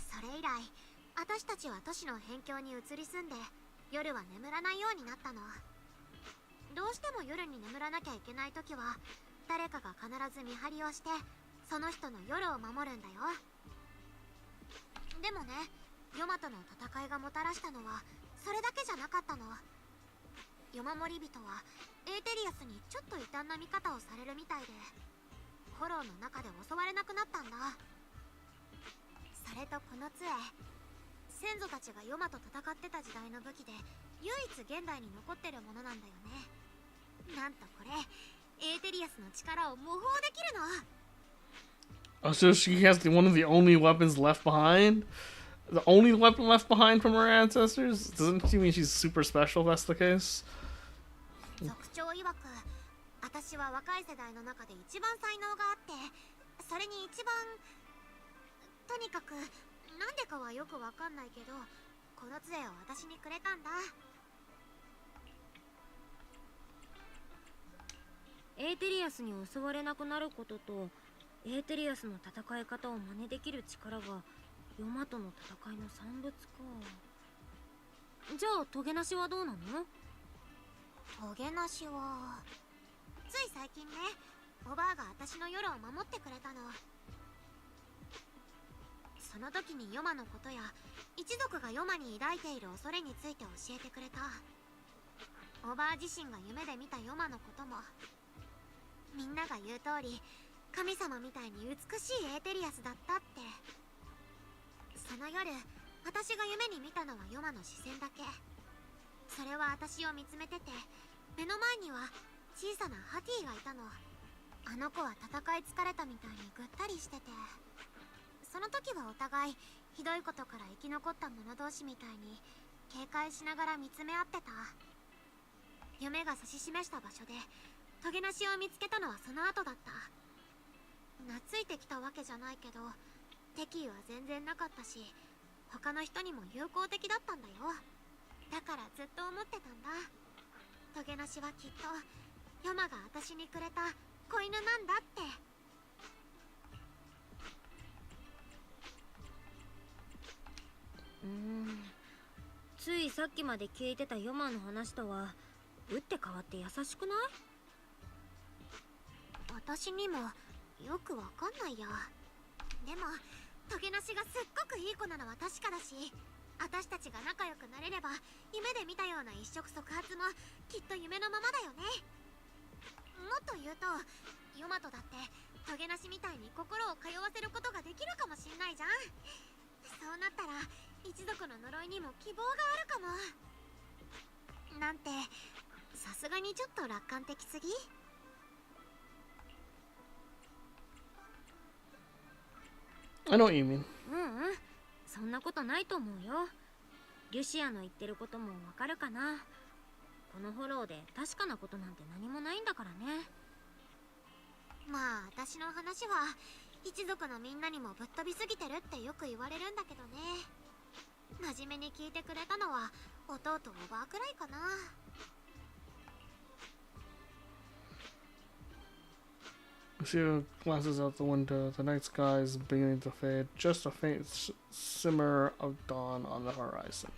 それ以来私たちは都市の辺境に移り住んで、夜は眠らないようになったの。どうしても夜に眠らなきゃいけない時は、誰かが必ず見張りをしてその人の夜を守るんだよ。でもね、ヨマとの戦いがもたらしたのはそれだけじゃなかったの。ヨマモリ人はエーテリアスにちょっと異端な見方をされるみたいで、フォローの中で襲われなくなったんだ。それとこの杖、先祖たちがヨマと戦ってた時代の武器で唯一現代に残ってるものなんだよね。なんとこれ、エーテリアスの力を模倣できるの。Oh, so she has one of the only weapons left behind? The only weapon left behind from her ancestors? Doesn't she mean she's super special if that's the case? 族長曰く、私は若い世代の中で一番才能があって、それに一番、とにかくなんでかはよくわかんないけど、この杖を私にくれたんだ。エーテリアスに襲われなくなることと、エーテリアスの戦い方を真似できる力がヨマとの戦いの産物か。じゃあトゲなしはどうなの？トゲなしはつい最近ね、おばあが私の夜を守ってくれたの。その時にヨマのことや一族がヨマに抱いている恐れについて教えてくれた。おばあ自身が夢で見たヨマのことも、みんなが言う通り神様みたいに美しいエーテリアスだったって。その夜、私が夢に見たのはヨマの視線だけ。それは私を見つめてて、目の前には小さなハティがいたの。あの子は戦い疲れたみたいにぐったりしてて、その時はお互いひどいことから生き残った者同士みたいに警戒しながら見つめ合ってた。夢が指し示した場所でトゲなしを見つけたのはその後だった。懐いてきたわけじゃないけど、敵意は全然なかったし、他の人にも友好的だったんだよ。だからずっと思ってたんだ。トゲなしはきっとヨマが私にくれた子犬なんだって。ついさっきまで聞いてたヨマの話とは打って変わって優しくない？私にもよくわかんないや。でもトゲなしがすっごくいい子なのは確かだし、私たちが仲良くなれれば夢で見たような一触即発もきっと夢のままだよね。もっと言うと、ヨマトだってトゲなしみたいに心を通わせることができるかもしんないじゃん。そうなったら一族の呪いにも希望があるかも。なんてさすがにちょっと楽観的すぎ？I know what you mean. そんなことないと思うよ。リュシアの言ってることもわかるかな。このフォローで確かなことなんて何もないんだからね。まあ私の話は一族のみんなにもぶっ飛びすぎてるってよく言われるんだけどね。真面目に聞いてくれたのは弟おばあくらいかな。Lucia glances out the window. The night sky is beginning to fade. Just a faint simmer of dawn on the horizon.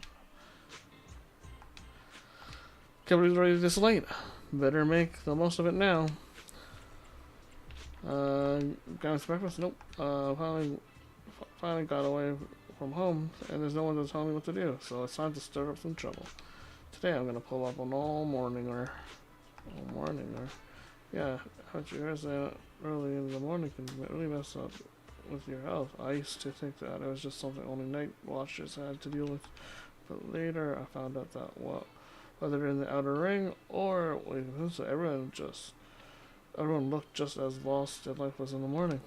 Can't believe it's already this late. Better make the most of it now. Got breakfast? Nope. Finally got away from home, and there's no one to tell me what to do. So it's time to stir up some trouble. Today I'm gonna pull up an all morninger. Yeah, how'd you guys say early in the morning can really mess up with your health. I used to think that it was just something only night watchers had to deal with, but later I found out that whether in the outer ring or so everyone looked just as lost as life was in the morning.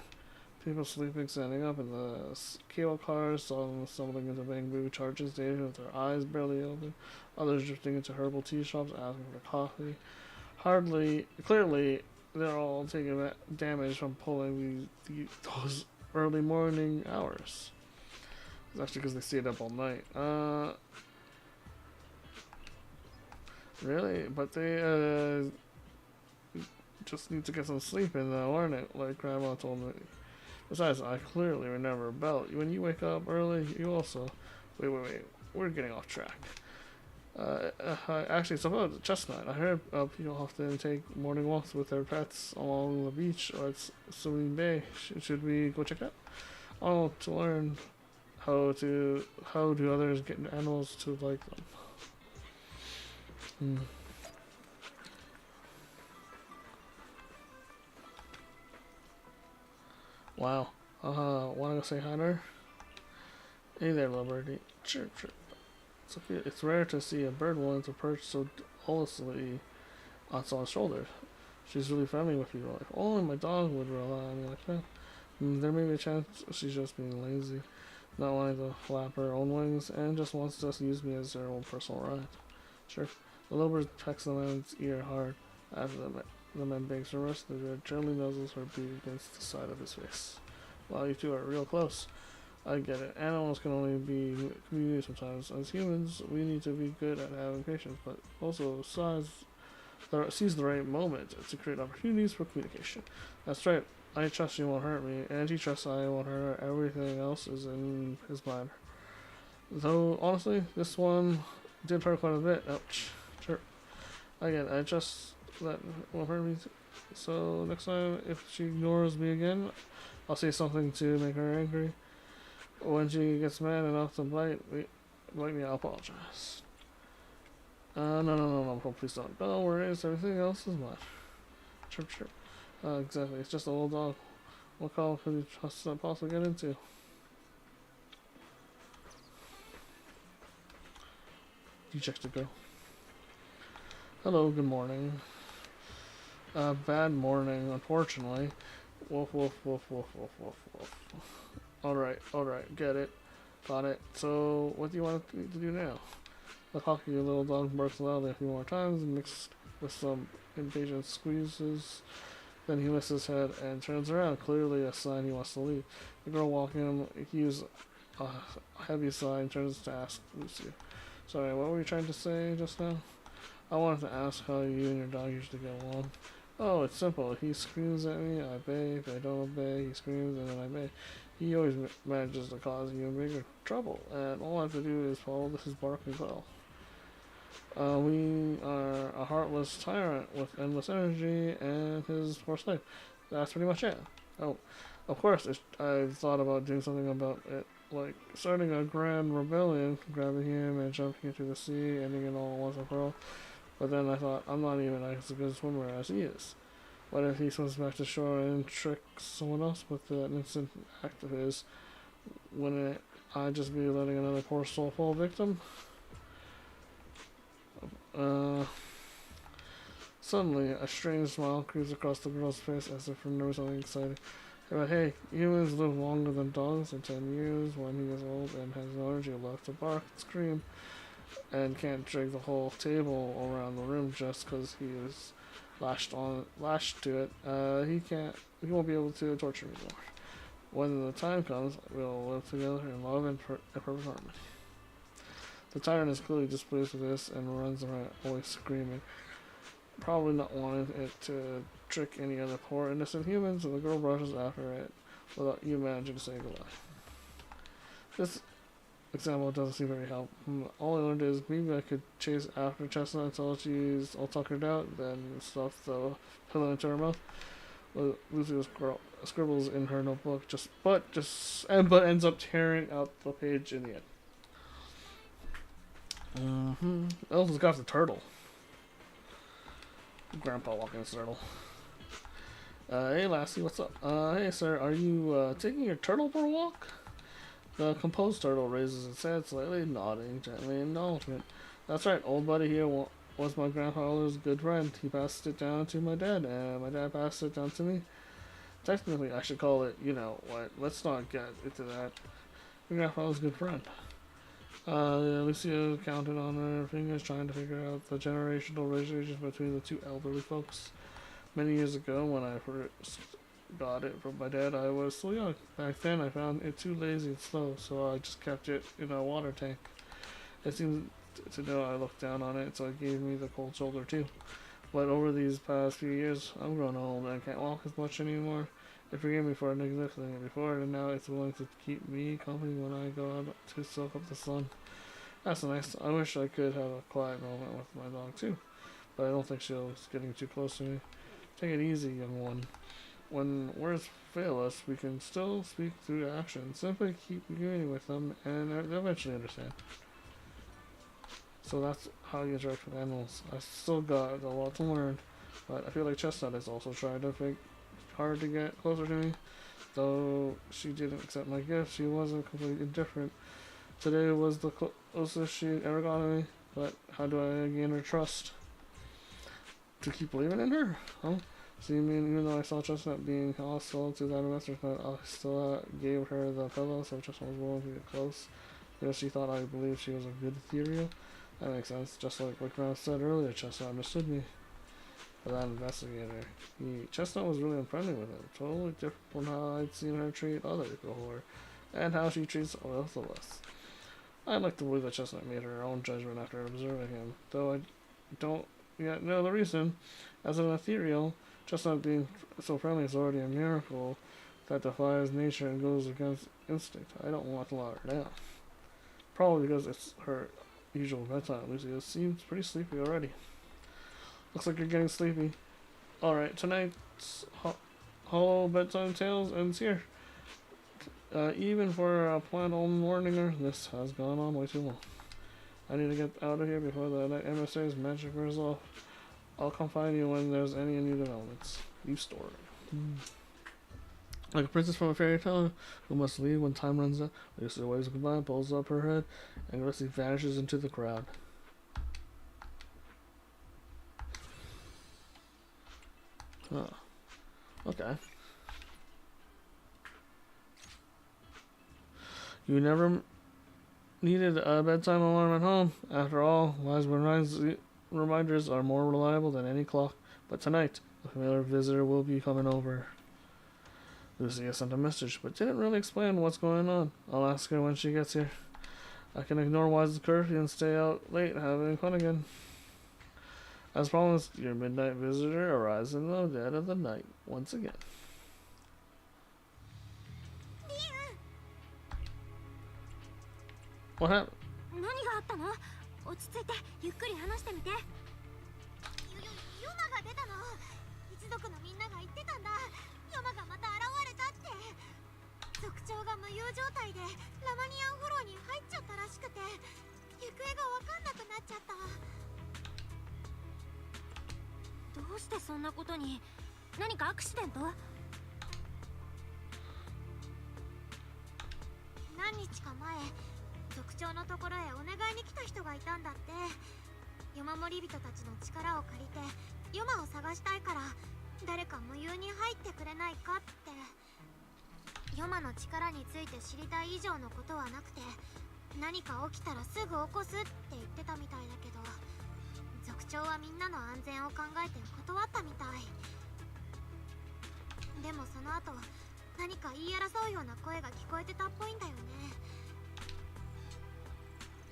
People sleeping, standing up in the cable cars, some stumbling into bamboo charging stations with their eyes barely open, others drifting into herbal tea shops asking for coffee. Clearly, they're all taking damage from pulling those early morning hours. It's actually because they stayed up all night. Really? But they just need to get some sleep in the morning, like Grandma told me. Besides, I clearly remember a belt. When you wake up early, you also... Wait. We're getting off track. Actually, it's about the chestnut. I heard people often take morning walks with their pets along the beach or at Swimming Bay. Should we go check it out? Oh, to learn how do others get animals to like them. Wow. Wanna go say hi to her? Hey there, little birdie. Chirp. It's rare to see a bird willing to perch so honestly on someone's shoulder. She's really friendly with people. If only my dog would rely on me like that. There may be a chance she's just being lazy, not wanting to flap her own wings, and just wants to use me as their own personal ride. Sure. The little bird pecks the man's ear hard after the man bangs her wrist. The bird gently nuzzles her beak against the side of his face. Wow, you two are real close. I get it. Animals can only be communicated sometimes. As humans, we need to be good at having patience, but also seize the right moment to create opportunities for communication. That's right. I trust you won't hurt me, and he trusts I won't hurt her. Everything else is in his mind. Though, honestly, this one did hurt quite a bit. Ouch. Sure. Again, I trust that won't hurt me. So, next time, if she ignores me again, I'll say something to make her angry. When she gets mad enough to bite me, I'll apologize. No, please don't. Don't worry, everything else is mine. Chirp. Exactly, it's just a little dog. What call could you trust that possibly get into? You check to go. Hello, good morning. Bad morning, unfortunately. Woof. Alright, get it. Got it. So, what do you want me to do now? The cocky little dog barks loudly a few more times, mixed with some impatient squeezes. Then he lifts his head and turns around, clearly a sign he wants to leave. The girl walking him heaves a heavy sigh and turns to ask Lucia. Sorry, what were you trying to say just now? I wanted to ask how you and your dog usually get along. Oh, it's simple. He screams at me, I obey. If I don't obey, he screams and then I obey. He always manages to cause even bigger trouble, and all I have to do is follow his bark as well. We are a heartless tyrant with endless energy and his forced life. That's pretty much it. Oh, of course, I've thought about doing something about it, like starting a grand rebellion, grabbing him and jumping into the sea, ending it all once and for all. But then I thought, I'm not even as good a swimmer as he is. What if he swims back to shore and tricks someone else with that instant act of his? Wouldn't I just be letting another poor soul fall victim? Suddenly, a strange smile creeps across the girl's face as if from knowing something exciting. But hey, humans live longer than dogs in 10 years when he is old and has no energy left to bark and scream. and can't drag the whole table around the room just because he is lashed to it. He won't be able to torture me anymore. When the time comes, we'll live together in love and perfect harmony. The tyrant is clearly displeased with this and runs around always screaming, probably not wanting it to trick any other poor innocent humans, and the girl brushes after it without you managing to say goodbye. This example doesn't seem very helpful. All I learned is maybe I could chase after Chestnut until she's all tuckered out, then stuff the pillow into her mouth. Lucy scribbles in her notebook, but ends up tearing out the page in the end. Elton's got the turtle. Grandpa walking his turtle. Hey Lassie, what's up? Hey sir, are you taking your turtle for a walk? The composed turtle raises its head slightly, nodding gently in acknowledgement. That's right, old buddy here was my grandfather's good friend. He passed it down to my dad, and my dad passed it down to me. Technically, I should call it, you know what, let's not get into that. Your grandfather's good friend. Lucia counted on her fingers, trying to figure out the generational relationship between the two elderly folks. Many years ago, when I first got it from my dad, I was still young. Back then, I found it too lazy and slow, so I just kept it in a water tank. It seemed to know I looked down on it, so it gave me the cold shoulder too. But over these past few years, I'm grown old and can't walk as much anymore. It forgave me for neglecting it before, and now it's willing to keep me company when I go out to soak up the sun. That's nice. I wish I could have a quiet moment with my dog too, but I don't think she's getting too close to me. Take it easy, young one. When words fail us, we can still speak through action. Simply keep communicating with them, and they'll eventually understand. So that's how you interact with animals. I still got a lot to learn, but I feel like Chestnut is also trying to make hard to get closer to me. Though she didn't accept my gift, she wasn't completely indifferent. Today was the closest she ever got to me, but how do I gain her trust? To keep believing in her? Huh? See, even though I saw Chestnut being hostile to that investor's net, I still gave her the pillow, so Chestnut was willing to get close. Because she thought I believed she was a good ethereal. That makes sense. Just like what Graham said earlier, Chestnut understood me. But that investigator, Chestnut was really unfriendly with him. Totally different from how I'd seen her treat other before, and how she treats both of us. I'd like to believe that Chestnut made her own judgment after observing him, though I don't yet know the reason. As an ethereal, Chestnut being so friendly is already a miracle that defies nature and goes against instinct. I don't want to let her down. Probably because it's her usual bedtime. Lucia seems pretty sleepy already. Looks like you're getting sleepy. Alright, tonight's Hollow Bedtime Tales ends here. Even for a planned old morninger, this has gone on way too long. I need to get out of here before the MSA's magic wears off. I'll come find you when there's any new developments. Leave story. Like a princess from a fairy tale who must leave when time runs out, Lucia waves goodbye, pulls up her head, and Gracie vanishes into the crowd. Oh. Okay. You never needed a bedtime alarm at home. After all, wise reminders are more reliable than any clock. But tonight, a familiar visitor will be coming over. Lucia sent a message, but didn't really explain what's going on. I'll ask her when she gets here. I can ignore Wise's curfew and stay out late having fun again. As promised, your midnight visitor arrives in the dead of the night once again. What happened? 何があったの？落ち着いてゆっくり話してみて。ヨマが出たの。一族のみんなが言ってたんだ。ヨマがまた現れたって。族長が無遊状態でラマニアンフォローに入っちゃったらしくて、行方がわかんなくなっちゃった。どうしてそんなことに？何かアクシデント？何日か前。族長のところへお願いに来た人がいたんだって。ヨマ守り人たちの力を借りてヨマを探したいから誰か無遊に入ってくれないかって。ヨマの力について知りたい以上のことはなくて、何か起きたらすぐ起こすって言ってたみたいだけど、族長はみんなの安全を考えて断ったみたい。でもその後何か言い争うような声が聞こえてたっぽいんだよね。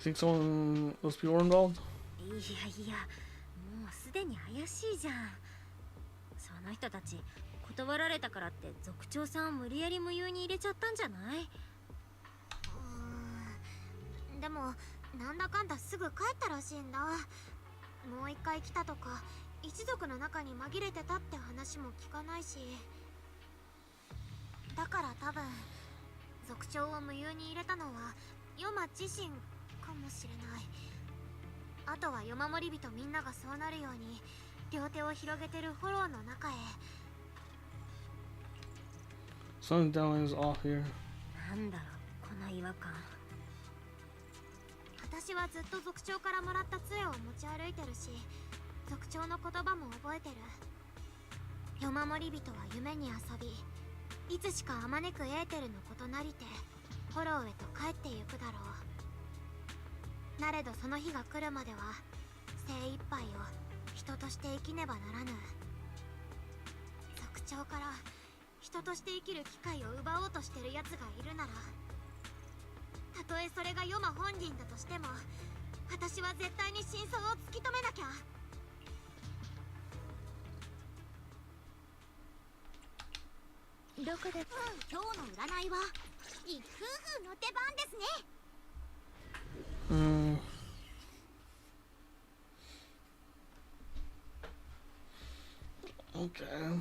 You think someone, those people were involved? いやいや、もうすでに怪しいじゃん。その人たち断られたからって族長さんを無理やり無誘に入れちゃったんじゃない？でもなんだかんだすぐ帰ったらしいんだ。もう一回来たとか一族の中に紛れてたって話も聞かないし、だから多分族長を無誘に入れたのはヨマ自身かもしれない。あとは夜守り人みんながそうなるように両手を広げてるフォローの中へ。 Something down is off here. なんだろう、この違和感。私はずっと族長からもらった杖を持ち歩いてるし、族長の言葉も覚えてる。夜守り人は夢に遊び、いつしかあまねくエーテルのことなりてフォローへと帰ってゆくだろう。なれどその日が来るまでは精一杯を人として生きねばならぬ。族長から人として生きる機会を奪おうとしてる奴がいるなら、たとえそれがヨマ本人だとしても、私は絶対に真相を突き止めなきゃ。どこで？今日の占いは一夫婦の出番ですね。Okay.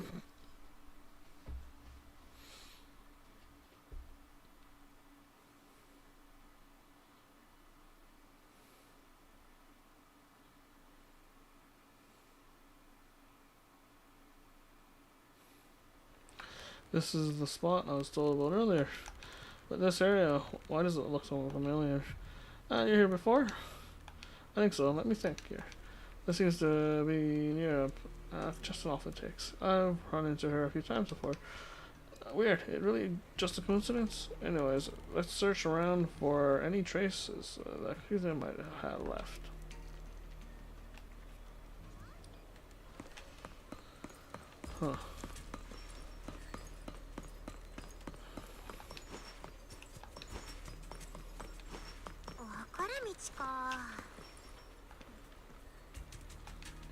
This is the spot I was told about earlier. But this area, why does it look so familiar? You're here before? I think so. Let me think here. This seems to be near just off it takes. I've run into her a few times before. Weird. It really just a coincidence? Anyways, let's search around for any traces that Kuza might have left. Huh.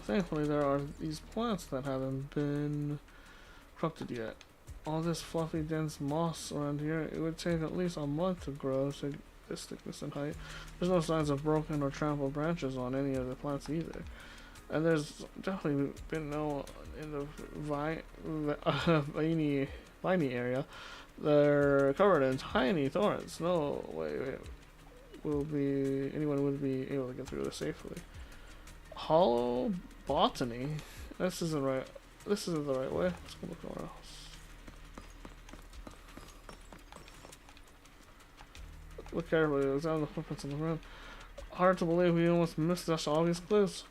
Thankfully, there are these plants that haven't been corrupted yet. All this fluffy, dense moss around here, it would take at least a month to grow to this thickness and height. There's no signs of broken or trampled branches on any of the plants either. And there's definitely been no in the viney area. They're covered in tiny thorns. No way anyone would be able to get through this safely. Hollow botany? This isn't right. This isn't the right way. Let's go look somewhere else. Look carefully. Examine the footprints on the ground. Hard to believe we almost missed such obvious clues.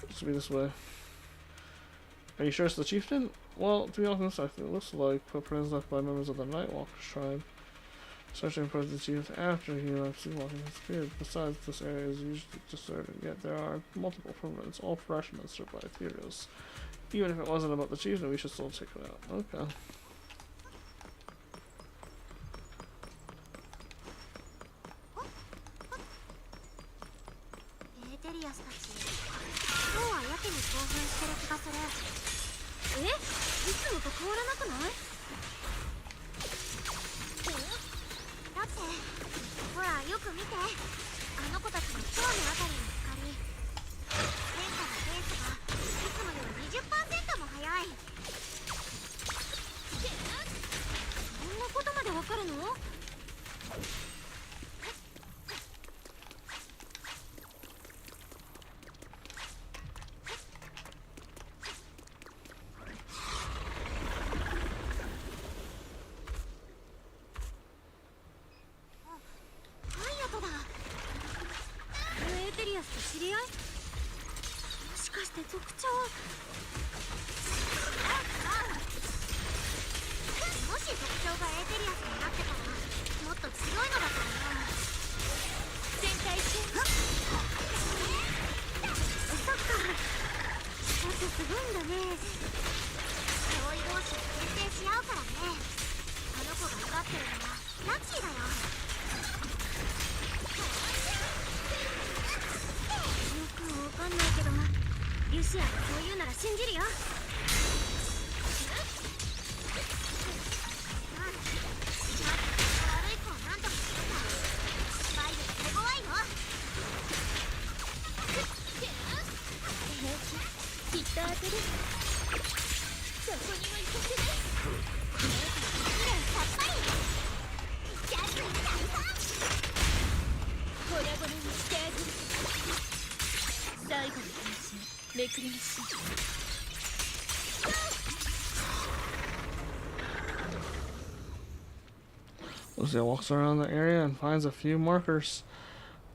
It should be this way. Are you sure it's the chieftain? Well, to be honest, it looks like footprints left by members of the Nightwalkers tribe. Searching for the chief after he left sleepwalking disappeared. Besides, this area is usually deserted, yet there are multiple footprints, all fresh and disturbed by ethereals. Even if it wasn't about the chief, then we should still check it out. Okay. ってすごいんだね。上位同士が牽制し合うからね。あの子が奪ってるのはラッキーだよ。よくわかんないけどリュシアがそう言うなら信じるよ。悪い子をなんとかするんだ。スパイルが手強いの。きっと当てる。そこには行かせない。さっぱりジャスト大胆。粉々にしてあげる。最後の話めくりましょう。Lucia walks around the area and finds a few markers,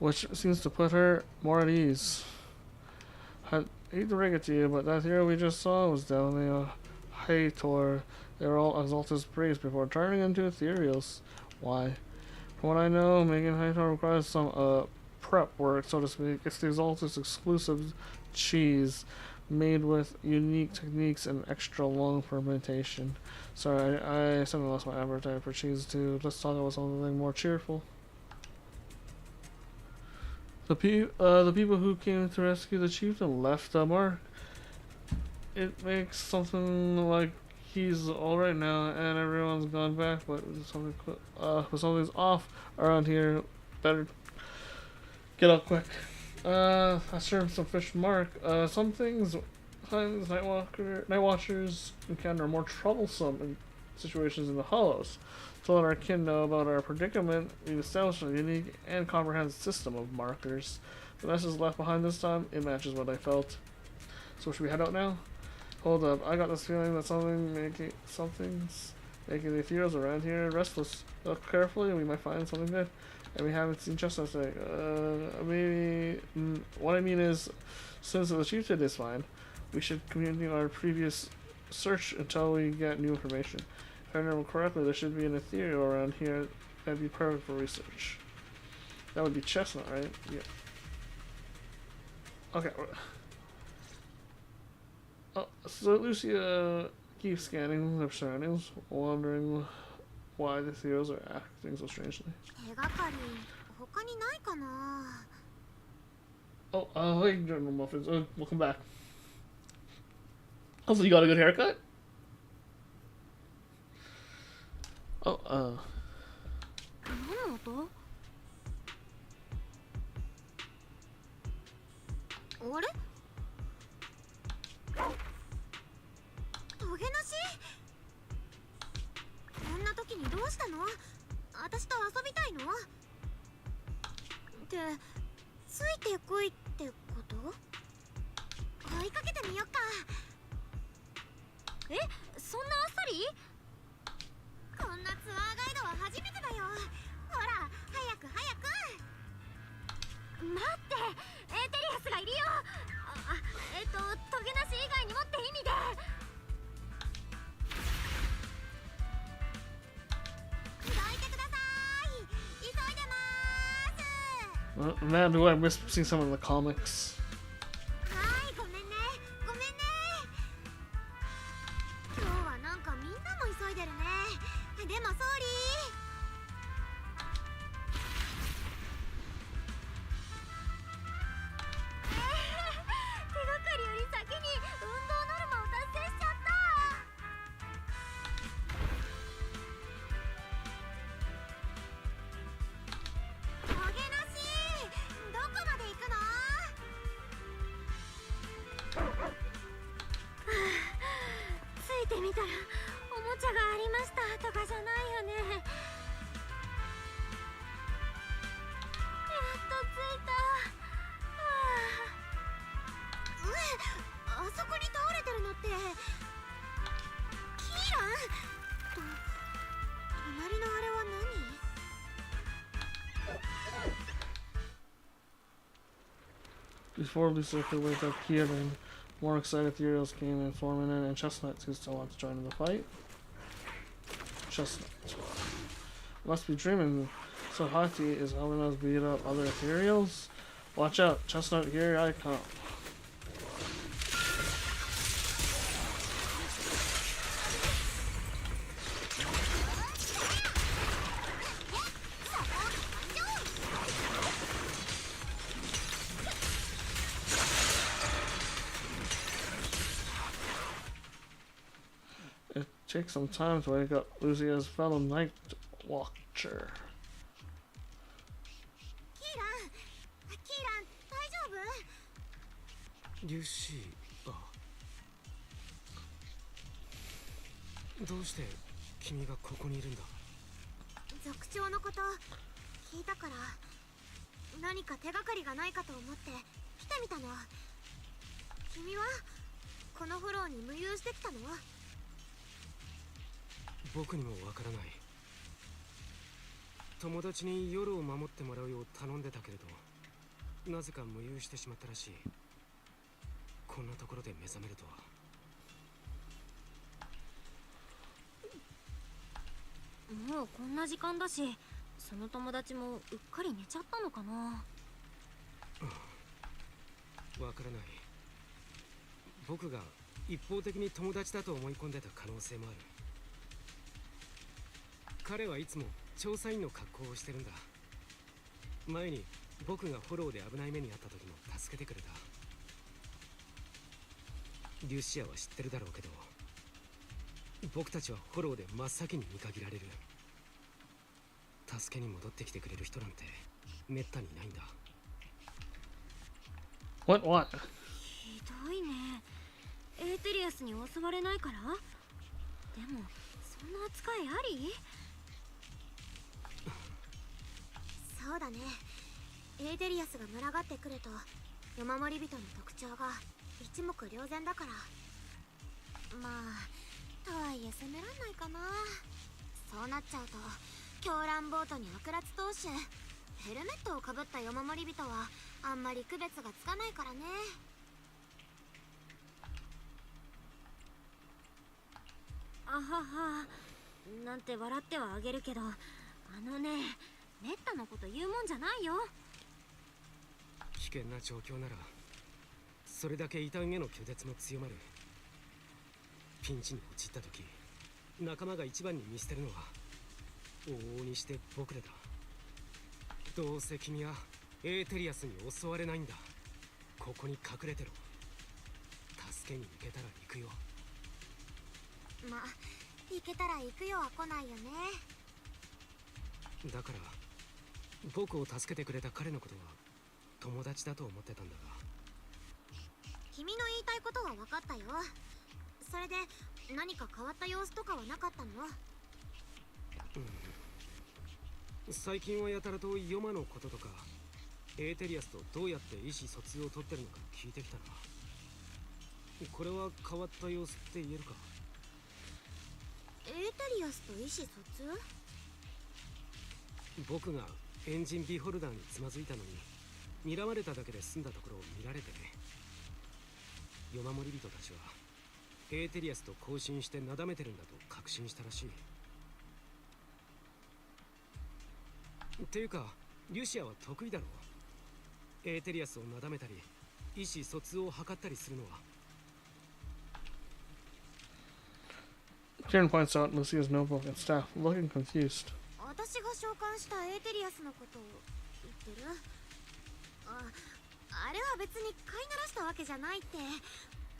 which seems to put her more at ease. I hate to break it to you, but that hero we just saw was definitely a Hator. They were all Exalted's praise before turning into ethereals. Why? From what I know, making Hator requires some prep work, so to speak. It's the Exalted's exclusive cheese, made with unique techniques and extra long fermentation. Sorry, I suddenly lost my appetite for cheese too. Let's talk about something more cheerful. The people who came to rescue the chieftain left a mark. It makes something like he's alright now and everyone's gone back, but something's off around here. Better get out quick. I served some fish mark. Some things sometimes night watchers encounter more troublesome in situations in the hollows. To let our kin know about our predicament, we've established a unique and comprehensive system of markers. The message left behind this time, it matches what I felt. So should we head out now? Hold up, I got this feeling that something's making the ethereals around here restless. Look carefully, we might find something good. And we haven't seen chestnuts today. Maybe... what I mean is, since the chieftain is fine, we should continue our previous search until we get new information. If I remember correctly, there should be an ethereal around here that'd be perfect for research. That would be chestnut, right? Yeah. Okay. Oh, so Lucia keeps scanning their surroundings, wondering why the ethereals are acting so strangely. 手がかり他にないかな。 Oh, hey, General Muffins. Welcome back. Also, you got a good haircut? Oh, 何の音？あれ？トゲなし？こんな時にどうしたの？私と遊びたいの？ってついてこいってこと？追いかけてみよっか。え、そんなあっさり？こんなツアーガイドは初めてだよ。ほら、早く早く。待って、エーテリアスがいるよ。トゲなし以外にもって意味で。どいてください。急いでまーす。 man, do I miss seeing some of the comics. はい、ごめんね。ごめんね。今日はなんかみんなも急いでるね。でもソーリー。手がかりより先に運動ノルマを達成しちゃった。トゲなし、どこまで行くの？ついてみたらおもちゃがありましたとかじゃないよね。やっと着いた。あそこに倒れてるのってキーランと隣のあれは何？ Before Lucia could wake up Kieran, more excited ethereals came in forming in, and Chestnut who still wants to join in the fight. Chestnut. Must be dreaming. So Hati is helping us beat up other ethereals. Watch out, Chestnut, here I come. It takes some time to wake up Lucia's fellow night watcher. キーラン大丈夫？リュシー、どうして君がここにいるんだ？族長のこと聞いたから何か手がかりがないかと思って来てみたの。君はこのフォローに無遊してきたの？僕にもわからない。友達に夜を守ってもらうよう頼んでたけれど、なぜか無遊してしまったらしい。こんなところで目覚めるとは。もうこんな時間だし、その友達もうっかり寝ちゃったのかな。わからない。僕が一方的に友達だと思い込んでた可能性もある。彼はいつも調査員の格好をしてるんだ。前に僕がフォローで危ない目にあった時も助けてくれた。リュシアは知ってるだろうけど、僕たちはフォローで真っ先に見限られる。助けに戻ってきてくれる人なんてめったにいないんだ。What? ひどいね。エーテリアスに襲われないから？でもそんな扱いあり？そうだね。エーテリアスが群がってくると夜守り人の特徴が一目瞭然だから。まあとはいえ責めらんないかな。そうなっちゃうと狂乱ボートに悪辣投手、ヘルメットをかぶった夜守り人はあんまり区別がつかないからね。あはは、なんて笑ってはあげるけど、あのね、めったなこと言うもんじゃないよ。危険な状況ならそれだけ異端への拒絶も強まる。ピンチに陥った時、仲間が一番に見捨てるのは往々にして僕らだ。どうせ君はエーテリアスに襲われないんだ。ここに隠れてろ。助けに行けたら行くよ。まあ行けたら行くよは来ないよね。だから僕を助けてくれた彼のことは友達だと思ってたんだが。君の言いたいことは分かったよ。それで何か変わった様子とかはなかったの？最近はやたらとヨマのこととかエーテリアスとどうやって意思疎通を取ってるのか聞いてきたな。これは変わった様子って言えるか？エーテリアスと意思疎通？僕がエンジンビホルダーにつまずいたのに睨まれただけで済んだところを見られてね。夜守り人たちはエーテリアスと交信してなだめてるんだと確信したらしい。っていうかリュシアは得意だろう。エーテリアスをなだめたり意思疎通を図ったりするのは。Kieran points out Lucia's notebook and staff, looking confused. 私が召喚したエーテリアスのことを言ってる？あれは別に飼いならしたわけじゃないって。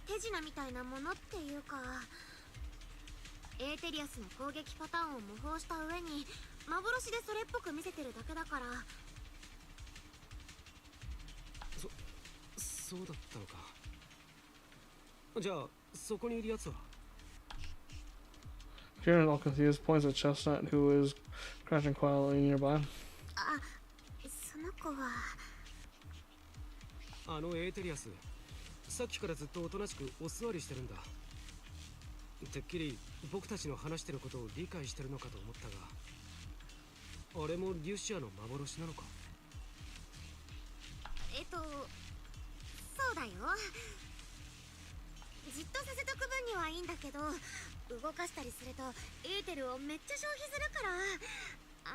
手品みたいなものっていうか、エーテリアスの攻撃パターンを模倣した上に幻でそれっぽく見せてるだけだから。そうだったのか。じゃあそこにいるやつは？ Kieran, all confused, points at Chestnut, who is crouching quietly nearby. あ、その子はあのエーテリアス、さっきからずっとおとなしくお座りしてるんだ。てっきり僕たちの話してることを理解してるのかと思ったが、あれもリュシアの幻なのか？そうだよ。じっとさせとく分にはいいんだけど、動かしたりするとエーテルをめっちゃ消費するから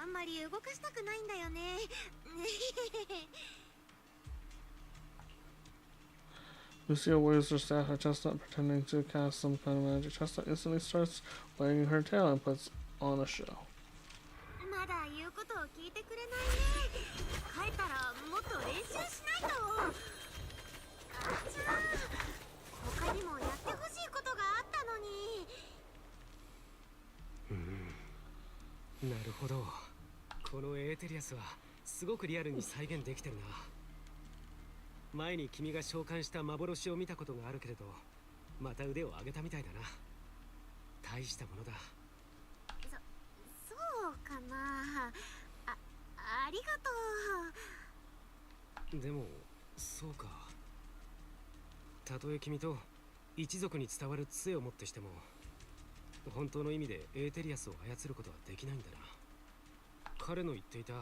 あんまり動かしたくないんだよね。Lucia waves her staff at Chestnut, pretending to cast some kind of magic. Chestnut instantly starts wagging her tail and puts on a show. まだ言うことを聞いてくれないね。帰ったらもっと練習しないと。母ちゃん、他にもやってほしいことがあったのに。なるほど。このエーテリアスはすごくリアルに再現できてるな。前に君が召喚した幻を見たことがあるけれど、また腕を上げたみたいだな。大したものだ。そうかな。ありがとう。でもそうか。たとえ君と一族に伝わる杖をもってしても、本当の意味でエーテリアスを操ることはできないんだな。彼の言っていた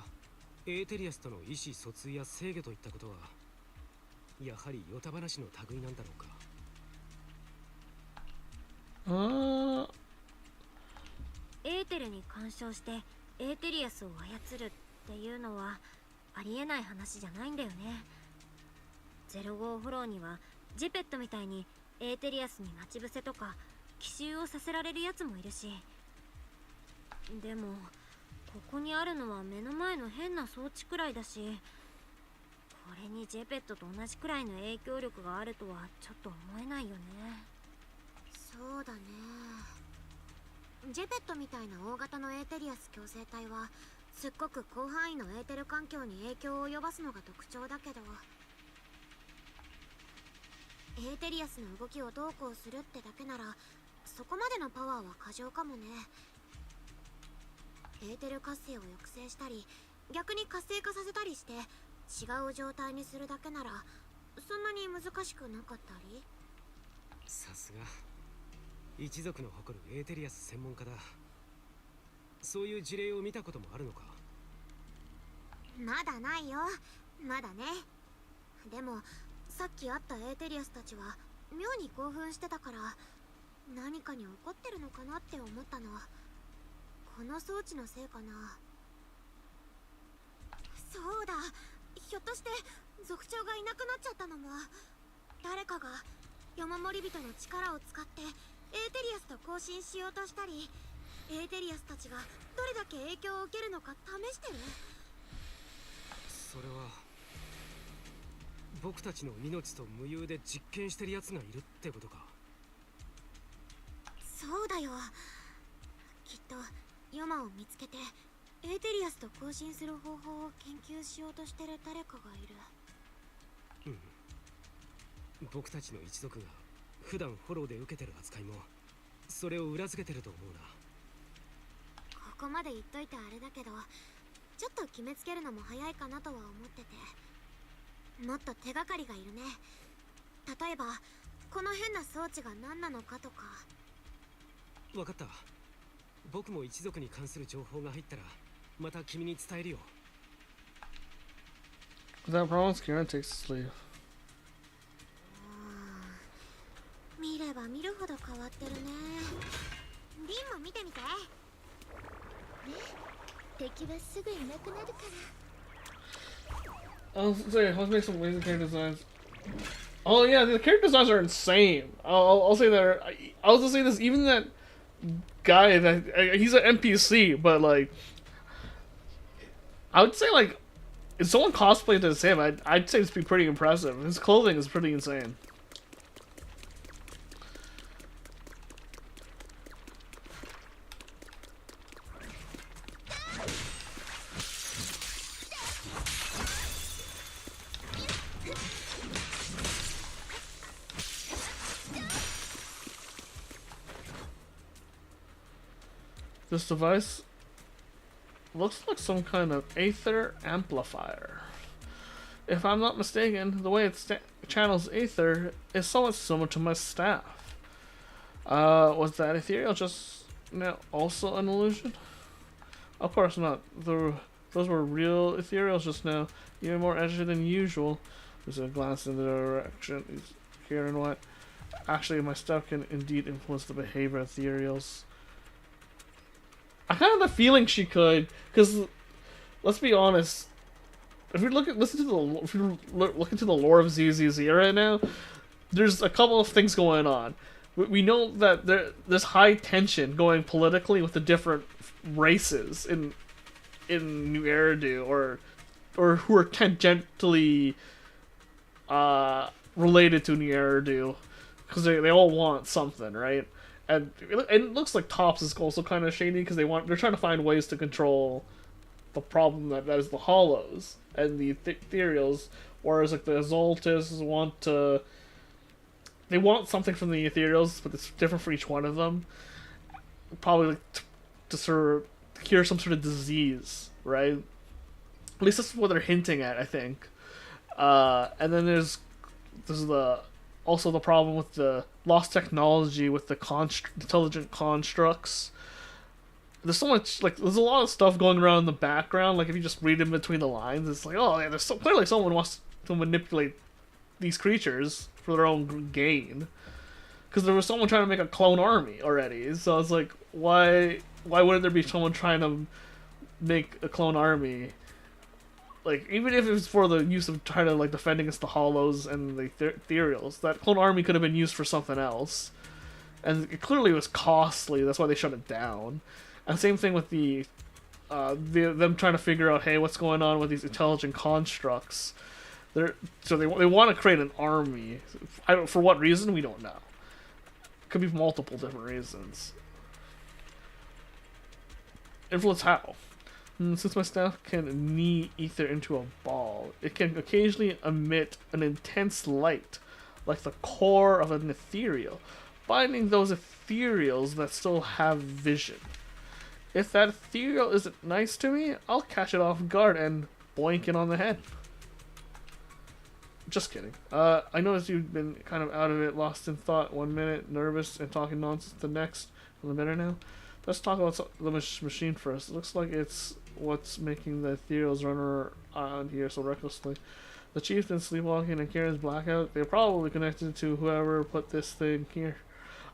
エーテリアスとの意思疎通や制御といったことは、やはりヨタ話の類なんだろうか。エーテルに干渉してエーテリアスを操るっていうのはありえない話じゃないんだよね。05フローにはジペットみたいにエーテリアスに待ち伏せとか奇襲をさせられるやつもいるし、でもここにあるのは目の前の変な装置くらいだし、これにジェペットと同じくらいの影響力があるとはちょっと思えないよね。そうだね。ジェペットみたいな大型のエーテリアス共生体はすっごく広範囲のエーテル環境に影響を及ぼすのが特徴だけど、エーテリアスの動きをどうこうするってだけならそこまでのパワーは過剰かもね。エーテル活性を抑制したり逆に活性化させたりして違う状態にするだけならそんなに難しくなかったり。さすが一族の誇るエーテリアス専門家だ。そういう事例を見たこともあるのか。まだないよ、まだね。でもさっき会ったエーテリアスたちは妙に興奮してたから、何かに怒ってるのかなって思ったの。この装置のせいかな。そうだ、ひょっとして族長がいなくなっちゃったのも誰かが山守人の力を使ってエーテリアスと交信しようとしたり、エーテリアスたちがどれだけ影響を受けるのか試してる。それは僕たちの命と無有で実験してるやつがいるってことか。そうだよ。きっとヨマを見つけてエーテリアスと交信する方法を研究しようとしてる誰かがいる。僕たちの一族が普段フォローで受けてる扱いもそれを裏付けてると思うな。ここまで言っといてあれだけど、ちょっと決めつけるのも早いかなとは思ってて、もっと手がかりがいるね。例えばこの変な装置が何なのかとか。分かった。僕も一族に関する情報が入ったらまた君に伝えるよ。 Without problems, Kieran takes his leave. 見れば見るほど変わってるね。リンも見てみて。敵はすぐいなくなるから。 I'll say, let's make some amazing character designs. Oh yeah, the character designs are insane. I'll say that. I'll just say this. Even that guy, he's an NPC, but like, I would say like, if someone cosplayed as him, I'd say it'd be pretty impressive. His clothing is pretty insane. This device looks like some kind of aether amplifier. If I'm not mistaken, the way it channels aether is somewhat similar to my staff. Was that ethereal just now also an illusion? Of course not. Those were real ethereals just now, even more edgy than usual. There's a glance in the direction here and what. Actually, my staff can indeed influence the behavior of ethereals. I kind of have the feeling she could, because let's be honest. If we look into the lore of ZZZ right now, there's a couple of things going on. We know that there's high tension going politically with the different races in New Eridu, or who are tangentially related to New Eridu, because they all want something, right? And it looks like Tops is also kind of shady because they're trying to find ways to control the problem that is the Hollows and the Ethereals, whereas like the Azultis they want something from the Ethereals, but it's different for each one of them. Probably like to sort of cure some sort of disease, right? At least that's what they're hinting at, I think. And then there's also the problem with the lost technology with the intelligent constructs. There's so much, like, there's a lot of stuff going around in the background. Like, if you just read in between the lines, it's like, oh yeah, clearly someone wants to manipulate these creatures for their own gain. Because there was someone trying to make a clone army already. So I was like, why wouldn't there be someone trying to make a clone army? Like, even if it was for the use of trying to, like, defend against the Hollows and the Ethereals, that clone army could have been used for something else. And it clearly was costly, that's why they shut it down. And same thing with them trying to figure out, hey, what's going on with these intelligent constructs. They want to create an army. For what reason, we don't know. Could be multiple different reasons. Influence how? Since my staff can knee ether into a ball, it can occasionally emit an intense light, like the core of an ethereal, binding those ethereals that still have vision. If that ethereal isn't nice to me, I'll catch it off guard and boink it on the head. Just kidding. I noticed you've been kind of out of it, lost in thought 1 minute, nervous, and talking nonsense the next. Feeling better now? Let's talk about the machine first. It looks like it's what's making the ethereals run around here so recklessly. The chieftain sleepwalking and Karen's blackout, they're probably connected to whoever put this thing here.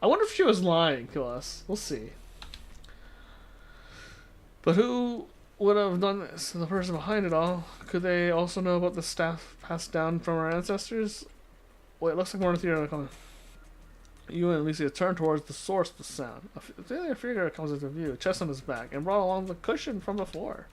I wonder if she was lying to us. We'll see. But who would have done this? The person behind it all. Could they also know about the staff passed down from our ancestors? Wait, it looks like more ethereal coming. You and Alicia turn towards the source of the sound. A familiar figure comes into view, chest on his back, and brought along the cushion from before.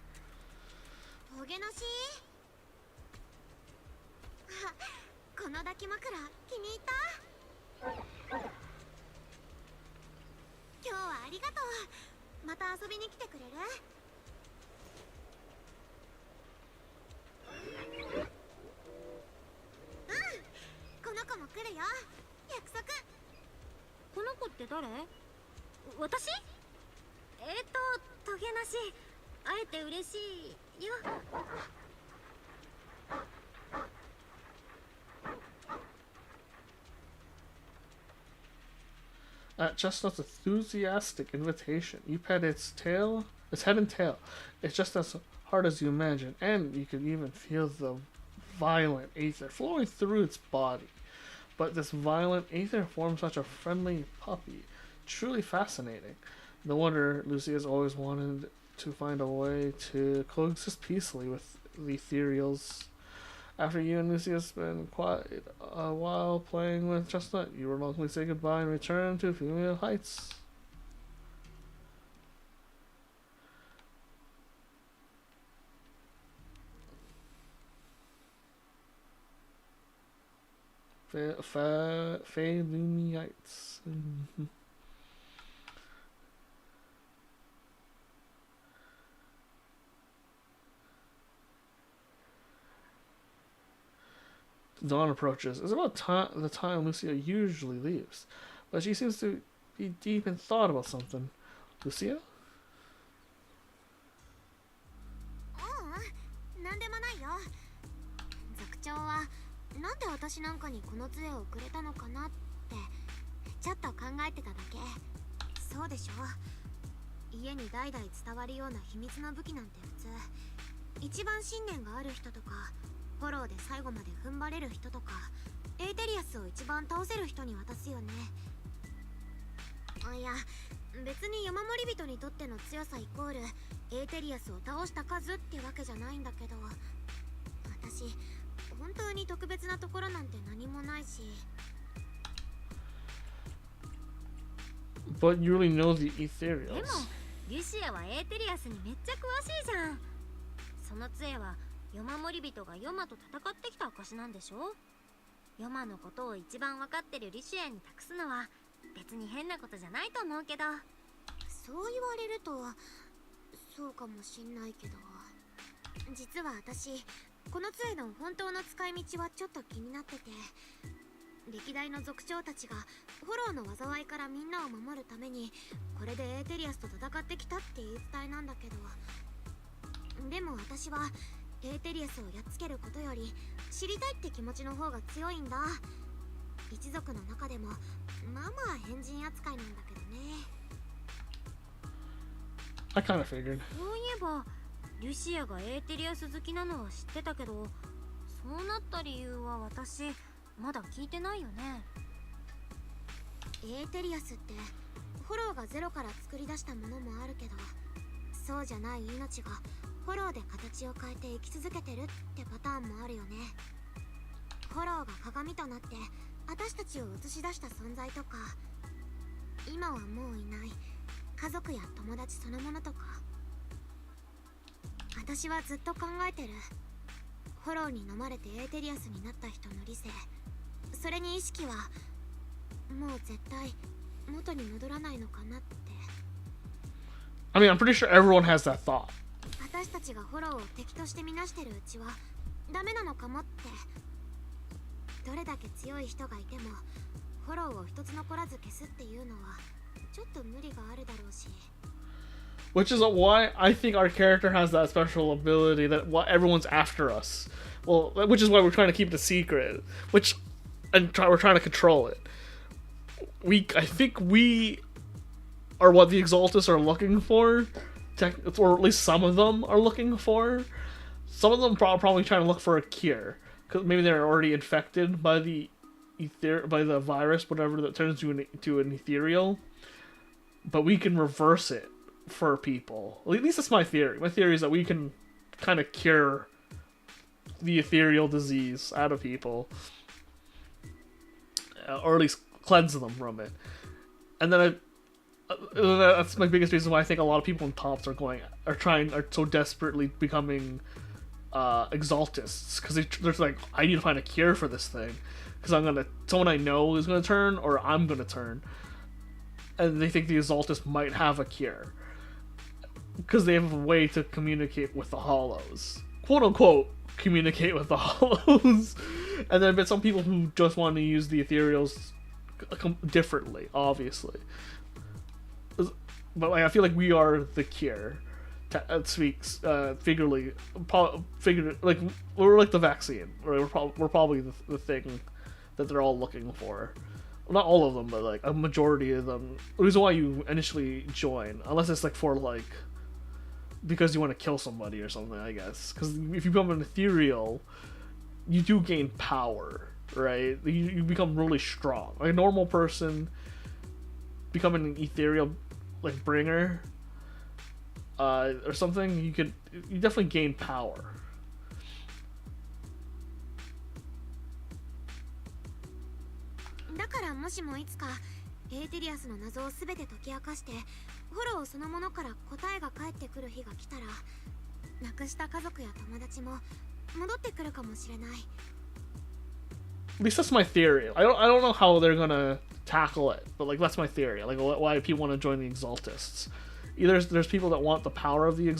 At Chestnut's enthusiastic invitation, you pet its head and tail. It's just as hard as you imagine, and you can even feel the violent aether flowing through its body. But this violent aether forms such a friendly puppy. Truly fascinating. No wonder Lucy has always wanted to find a way to coexist peacefully with the ethereals. After you and Lucy have spent quite a while playing with Chestnut, you reluctantly say goodbye and return to familiar heights. Lumi Heights. Dawn approaches. It's about the time Lucia usually leaves, but she seems to be deep in thought about something. Lucia? But you really know the でも ethereals. リュシアはエーテリアスにめっちゃ詳しいじゃん。その杖はヨマ守り人がヨマと戦ってきた証なんでしょ。ヨマのことを一番分かってるリシアに託すのは別に変なことじゃないと思うけど。そう言われるとそうかもしんないけど、実は私この杖の本当の使い道はちょっと気になってて、歴代の族長たちがフォローの災いからみんなを守るためにこれでエーテリアスと戦ってきたって言い伝えなんだけど、でも私はエーテリアスをやっつけることより知りたいって気持ちの方が強いんだ。一族の中でもまあまあ変人扱いなんだけどね。I kind of figured. そういえばリュシアがエーテリアス好きなのは知ってたけど、そうなった理由は私まだ聞いてないよね。エーテリアスってフォローがゼロから作り出したものもあるけど、そうじゃない命がフォローで形を変えて生き続けてるってパターンもあるよね。フォローが鏡となって私たちを映し出した存在とか、今はもういない家族や友達そのものとか。私はずっと考えてる。フォローに飲まれてエーテリアスになった人の理性、それに意識はもう絶対元に戻らないのかなって。 I mean, I'm pretty sure everyone has that thought. 私たちがフォローを敵として見なしてるうちはダメなのかもって。どれだけ強い人がいてもフォローを一つ残らず消すっていうのはちょっと無理があるだろうし。 Which is why I think our character has that special ability that everyone's after us. Well, which is why we're trying to keep it a secret. We're trying to control it. I think we are what the Exaltus are looking for, or at least some of them are looking for. Some of them probably trying to look for a cure, because maybe they're already infected by the virus, whatever that turns you into an ethereal. But we can reverse it for people. At least that's my theory. My theory is that we can kind of cure the ethereal disease out of people, or at least cleanse them from it. And then that's my biggest reason why I think a lot of people in tops are so desperately becoming exaltists, because they're like, I need to find a cure for this thing, because someone I know is gonna turn, or I'm gonna turn, and they think the exaltists might have a cure because they have a way to communicate with the hollows, quote unquote communicate with the hollows. And then but some people who just want to use the ethereals differently, obviously. But I feel like we are the cure. Figuratively, like we're like the vaccine. We're probably the thing that they're all looking for. Well, not all of them, but like a majority of them. The reason why you initially join, unless it's like for like because you want to kill somebody or something, I guess. Because if you become an ethereal, you do gain power, right? You become really strong. Like a normal person becoming an ethereal like bringer or something, you definitely gain power. だからもしもいつかエーテリアスの謎を全て解き明かしてフォローそのものから答えが返ってくる日が来たら、亡くした家族や友達も戻ってくるかもしれない。 At least that's my theory. I don't know how they're gonna tackle it, but like that's my theory. Like why people want to join the Exaltists. Either there's people that want the power of the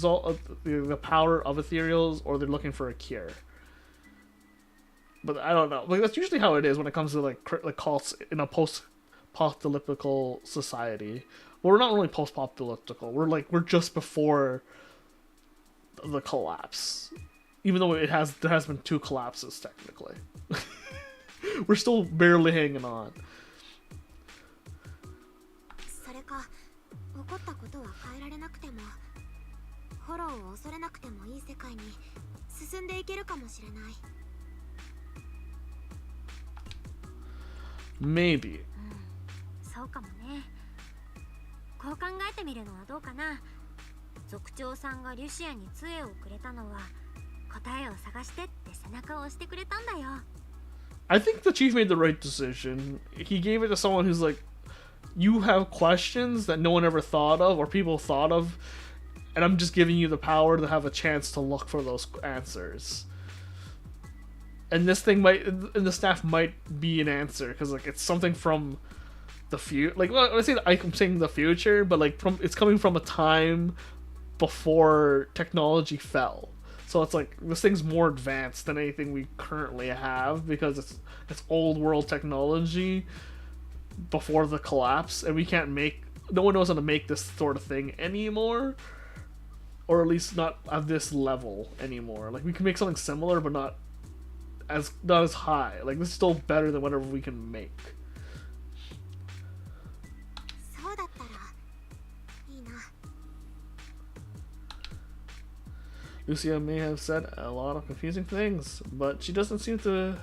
power of ethereals, or they're looking for a cure. But I don't know. Like that's usually how it is when it comes to like cults in a post-apocalyptic society. Well, we're not really post-apocalyptic. We're just before the collapse. Even though there has been 2 collapses technically. We're still barely hanging on. それか、起こったことは変えられなくても、フォローを恐れなくてもいい世界に進んでいけるかもしれない。Maybe. そうかもね。こう考えてみるのはどうかな。族長さんがリュシアに杖をくれたのは答えを探してって背中を押してくれたんだよ。I think the chief made the right decision. He gave it to someone who's like you have questions that no one ever thought of or people thought of, and I'm just giving you the power to have a chance to look for those answers. And this thing might, and the staff might be an answer because like it's something from the future. Like when I say I'm saying the future, but like it's coming from a time before technology fell. So it's like this thing's more advanced than anything we currently have because it's old world technology before the collapse, and we can't make. No one knows how to make this sort of thing anymore, or at least not at this level anymore. Like we can make something similar, but not as high. Like this is still better than whatever we can make. そうだったらいいな。 Lucia may have said a lot of confusing things, but she doesn't seem too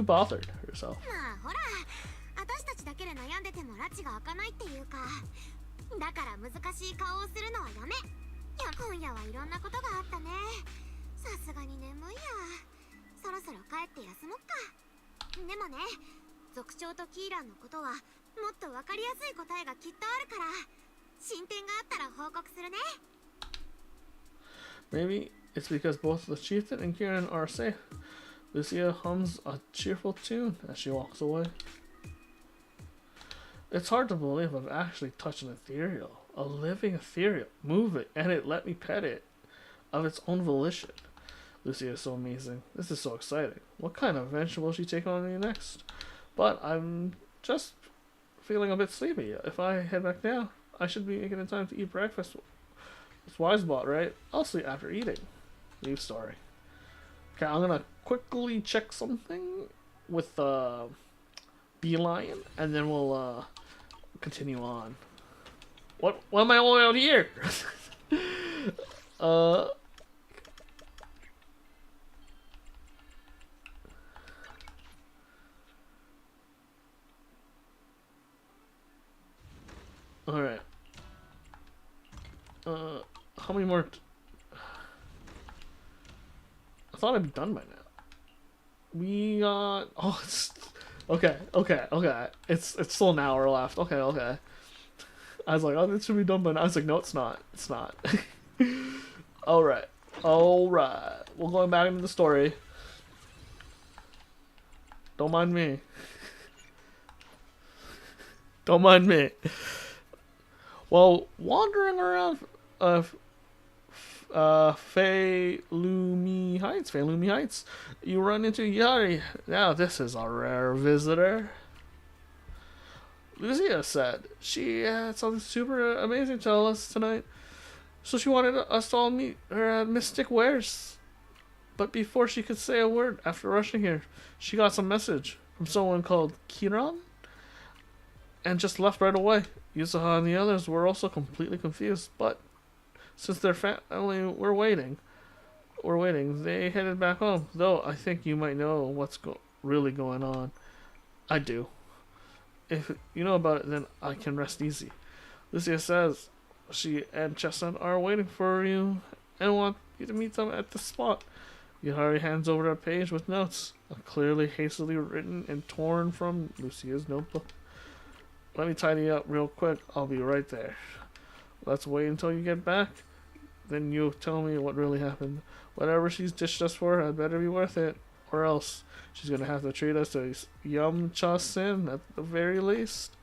bothered herself. まあほら、私たちだけで悩んでても拉致が開かないっていうか、だから難しい顔をするのはやめ。いや今夜はいろんなことがあったね。さすがに眠いや。そろそろ帰って休もっか。でもね、族長とキーランのことはもっとわかりやすい答えがきっとあるから、進展があったら報告するね。 Maybe it's because both the chieftain and Kieran are safe. Lucia hums a cheerful tune as she walks away. It's hard to believe I've actually touched an ethereal. A living ethereal. Move it, and it let me pet it. Of its own volition. Lucia is so amazing. This is so exciting. What kind of adventure will she take on me next? But I'm just feeling a bit sleepy. If I head back now, I should be making it time to eat breakfast. It's Wisebot, right? I'll sleep after eating. Leave story. Okay, I'm gonna quickly check something with Beeline, and then we'll continue on. What am I all out here? Alright. How many more? I thought I'd be done by now. We got. Oh, it's. Okay. It's still an hour left. Okay. I was like, oh, this should be done by now. I was like, no, it's not. It's not. Alright. We're going back into the story. Don't mind me. Don't mind me. Well, wandering around Feilumi Heights, you run into Yari. Now this is a rare visitor. Lucia said she had something super amazing to tell us tonight, so she wanted us to all meet her at Mystic Wares. But before she could say a word, after rushing here, she got some message from someone called Kiran, and just left right away. Yusuha and the others were also completely confused, but since their family were waiting, they headed back home. Though I think you might know what's really going on. I do. If you know about it, then I can rest easy. Lucia says she and Chestnut are waiting for you and want you to meet them at the spot. Yahari hands over a page with notes, clearly hastily written and torn from Lucia's notebook. Let me tidy up real quick. I'll be right there. Let's wait until you get back. Then you'll tell me what really happened. Whatever she's dished us for had better be worth it. Or else she's going to have to treat us to Yum Cha Sin at the very least.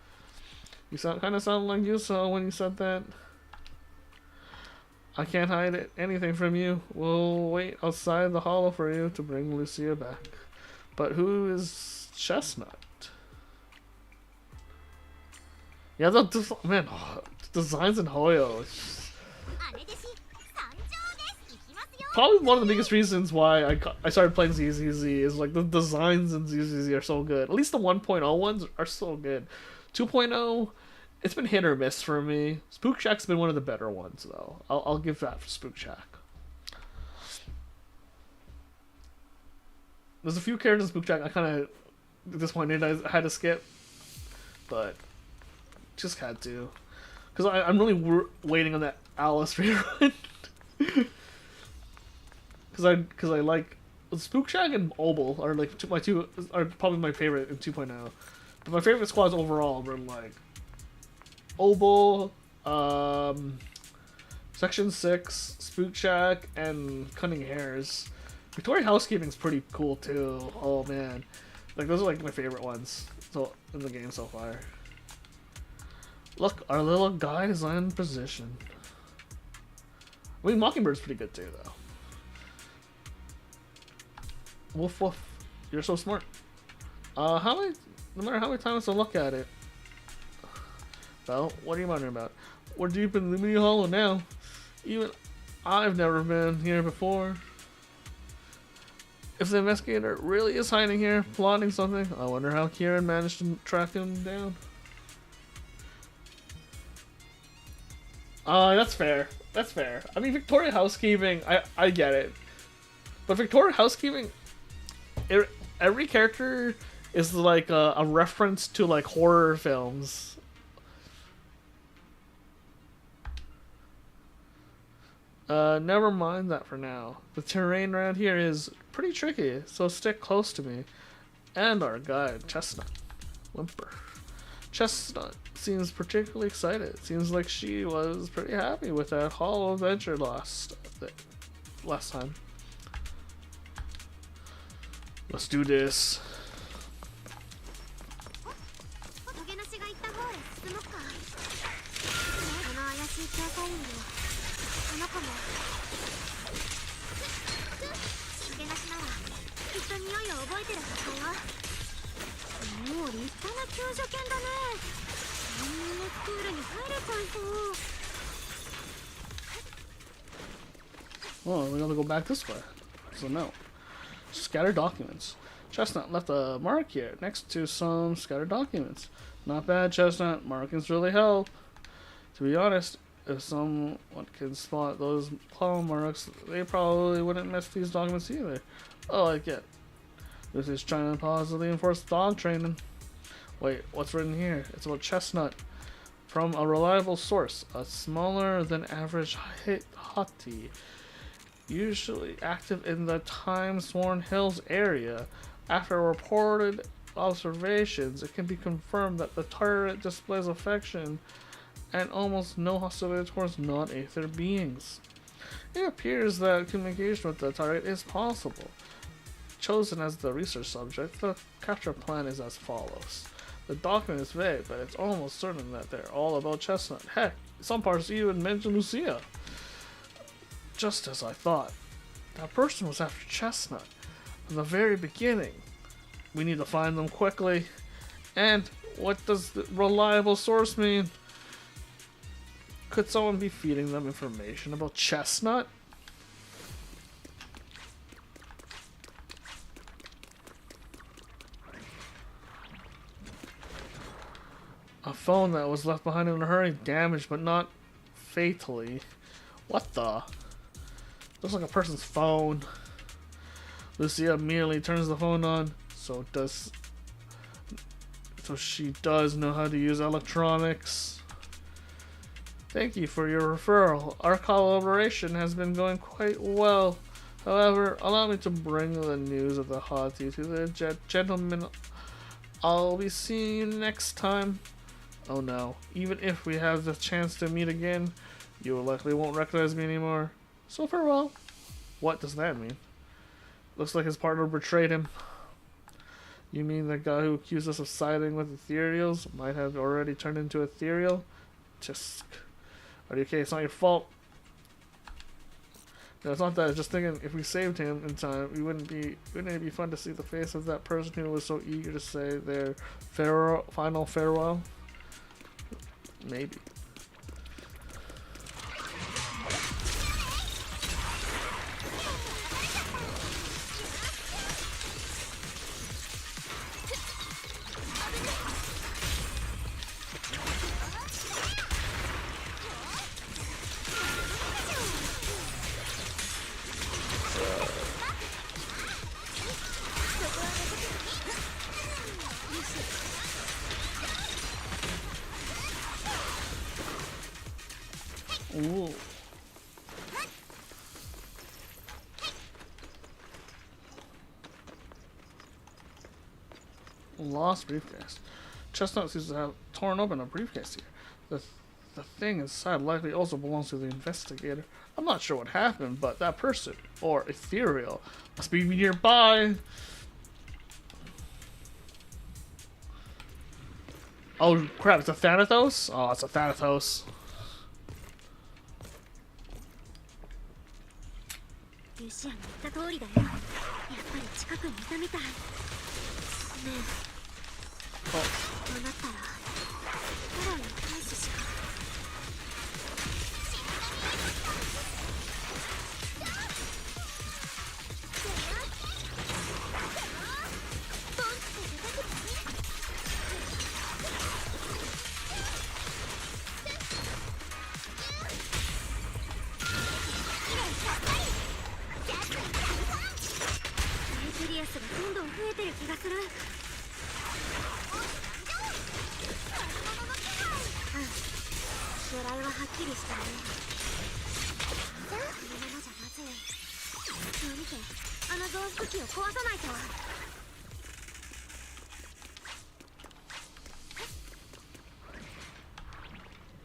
You kind of sound like Yusuha when you said that. I can't hide anything from you. We'll wait outside the hollow for you to bring Lucia back. But who is Chestnut? Yeah, man, designs in Hoyo. Probably one of the biggest reasons why I started playing ZZZ is like the designs in ZZZ are so good. At least the 1.0 ones are so good. 2.0, it's been hit or miss for me. Spook Shack's been one of the better ones though. I'll give that for Spook Shack. There's a few characters in Spook Shack I kind of disappointed I had to skip, but just had to, because I'm really waiting on that Alice rerun. Because I like Spook Shack and Obel are probably my favorite in 2.0. But my favorite squads overall were like Oboe, Section 6, Spook Shack, and Cunning Hares. Victoria Housekeeping's pretty cool too. Oh man. Like those are like my favorite ones so in the game so far. Look, our little guy is in position. I mean Mockingbird's pretty good too though. Woof woof. You're so smart. No matter how many times I look at it. Well, what are you wondering about? We're deep in Lumini Hollow now. Even I've never been here before. If the investigator really is hiding here, plotting something, I wonder how Kieran managed to track him down. That's fair. That's fair. I mean, Victoria Housekeeping, I get it. But Victoria Housekeeping, every character is like a reference to like horror films. Never mind that for now. The terrain around here is pretty tricky, so stick close to me. And our guide, Chestnut. Whimper. Chestnut seems particularly excited. Seems like she was pretty happy with that hollow adventure last time. Let's do this. トゲなしが行った方へ進もっか。この怪しい調査員もこの子もトゲなしならきっと匂いを覚えてるはずだよ。もう立派な救助犬だね。こんなプールに入れちゃいそう。 Well, we gotta go back this way. So no. Scattered documents. Chestnut left a mark here next to some scattered documents. Not bad, Chestnut. Markings really help. To be honest, if someone can spot those claw marks, they probably wouldn't miss these documents either. Oh, I get. This is trying to positively enforce dog training. Wait, what's written here? It's about Chestnut. From a reliable source, a smaller than average hottie. Usually active in the Time-Sworn Hills area. After reported observations, it can be confirmed that the target displays affection and almost no hostility towards non-aether beings. It appears that communication with the target is possible. Chosen as the research subject, the capture plan is as follows. The document is vague, but it's almost certain that they're all about Chestnut. Heck, some parts even mention Lucia. Just as I thought. That person was after Chestnut from the very beginning. We need to find them quickly. And what does the reliable source mean? Could someone be feeding them information about Chestnut? A phone that was left behind in a hurry, damaged but not fatally. What the? Looks like a person's phone. Lucia immediately turns the phone on. So she does know how to use electronics. Thank you for your referral. Our collaboration has been going quite well. However, allow me to bring the news of the hottie to the gentleman. I'll be seeing you next time. Oh no, even if we have the chance to meet again, you likely won't recognize me anymore. So farewell. What does that mean? Looks like his partner betrayed him. You mean the guy who accused us of siding with ethereals might have already turned into ethereal? Just... Are you okay? It's not your fault. No, it's not that. Just thinking, if we saved him in time, wouldn't it be fun to see the face of that person who was so eager to say their final farewell? Maybe. Ooh. Lost briefcase. Chestnut seems to have torn open a briefcase here. The thing inside likely also belongs to the investigator. I'm not sure what happened, but that person, or ethereal, must be nearby. Oh crap, it's a Thanatos? Oh, it's a Thanatos. ルシアの言った通りだよ。やっぱり近くにいたみたい。ねえ、こうなったらフォローに返すしか。エテリアスがどんどん増えてる気がする。狙いははっきりしたね。このままじゃまずい。そう見て、あの増幅器を壊さないと。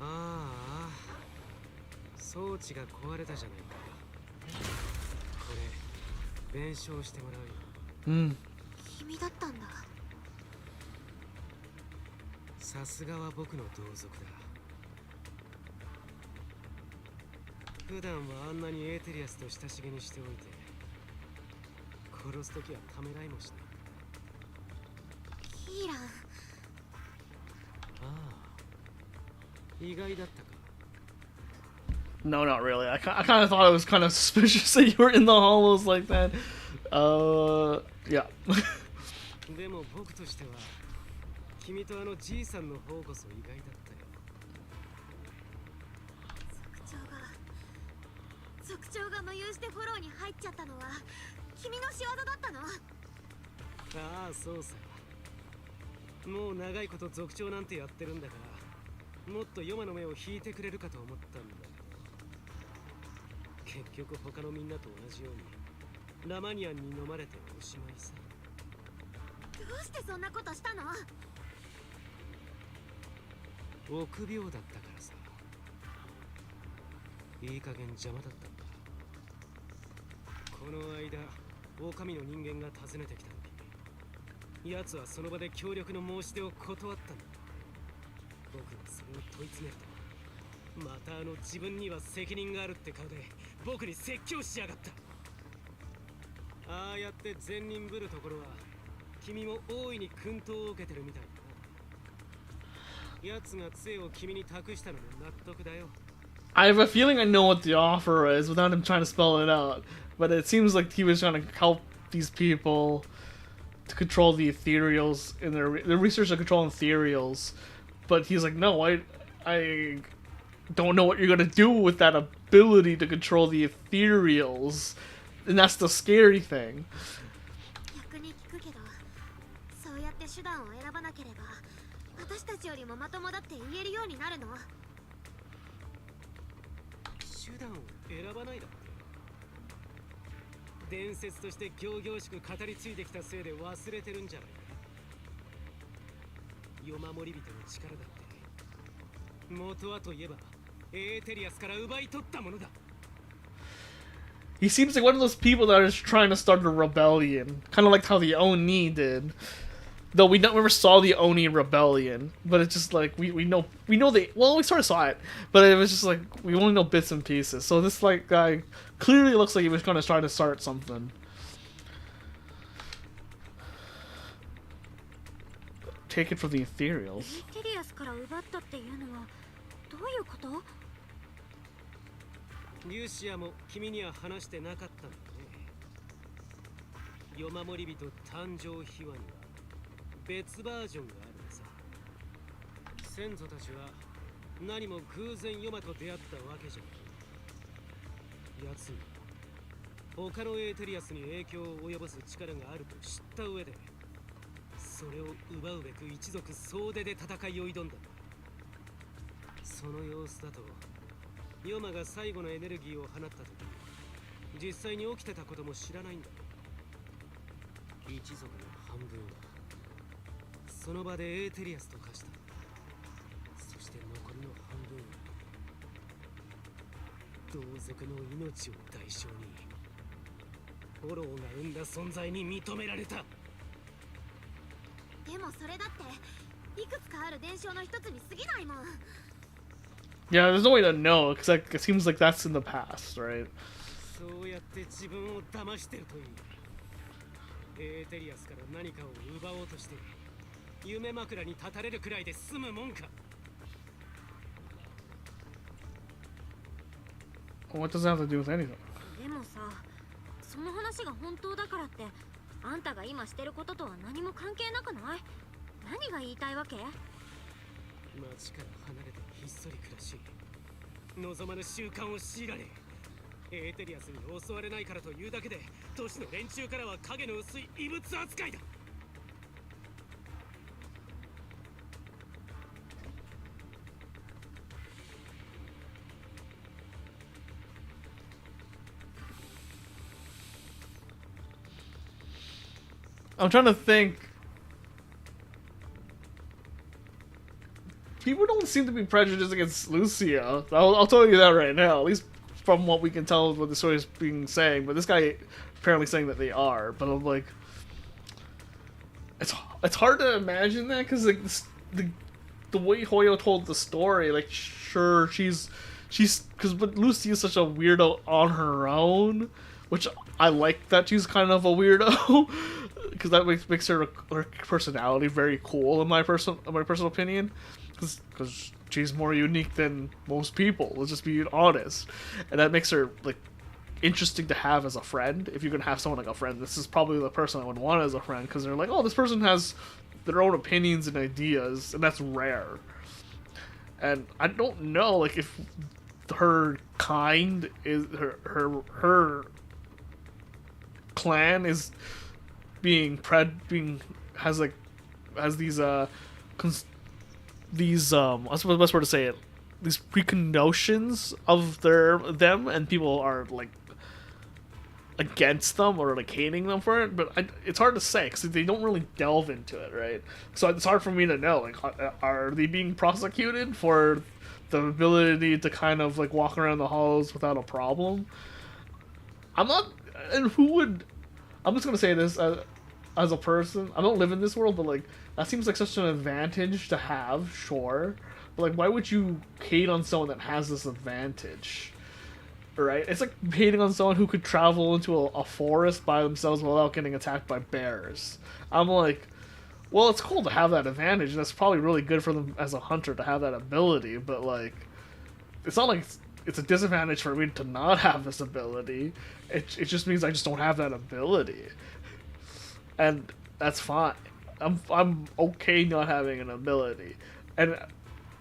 ああ、装置が壊れたじゃないか。これ弁償してもらうよ。うん。君だったんだ。さすがは僕の同族だ。普段はあんなにエーテリアスと親しげにしておいて、殺すときはためらいもしない。キーラン。ああ、意外だったか。No, not really. I kind of thought it was kind of suspicious that you were in the hollows like that. Yeah. でも僕としては、君とあのじいさんの方こそ意外だったよ。族長が無用してフォローに入っちゃったのは君の仕業だったの？ああ、そうさ。もう長いこと族長なんてやってるんだから、もっとヨマの目を引いてくれるかと思ったんだけど、結局他のみんなと同じようにラマニアンに飲まれておしまいさ。どうしてそんなことしたの？臆病だったからさ。いい加減邪魔だったんだ。この間、狼の人間が訪ねてきた時、奴はその場で協力の申し出を断ったんだ。僕がそれを問い詰めると、またあの自分には責任があるって顔で僕に説教しやがった。ああやって善人ぶるところは君も大いに薫陶を受けてるみたいだな。奴が杖を君に託したのも納得だよ。I have a feeling I know what the offer is without him trying to spell it out, but it seems like he was trying to help these people to control the ethereals in their research to control ethereals. But he's like, no, I don't know what you're gonna do with that ability to control the ethereals, and that's the scary thing. 逆に聞くけど、そうやって手段を選ばなければ、私たちよりもまともだって言えるようになるの？手段を選ばないだって。伝説として仰々しく語り継いできたせいで忘れてるんじゃないか。世守り人の力だって元はといえばエーテリアスから奪い取ったものだ。 He seems like one of those people that is trying to start a rebellion, kind of like how the Oni did. Though we never saw the Oni rebellion, but it's just like we know they, well, we sort of saw it, but it was just like we only know bits and pieces. So this like guy clearly looks like he was going to try to start something. Take it from the ethereals. エテリアスから奪ったっていうのはどういうこと？リュシアも君には話してなかったんだね。世守り人誕生秘話には別バージョンがあるのさ。先祖たちは何も偶然ヨマと出会ったわけじゃない。奴に他のエーテリアスに影響を及ぼす力があると知った上で、それを奪うべく一族総出で戦いを挑んだんだ。その様子だとヨマが最後のエネルギーを放った時、実際に起きてたことも知らないんだ。一族の半分はその場でエーテリアスと化した。同族の命を代償にフォローが生んだ存在に認められた。でもそれだっていくつかある伝承の一つに過ぎないもん。 Yeah, there's no way to know because like, it seems like that's in the past, right? そうやって自分を騙してるといい。エーテリアスから何かを奪おうとして夢枕に立たれるくらいで済むもんか。 What does that have to do with anything? でもさ、その話が本当だからってあんたが今してることとは何も関係なくない？何が言いたいわけ？町から離れてひっそり暮らし望まぬ習慣を強いられ、エーテリアスに襲われないからというだけで都市の連中からは影の薄い異物扱いだ。I'm trying to think. People don't seem to be prejudiced against Lucio. I'll tell you that right now. At least from what we can tell, what the story is being saying. But this guy apparently saying that they are. But I'm like, it's hard to imagine that because like the way Hoyo told the story, like sure she's because but Lucy is such a weirdo on her own, which I like that she's kind of a weirdo. Because that makes her personality very cool in my personal opinion, because she's more unique than most people. Let's just be honest, and that makes her like interesting to have as a friend. If you're gonna have someone like a friend, this is probably the person I would want as a friend because they're like, oh, this person has their own opinions and ideas, and that's rare. And I don't know like if her kind is her clan is has these what's the best word to say it, these preconnotions of them, and people are like against them or like hating them for it, but it's hard to say because they don't really delve into it, right? So it's hard for me to know like are they being prosecuted for the ability to kind of like walk around the halls without a problem? I'm not, and who would, I'm just gonna say this as a person. I don't live in this world, but like that seems like such an advantage to have, sure. But like, why would you hate on someone that has this advantage? Right? It's like hating on someone who could travel into a forest by themselves without getting attacked by bears. I'm like, well, it's cool to have that advantage. That's probably really good for them as a hunter to have that ability. But like, it's not like it's a disadvantage for me to not have this ability. It just means I just don't have that ability. And that's fine. I'm okay not having an ability. And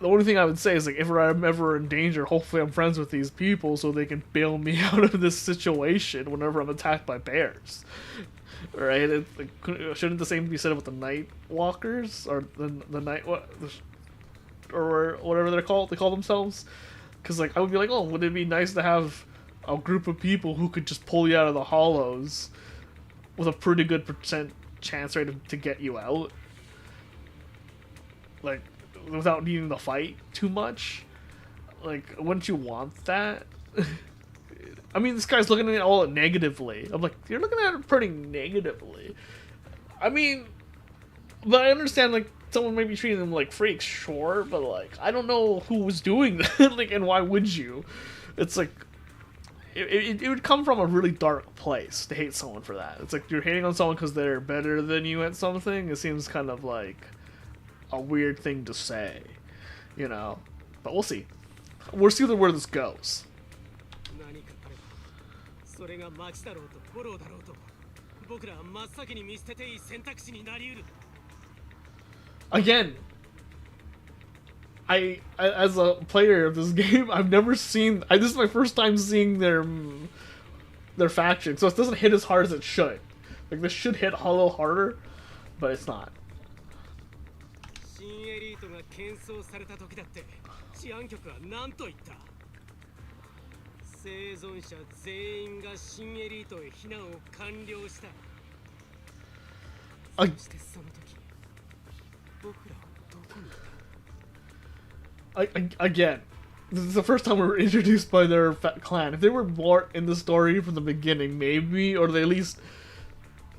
the only thing I would say is like if I'm ever in danger, hopefully I'm friends with these people so they can bail me out of this situation whenever I'm attacked by bears. Right? It's like, shouldn't the same be said with the night walkers or the night or whatever they call themselves? Because like I would be like, oh, would it be nice to have a group of people who could just pull you out of the hollows with a pretty good chance rate to get you out, like without needing to fight too much. Like, wouldn't you want that? I mean, this guy's looking at it all negatively. I'm like, you're looking at it pretty negatively. I mean, but I understand like someone may be treating them like freaks, sure, but like I don't know who was doing that. Like, and why would you? It's like it would come from a really dark place to hate someone for that. It's like you're hating on someone because they're better than you at something. It seems kind of like a weird thing to say, you know. But we'll see. We'll see where this goes. Again, I as a player of this game, I've never seen. This is my first time seeing their faction, so it doesn't hit as hard as it should. Like this should hit a little harder, but it's not. Again, This is the first time we were introduced by their clan. If they were more in the story from the beginning, maybe, or they at least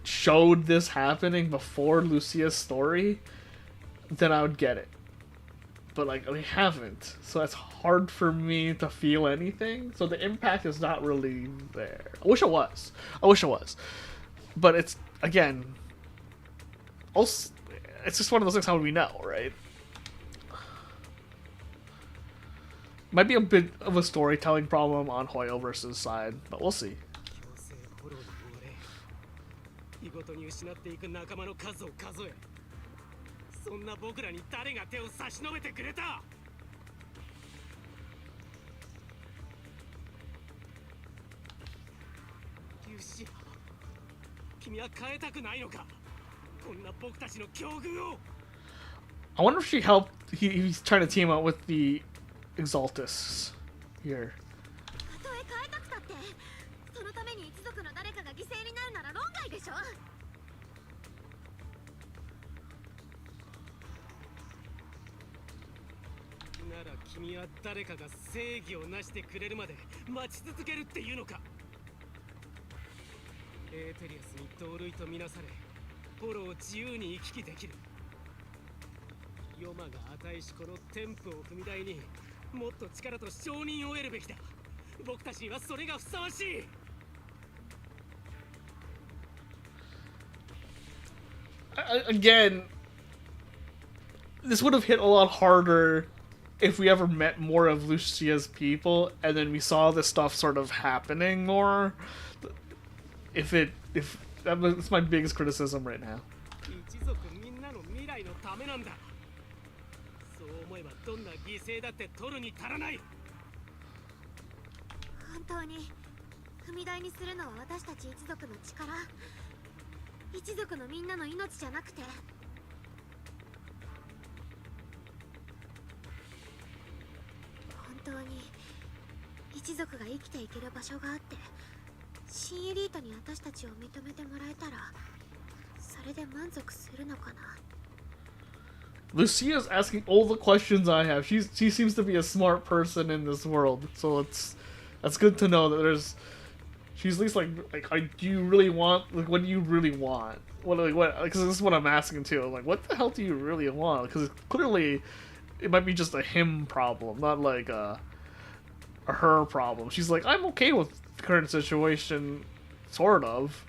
showed this happening before Lucia's story, then I would get it. But like we haven't, so it's hard for me to feel anything. So the impact is not really there. I wish it was. But it's again. Also, it's just one of those things. How would we know, right? Might be a bit of a storytelling problem on Hoyo versus side, but we'll see. 強制フォローに追われ見事に失っていく仲間の数を数えそんな僕らに誰が手を差し伸べてくれたリュシア君は変えたくないのかこんな僕たちの境遇を I wonder if she helped. He's trying to team up with the Exaltus here. たとえ変えたくたってそのために一族の誰かが犠牲になるなら論外でしょ。なら君は誰かが正義をなしてくれるまで待ち続けるっていうのかエーテリアスに同類とみなされフォローを自由に行き来できるヨマが値しこのテンプを踏み台にもっと力と承認を得るべきだ僕たちにはそれがふさわしい Again, this would have hit a lot harder if we ever met more of Lucia's people and then we saw this stuff sort of happening more. If that's my biggest criticism right now. 一族みんなの未来のためなんだそう思えばどんな犠牲だって取るに足らない本当に踏み台にするのは私たち一族の力一族のみんなの命じゃなくて本当に一族が生きていける場所があって新エリートに私たちを認めてもらえたらそれで満足するのかな Lucia's asking all the questions I have. She seems to be a smart person in this world, so that's good to know that there's. She's at least like do you really want like what do you really want? What because this is what I'm asking too. Like what the hell do you really want? Because clearly it might be just a him problem, not like a her problem. She's like I'm okay with the current situation, sort of.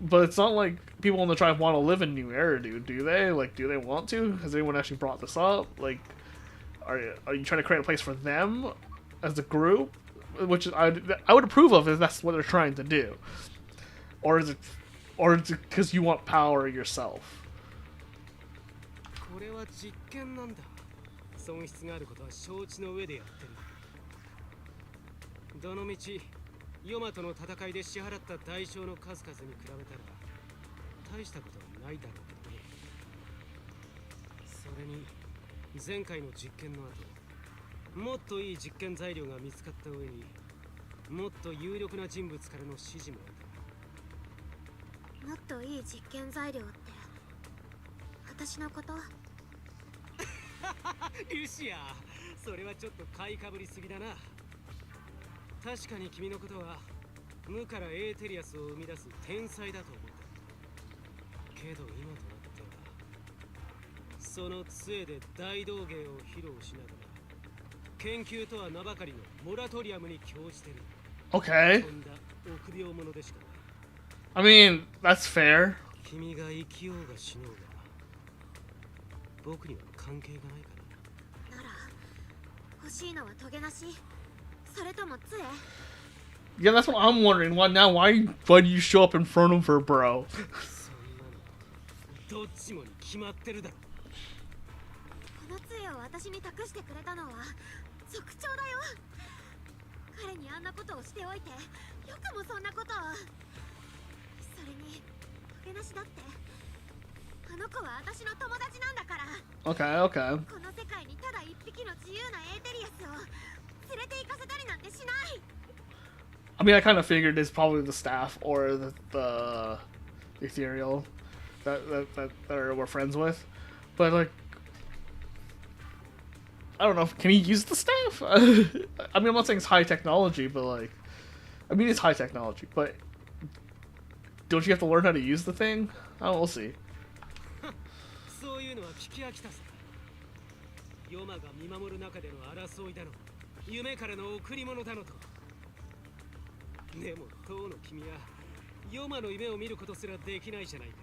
But it's not like people in the tribe want to live in New Era, do they? Like, do they want to? Has anyone actually brought this up? Like, are you trying to create a place for them as a group? Which I would approve of if that's what they're trying to do. Or is it because you want power yourself? これは実験なんだ損失があることは承知の上でやってるどのみちヨマとの戦いで支払った代償の数々に比べたら大したことはないだろうけどねそれに前回の実験の後もっといい実験材料が見つかった上にもっと有力な人物からの指示も得たもっといい実験材料って私のことルシアそれはちょっと買いかぶりすぎだな確かに君のことは無からエーテリアスを生み出す天才だと思ったけど今となってはその杖で大道芸を披露しながら研究とは名ばかりのモラトリアムに興じてる Okay. とんだ臆病者でしかない I mean, that's fair. 君が生きようが死のうが僕には関係がないからなら欲しいのはトゲなしそれとも杖 Yeah, that's what I'm wondering. Why do you show up in front of her, bro? そんなのどっちもに決まってるだろこの杖を私に託してくれたのは族長だよ彼にあんなことをしておいてよくもそんなことをそれにトゲなしだってあの子は私の友達なんだから Okay. この世界にただ一匹の自由なエーテリアスを連れて行かせたりなんてしない I mean, I kind of figured it's probably the staff or the ethereal that we're friends with, but like, I don't know. Can he use the staff? I mean, I'm not saying it's high technology, but like, I mean, it's high technology, but don't you have to learn how to use the thing? Oh, we'll see. そういうのは聞き飽きたさ。ヨマが見守る中での争いだの、夢からの贈り物だのと。でも当の君はヨマの夢を見ることすらできないじゃないか。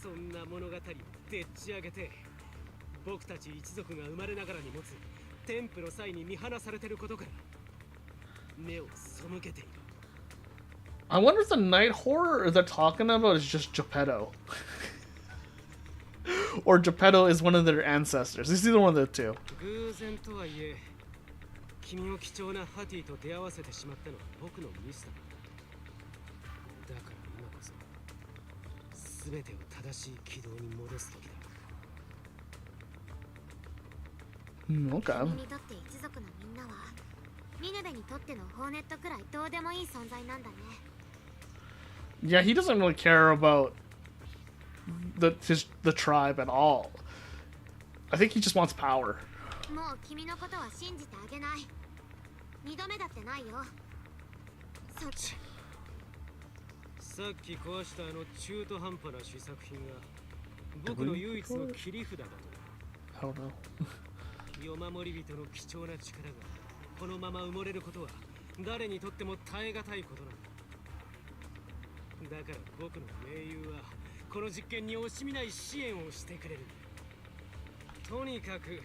そんな物語をでっち上げて、僕たち一族が生まれながらに持つ天賦の際に見放されてることから目を背けている。I wonder if the night horror they're talking about is just Geppetto. Or Geppetto is one of their ancestors. It's either one of the two. 偶然とはいえ、君を貴重なハティと出会わせてしまったのは僕のミスだ。だから今こそ全てを正しい軌道に戻す時だ。Okay. 君にとって一族のみんなはミネベにとってのホーネットくらいどうでもいい存在なんだね。Yeah, he doesn't really care about the tribe at all. I think he just wants power. もう君のことは信じてあげない。二度目だってないよ。そっち。さっき壊したあの中途半端な試作品が僕の唯一の切り札だと。I don't know. 夜守り人の貴重な力がこのまま埋もれることは誰にとっても耐え難いことなんだ。だから僕の盟友はこの実験に惜しみない支援をしてくれる。とにかく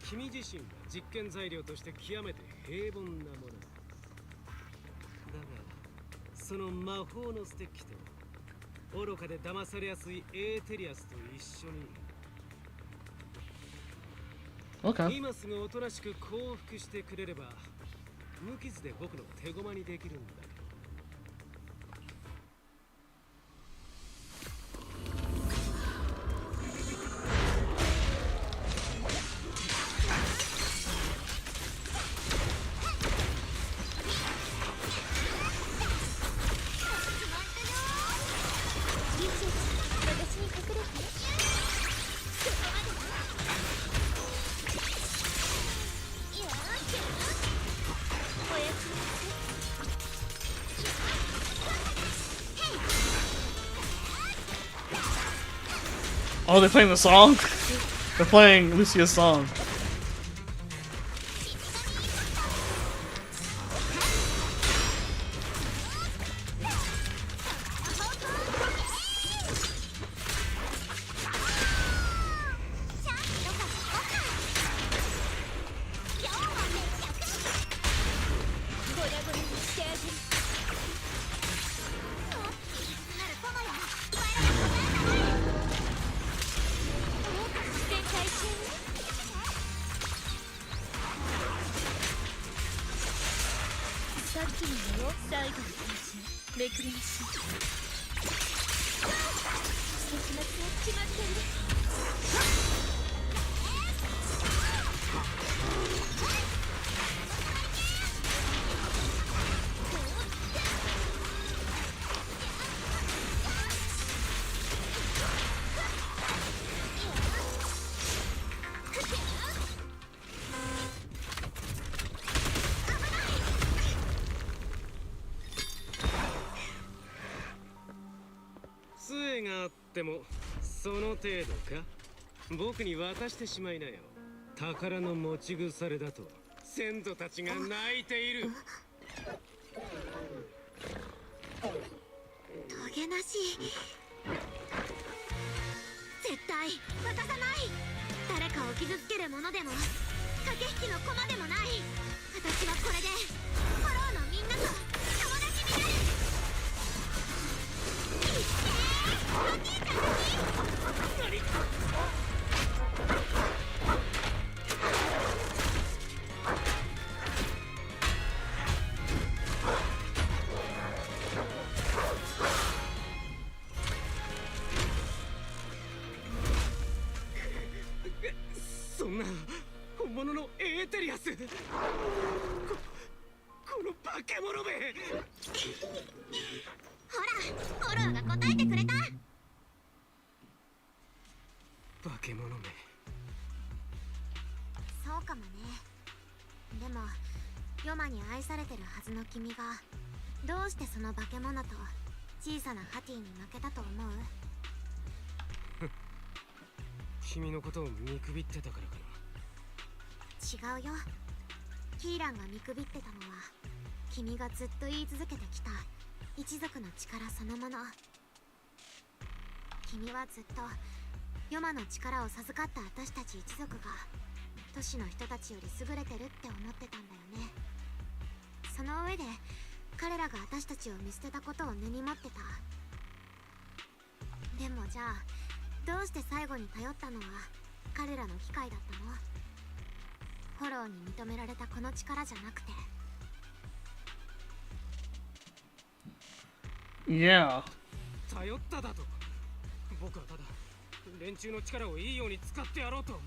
君自身が実験材料として極めて平凡なものだ。だがその魔法のステッキと愚かで騙されやすいエーテリアスと一緒にOkay. 今すぐおとなしく降伏してくれれば無傷で僕の手駒にできるんだけど。Oh, they're playing the song? They're playing Lucia's song.杖があってもその程度か。僕に渡してしまいなよ。宝の持ち腐れだと先祖たちが泣いている。トゲなし。絶対渡さない。誰かを傷つけるものでも駆け引きの駒でもない。私はこれでフォローのみんなと友達になる。そんな本物のエーテリアス。この化け物め。ほら、フォローが答えてくれた。化け物め。そうかもね。でもヨマに愛されてるはずの君がどうしてその化け物と小さなハティに負けたと思う？君のことを見くびってたからか違うよ。キーランが見くびってたのは君がずっと言い続けてきた一族の力そのもの。君はずっとヨマの力を授かった私たち一族が都市の人たちより優れてるって思ってたんだよね。その上で彼らが私たちを見捨てたことを根に持ってた。でもじゃあどうして最後に頼ったのは彼らの機械だったの？フォローに認められたこの力じゃなくて。 Yeah. な。頼っただと。僕はただ連中の力をいいように使ってやろうと。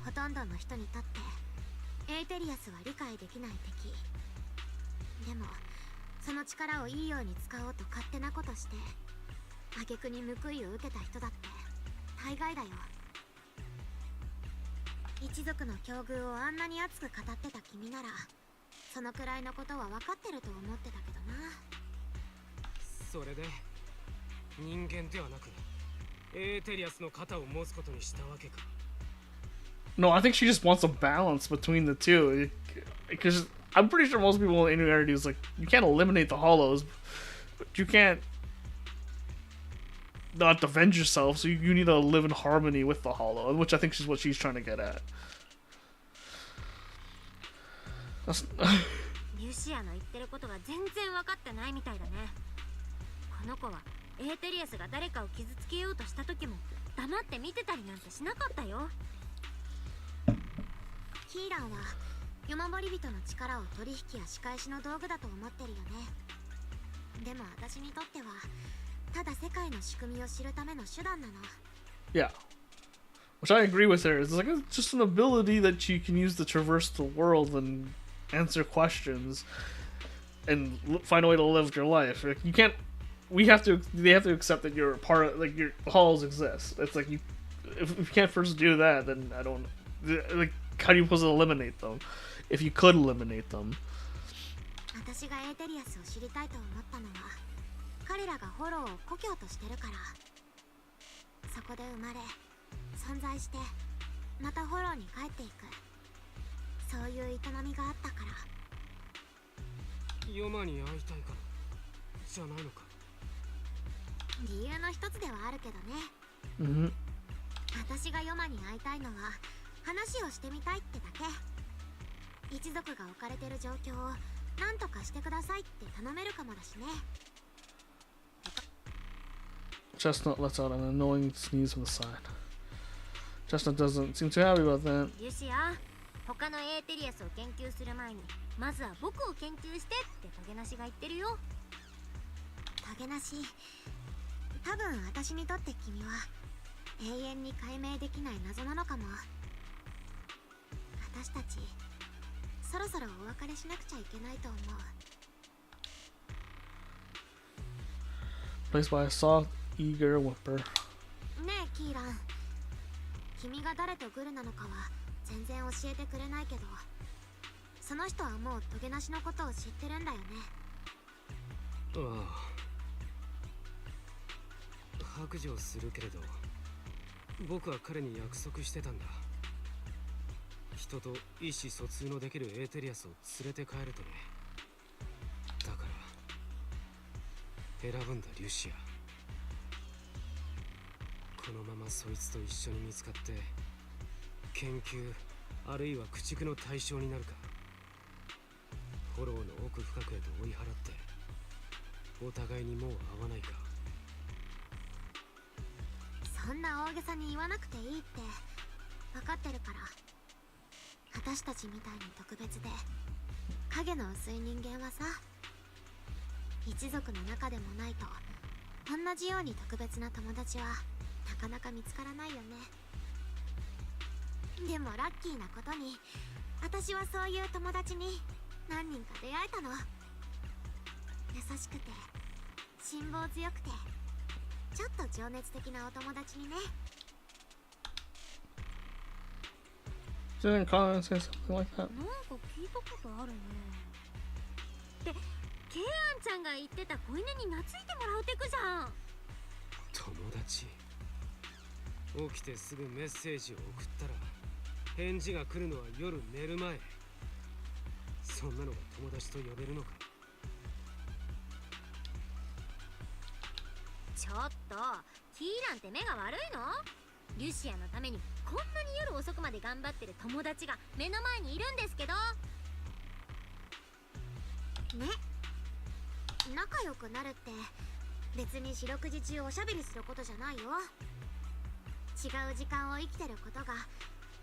ほとんどの人にとってエーテリアスは理解できない敵。でもその力をいいように使おうと勝手なことして挙句に報いを受けた人だって大概だよ。一族の境遇をあんなに熱く語ってた君ならそのくらいのことは分かってると思ってたけどな。それで人間ではなくエーテリアスの肩を持つことにしたわけか。 No, I think she just wants a balance between the two. Because I'm pretty sure most people in Infinity is like, you can't eliminate the hollows, but you can't not defend yourself, so you need to live in harmony with the hollow, which I think is what she's trying to get at. That's リュシアの言ってることが全然分かってないみたいだね。この子はエーテリアスが誰かを傷つけようとした時も黙って見てたりなんてしなかったよ。キーランはヨマモリ人の力を取引や仕返しの道具だと思ってるよね。でも私にとってはただ世界の仕組みを知るための手段なの。 yeah. Which I agree with her. It's like it's just an ability that she can use to traverse the world and answer questions and find a way to live your life. Like, you can't. They have to accept that you're part of, like, your halls exist. It's like if you can't first do that, then I don't, like, how do you supposed to eliminate them? If you could eliminate them. 私がエーテリアスを知りたいと思ったのは彼らがフォローを故郷としてるから。そこで生まれ存在してまたフォローに帰っていく、そういう営みがあったから。ヨマに会いたいからじゃないのか。理由の一つではあるけどね。Mm-hmm. 私がヨマに会いたいのは話をしてみたいってだけ。一族が置かれてる状況を何とかしてくださいって頼めるかもだしね。 Chestnut lets out an annoying sneeze from the side. Chestnut doesn't seem too happy about that. リュシア、他のエーテリアスを研究する前にまずは僕を研究してってトゲナシが言ってるよ。トゲナシ、多分私にとって君は永遠に解明できない謎なのかも。私たちそろそろお別れしなくちゃいけないと思う。 Placed by a soft, eager whimper. ねえキーラン、君が誰とグルなのかは全然教えてくれないけど、その人はもうトゲなしのことを知ってるんだよね。ああ、白状するけれど僕は彼に約束してたんだ。人と意思疎通のできるエーテリアスを連れて帰るとね。だから選ぶんだリュシア。このままそいつと一緒に見つかって研究あるいは駆逐の対象になるか、フォローの奥深くへと追い払ってお互いにもう会わないか。そんな大げさに言わなくていいって分かってるから。私たちみたいに特別で影の薄い人間はさ、一族の中でもないと同じように特別な友達はなかなか見つからないよね。でもラッキーなことに私はそういう友達に何人か出会えたの。優しくて辛抱強くてちょっと情熱的なお友達にね。Didn't Colin say something like that? なんか聞いたことあるね。ってケイアンちゃんが言ってた子犬に懐いてもらうテクじゃん。友達。起きてすぐメッセージを送ったら返事が来るのは夜寝る前。そんなのが友達と呼べるのか。ちょっとキーランって目が悪いの？リュシアのためにこんなに夜遅くまで頑張ってる友達が目の前にいるんですけど。ね、仲良くなるって別に四六時中おしゃべりすることじゃないよ。違う時間を生きてることが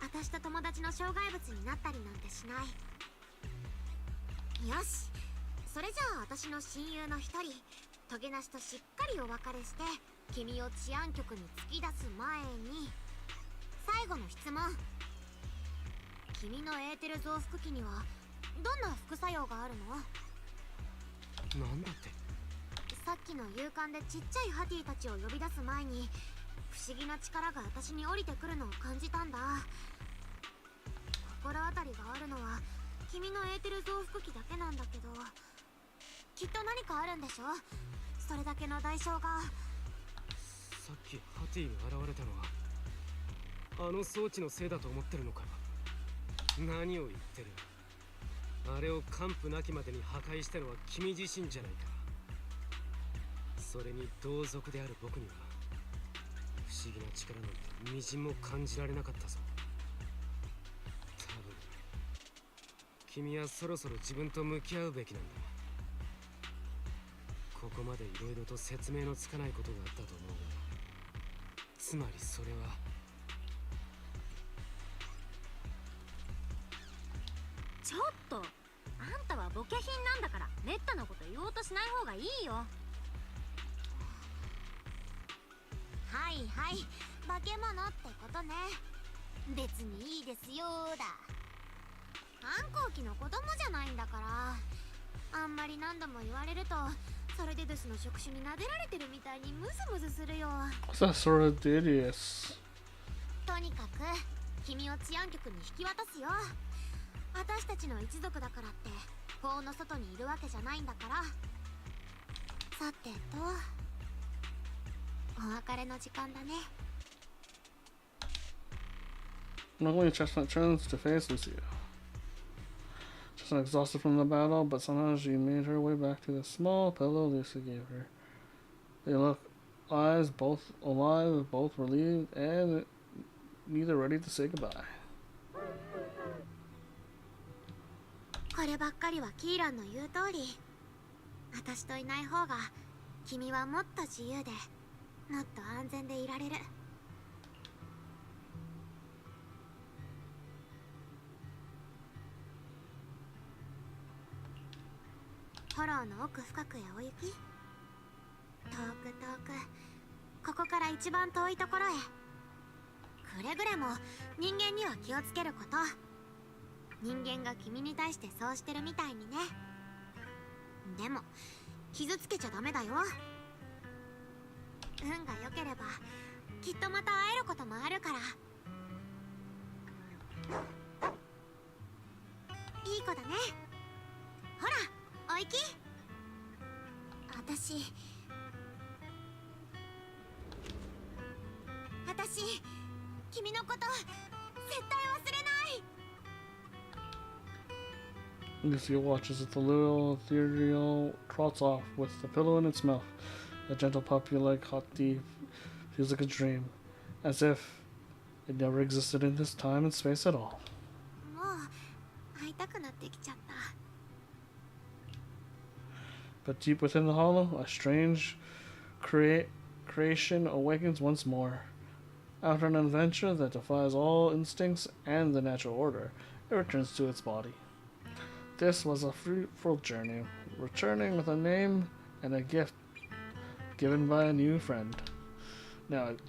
私と友達の障害物になったりなんてしない。よし、それじゃあ私の親友の一人トゲナシとしっかりお別れして君を治安局に突き出す前に最後の質問。君のエーテル増幅器にはどんな副作用があるの？なんだって。さっきの勇敢でちっちゃいハティたちを呼び出す前に不思議な力が私に降りてくるのを感じたんだ。心当たりがあるのは君のエーテル増幅器だけなんだけど、きっと何かあるんでしょ？それだけの代償が。さっきハティが現れたのはあの装置のせいだと思ってるのか。何を言ってる。あれを完膚なきまでに破壊したのは君自身じゃないか。それに同族である僕には不思議な力なんてみじんも感じられなかったぞ。多分君はそろそろ自分と向き合うべきなんだ。ここまでいろいろと説明のつかないことがあったと思うが、つまりそれはちょっとあんたはボケ品なんだからめったなこと言おうとしない方がいいよ。はいはい、化け物ってことね。別にいいですよーだ。反抗期の子供じゃないんだから。あんまり何度も言われるとソルデドゥスの触手に撫でられてるみたいにムズムズするよ。What's that Sordidius? とにかく君を治安局に引き渡すよ。私たちの一族だからって法の外にいるわけじゃないんだから。さてとお別れの時間だね。 Normally, Chestnut turns to face Lucia. Chestnut exhausted from the battle, but somehow she made her way back to the small pillow Lucia gave her. They look eyes both alive, both relieved, and neither ready to say goodbye. こればっかりはキーランの言う通り、私といない方が君はもっと自由でもっと安全でいられる。フォローの奥深くへお行き。遠く遠く、ここから一番遠いところへ。くれぐれも人間には気をつけること。人間が君に対してそうしてるみたいにね。でも傷つけちゃダメだよ。運が良ければきっとまた会えることもあるから。いい子だね。ほらお行き。私君のこと絶対忘れない。 Lucia watches as the little ethereal trots off with the pillow in its mouth. A gentle puppy like hot thief feels like a dream, as if it never existed in this time and space at all. もう会いたくなってきちゃった。 But deep within the hollow, a strange creation awakens once more. After an adventure that defies all instincts and the natural order, it returns to its body. This was a fruitful journey, returning with a name and a gift given by a new friend. Now it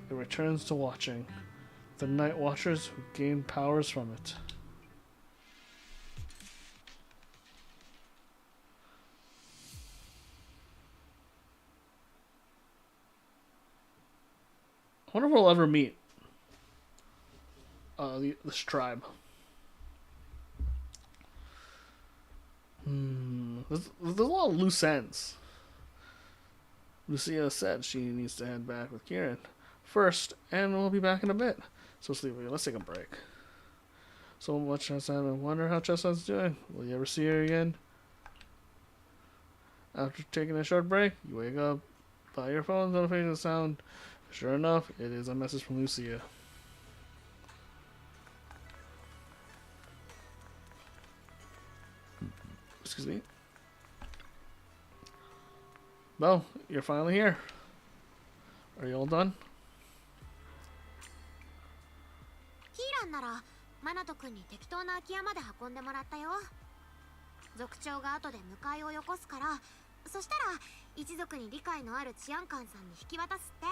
returns to watching the Night Watchers who gain powers from it. I wonder if we'll ever meet this tribe. There's a lot of loose ends. Lucia said she needs to head back with Kieran first, and we'll be back in a bit. So let's take a break. So much has happened. Wonder how Chestnut's doing. Will you ever see her again? After taking a short break, you wake up by your phone's notification sound. Sure enough, it is a message from Lucia. Excuse me. Well, you're finally here. Are you all done? キーランならマナト君に適当な空き家まで運んでもらったよ。族長が後で迎えをよこすから、そしたら一族に理解のある治安官さんに引き渡すって。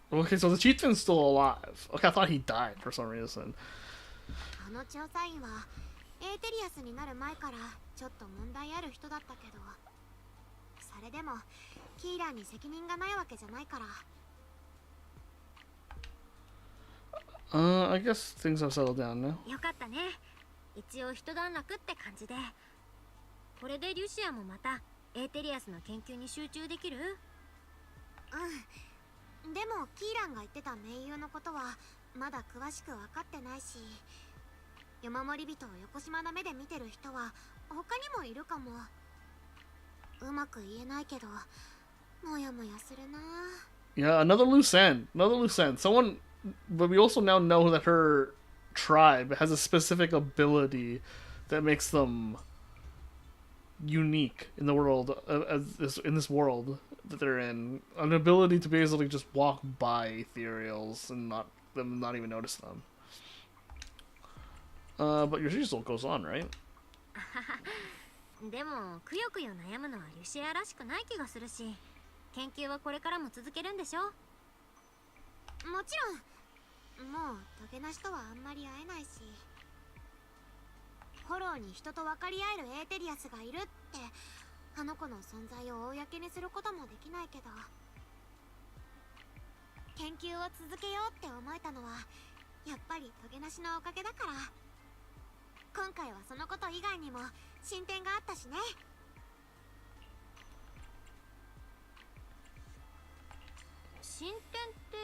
Okay, so the chieftain's still alive. Okay, I thought he died for some reason. あの調査員はエーテリアスになる前からちょっと問題ある人だったけど、それでもキーランに責任がないわけじゃないから。I guess things have settled down now. よかったね。一応一段落って感じで。これでリュシアもまたエーテリアスの研究に集中できる？うん。でもキーランが言ってた盟友のことはまだ詳しく分かってないし、夜守り人を横島な目で見てる人は他にもいるかも。うまく言えないけどもやもやするな。 Yeah, another loose end. Another loose end. Someone, but we also now know that her tribe has a specific ability that makes them unique in the world, in this world that they're in. An ability to basically just walk by ethereals and not even notice them. But your still goes on, right? でもくよくよ悩むのはリュシアらしくない気がするし、研究はこれからも続けるんでしょ？もちろん。もうトゲなしとはあんまり会えないし、フォローに人と分かり合えるエーテリアスがいるってあの子の存在を公にすることもできないけど、研究を続けようって思えたのはやっぱりトゲなしのおかげだから。今回はそのこと以外にも進展があったしね。進展って、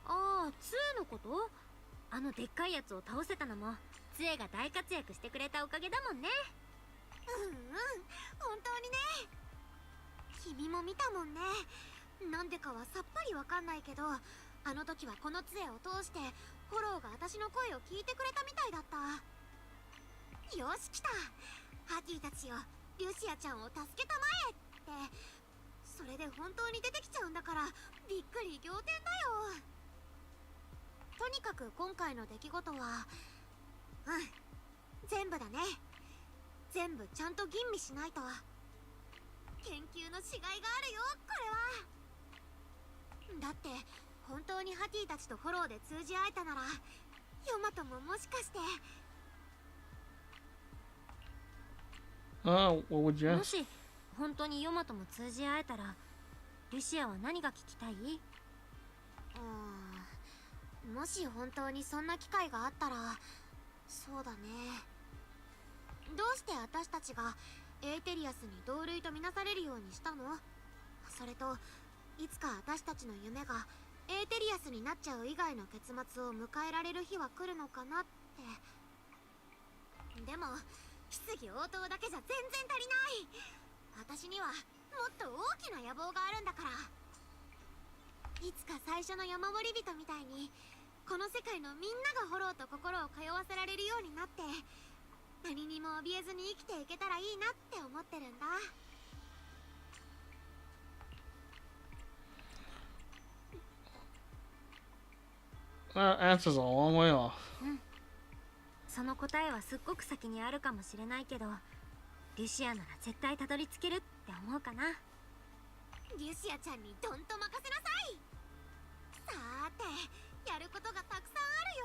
ああ、杖のこと？あのでっかいやつを倒せたのも杖が大活躍してくれたおかげだもんね。本当にね。君も見たもんね。なんでかはさっぱりわかんないけど、あの時はこの杖を通してフォローが私の声を聞いてくれたみたいだった。よし来た。ハティたちよ、リュシアちゃんを助けたまえって。それで本当に出てきちゃうんだからびっくり仰天だよ。とにかく今回の出来事は全部だね。全部ちゃんと吟味しないと。研究のしがいがあるよこれは。だって本当にハティたちとフォローで通じ合えたならヨマトももしかして。What would you も ask? し本当にヨマとも通じ合えたら、リュシアは何が聞きたい？もし本当にそんな機会があったら、そうだね。どうして私たちがエーテリアスに同類とみなされるようにしたの？それといつか私たちの夢がエーテリアスになっちゃう以外の結末を迎えられる日は来るのかなって。でも質疑応答だけじゃ全然足りない。私にはもっと大きな野望があるんだから。いつか最初の夜守り人みたいにこの世界のみんながフォローと心を通わせられるようになって、何にも怯えずに生きていけたらいいなって思ってるんだ。That answer's a long way off. その答えはすっごく先にあるかもしれないけど、リュシアなら絶対たどり着けるって思うかな。リュシアちゃんにどんと任せなさい。さーて、やることがたくさんあるよ。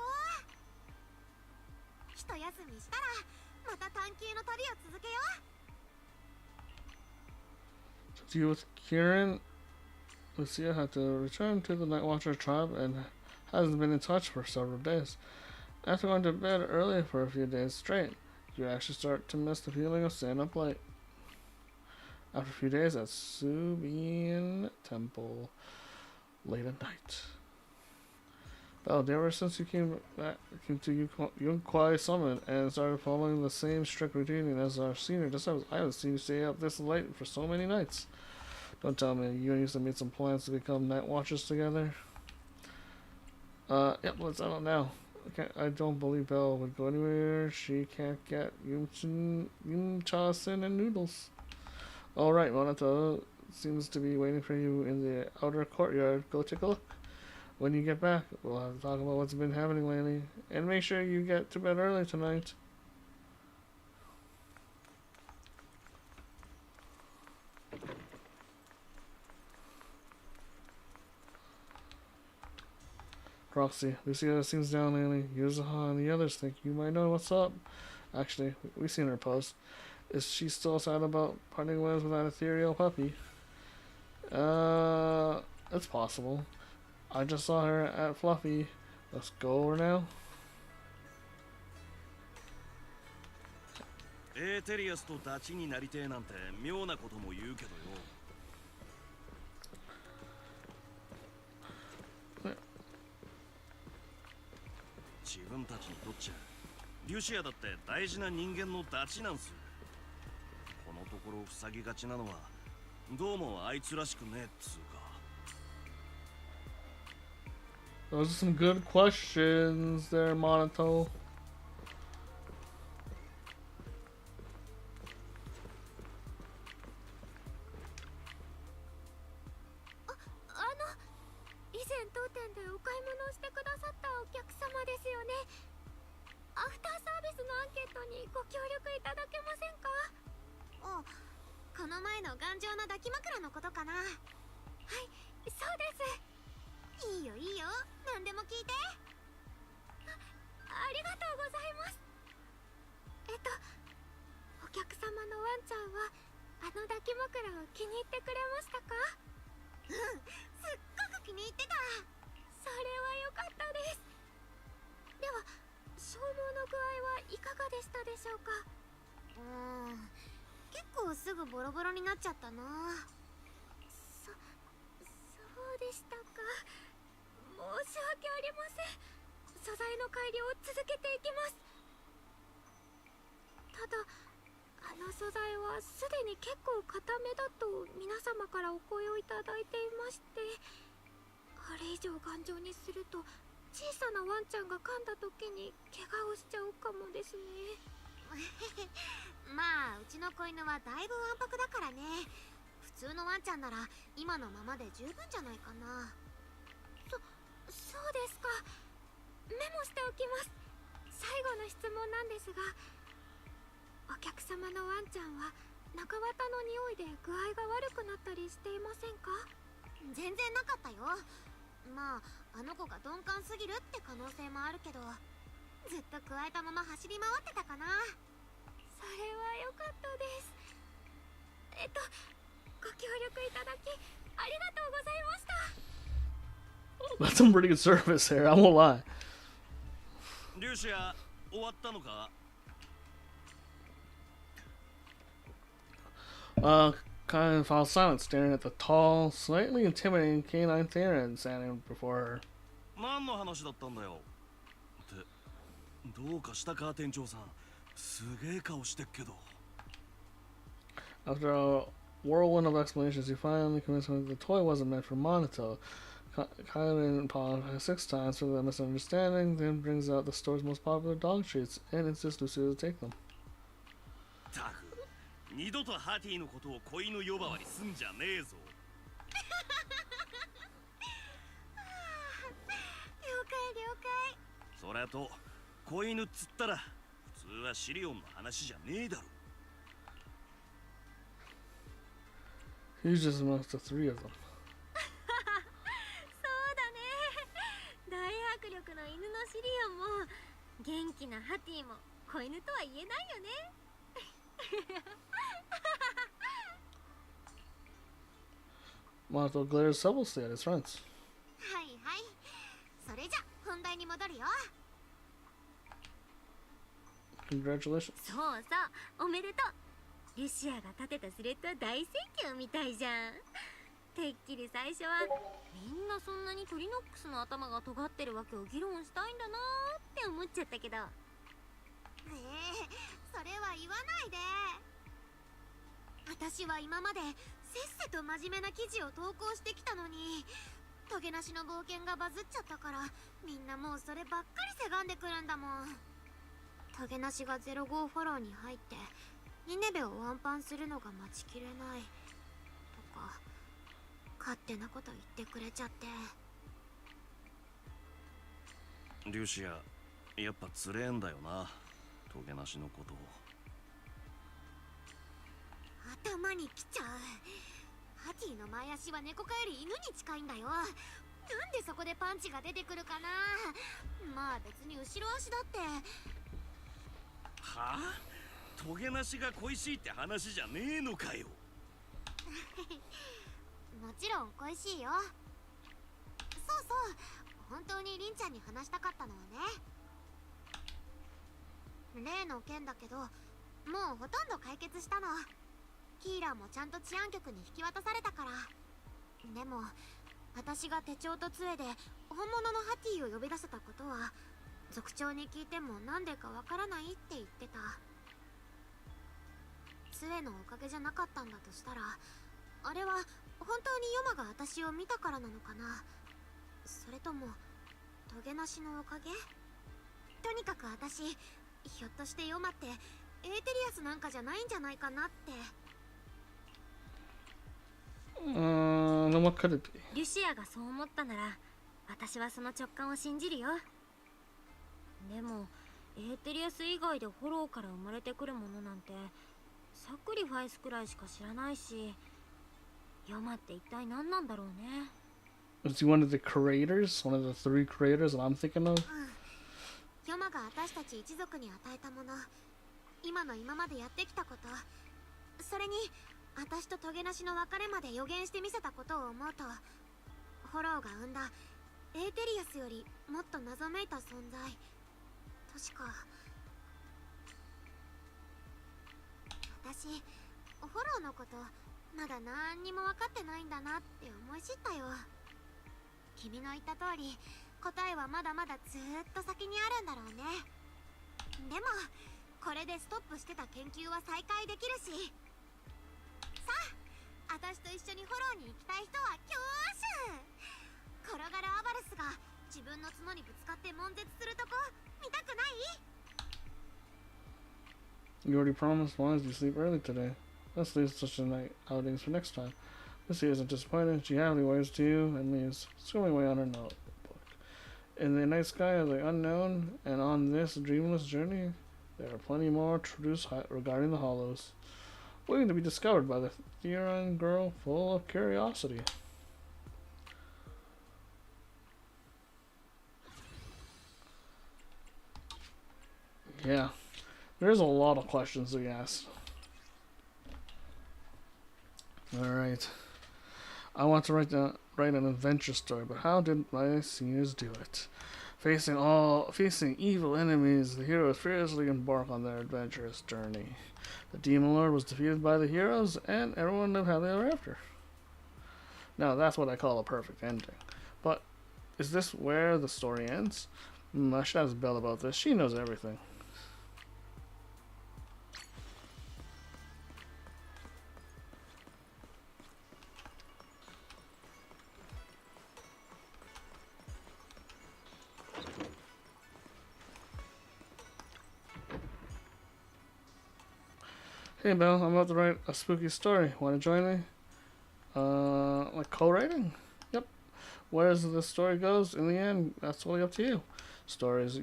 一休みしたらまた探求の旅を続けよう。To deal with Kieran, Lucia had to return to the Night Watcher tribe and hasn't been in touch for several days. After going to bed early for a few days straight, you actually start to miss the feeling of staying up late. After a few days at Subian Temple, late at night. Belle, ever since you came to Yunkwai Summit and started following the same strict routine as our senior disciples, I haven't seen you stay up this late for so many nights. Don't tell me you used to make some plans to become night watchers together. Yep, let's settle now. Okay, I don't believe Belle would go anywhere. She can't get Yumcha-sen and noodles. Alright, Monato seems to be waiting for you in the outer courtyard. Go take a look. When you get back, we'll have to talk about what's been happening lately. And make sure you get to bed early tonight. Roxy, Lucia seems down lately. Yuzuha and the others think you might know what's up. Actually, we've seen her post. Is she still sad about parting ways with that ethereal puppy? It's possible. I just saw her at Fluffy. Let's go over now. エーテリアスとダチになりてえなんて妙なことも言うけどよ。自分たちにとっちゃリュシアだって大事な人間のダチなんすよ。このところ塞ぎがちなのはどうもあいつらしくねえっつうか。 Those are some good questions there, Monato. That's some pretty good service here, I won't lie. リュシア、終わったのか? Kind of fell silent, staring at the tall, slightly intimidating canine Theron standing before her. 何の話だったんだよ。ってどうかしたか店長さん。すげえ顔してっけど。After a whirlwind of explanations, he finally convinced him that the toy wasn't meant for Monato. Kylan apologized 6 times for the misunderstanding, then brings out the store's most popular dog treats and insists Lucia to take them. たく、二度とハティのことを子犬呼ばわりすんじゃねえぞ。了解了解。それと、子犬っつったら普通はシリオンの話じゃねえだろ。He's just amongst the 3 of them. の犬のシリオンも元気なハティも子犬とは言えないよね。Mato glares selflessly at his friends. はいはい、それじゃ本題に戻るよ。 Congratulations. そうそう、おめでとう。リュシアが立てたスレッドは大盛況みたいじゃん。てっきり最初はみんなそんなにトリノックスの頭が尖ってるわけを議論したいんだなーって思っちゃったけど。それは言わないで。私は今までせっせと真面目な記事を投稿してきたのに、トゲなしの冒険がバズっちゃったから、みんなもうそればっかりせがんでくるんだもん。トゲなしが05フォローに入ってニネベをワンパンするのが待ちきれないとか勝手なこと言ってくれちゃって。リュシア、やっぱつれえんだよな、トゲなしのことを。頭にきちゃう。ハティの前足は猫科より犬に近いんだよ。なんでそこでパンチが出てくるかな。まあ別に後ろ足だって。はあ、トゲなしが恋しいって話じゃねえのかよ。もちろん恋しいよ。そうそう、本当にリンちゃんに話したかったのはね、例の件だけどもうほとんど解決したの。キーラーもちゃんと治安局に引き渡されたから。でも私が手帳と杖で本物のハティを呼び出せたことは族長に聞いてもなんでかわからないって言ってた。杖のおかげじゃなかったんだとしたら、あれは本当にヨマが私を見たからなのかな、それともトゲなしのおかげ。とにかく私ひょっとしてヨマってエーテリアスなんかじゃないんじゃないかなって。Then what could it be? リュシアがそう思ったなら私はその直感を信じるよ。でもエーテリアス以外でフォローから生まれてくるものなんてサクリファイスくらいしか知らないし、ヨマって一体何なんだろうね。Is he one of the creators? One of the 3 creators that I'm thinking of? ヨマが私たち一族に与えたもの、今の今までやってきたこと、それに私とトゲなしの別れまで予言してみせたことを思うと、フォローが生んだエーテリアスよりもっと謎めいた存在、確か私フォローのことまだ何にも分かってないんだなって思い知ったよ。君の言った通り答えはまだまだずーっと先にあるんだろうね。でもこれでストップしてた研究は再開できるし、さあ私と一緒にフォローに行きたい人は挙手。転がるアバルスが自分の角にぶつかって悶絶するとこ見たくない？ You already promised Wise you sleep early today. Let's leave such a night outings for next time. Missy isn't disappointed. She happily waves to you and leaves, swimming away on her notebook. In the night sky of the unknown, and on this dreamless journey, there are plenty more truths regarding the Hollows, waiting to be discovered by the Theron girl full of curiosity. Yeah, there's a lot of questions to be asked. Alright. I want to write an adventure story, but how did my seniors do it? Facing evil enemies, the heroes fearlessly embark on their adventurous journey. The Demon Lord was defeated by the heroes, and everyone lived happily ever after. Now, that's what I call a perfect ending. But is this where the story ends? I should ask Belle about this. She knows everything. Hey Belle, I'm about to write a spooky story. Want to join me? Like co-writing? Yep. Where the story goes, in the end, that's totally up to you. Stories,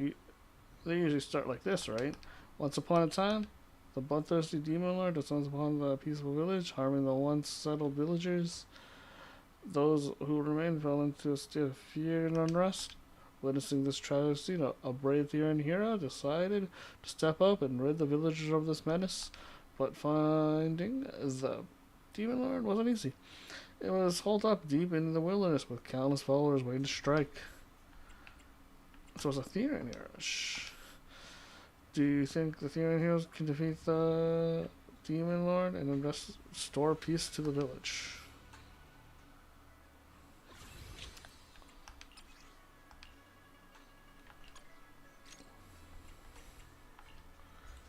they usually start like this, right? Once upon a time, the bloodthirsty demon lord descends upon the peaceful village, harming the once settled villagers. Those who remained fell into a state of fear and unrest. Witnessing this tragic scene, a brave Theron hero decided to step up and rid the villagers of this menace. But finding the Demon Lord wasn't easy. It was holed up deep in the wilderness with countless followers waiting to strike. So it's a Theron hero. Shh. Do you think the Theron heroes can defeat the Demon Lord and restore peace to the village?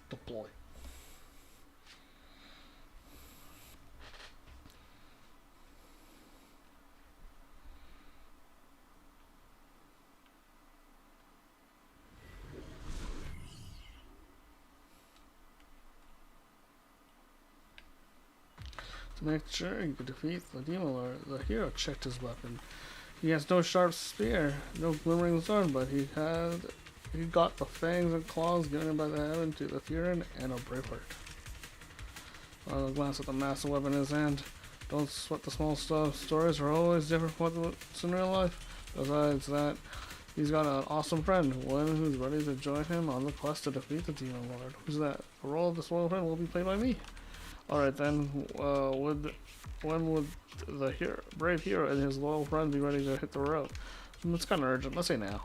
Deploy. To make sure you could defeat the Demon Lord, the hero checked his weapon. He has no sharp spear, no glimmering sword, but he got the fangs and claws given by the heaven to the Theron and a brave heart. I'll glance at the massive weapon in his hand. Don't sweat the small stuff. Stories are always different from what's in real life. Besides that, he's got an awesome friend, one who's ready to join him on the quest to defeat the Demon Lord. Who's that? The role of this loyal friend will be played by me. Alright then, when would the brave hero and his loyal friend be ready to hit the road? It's kind of urgent. Let's say now.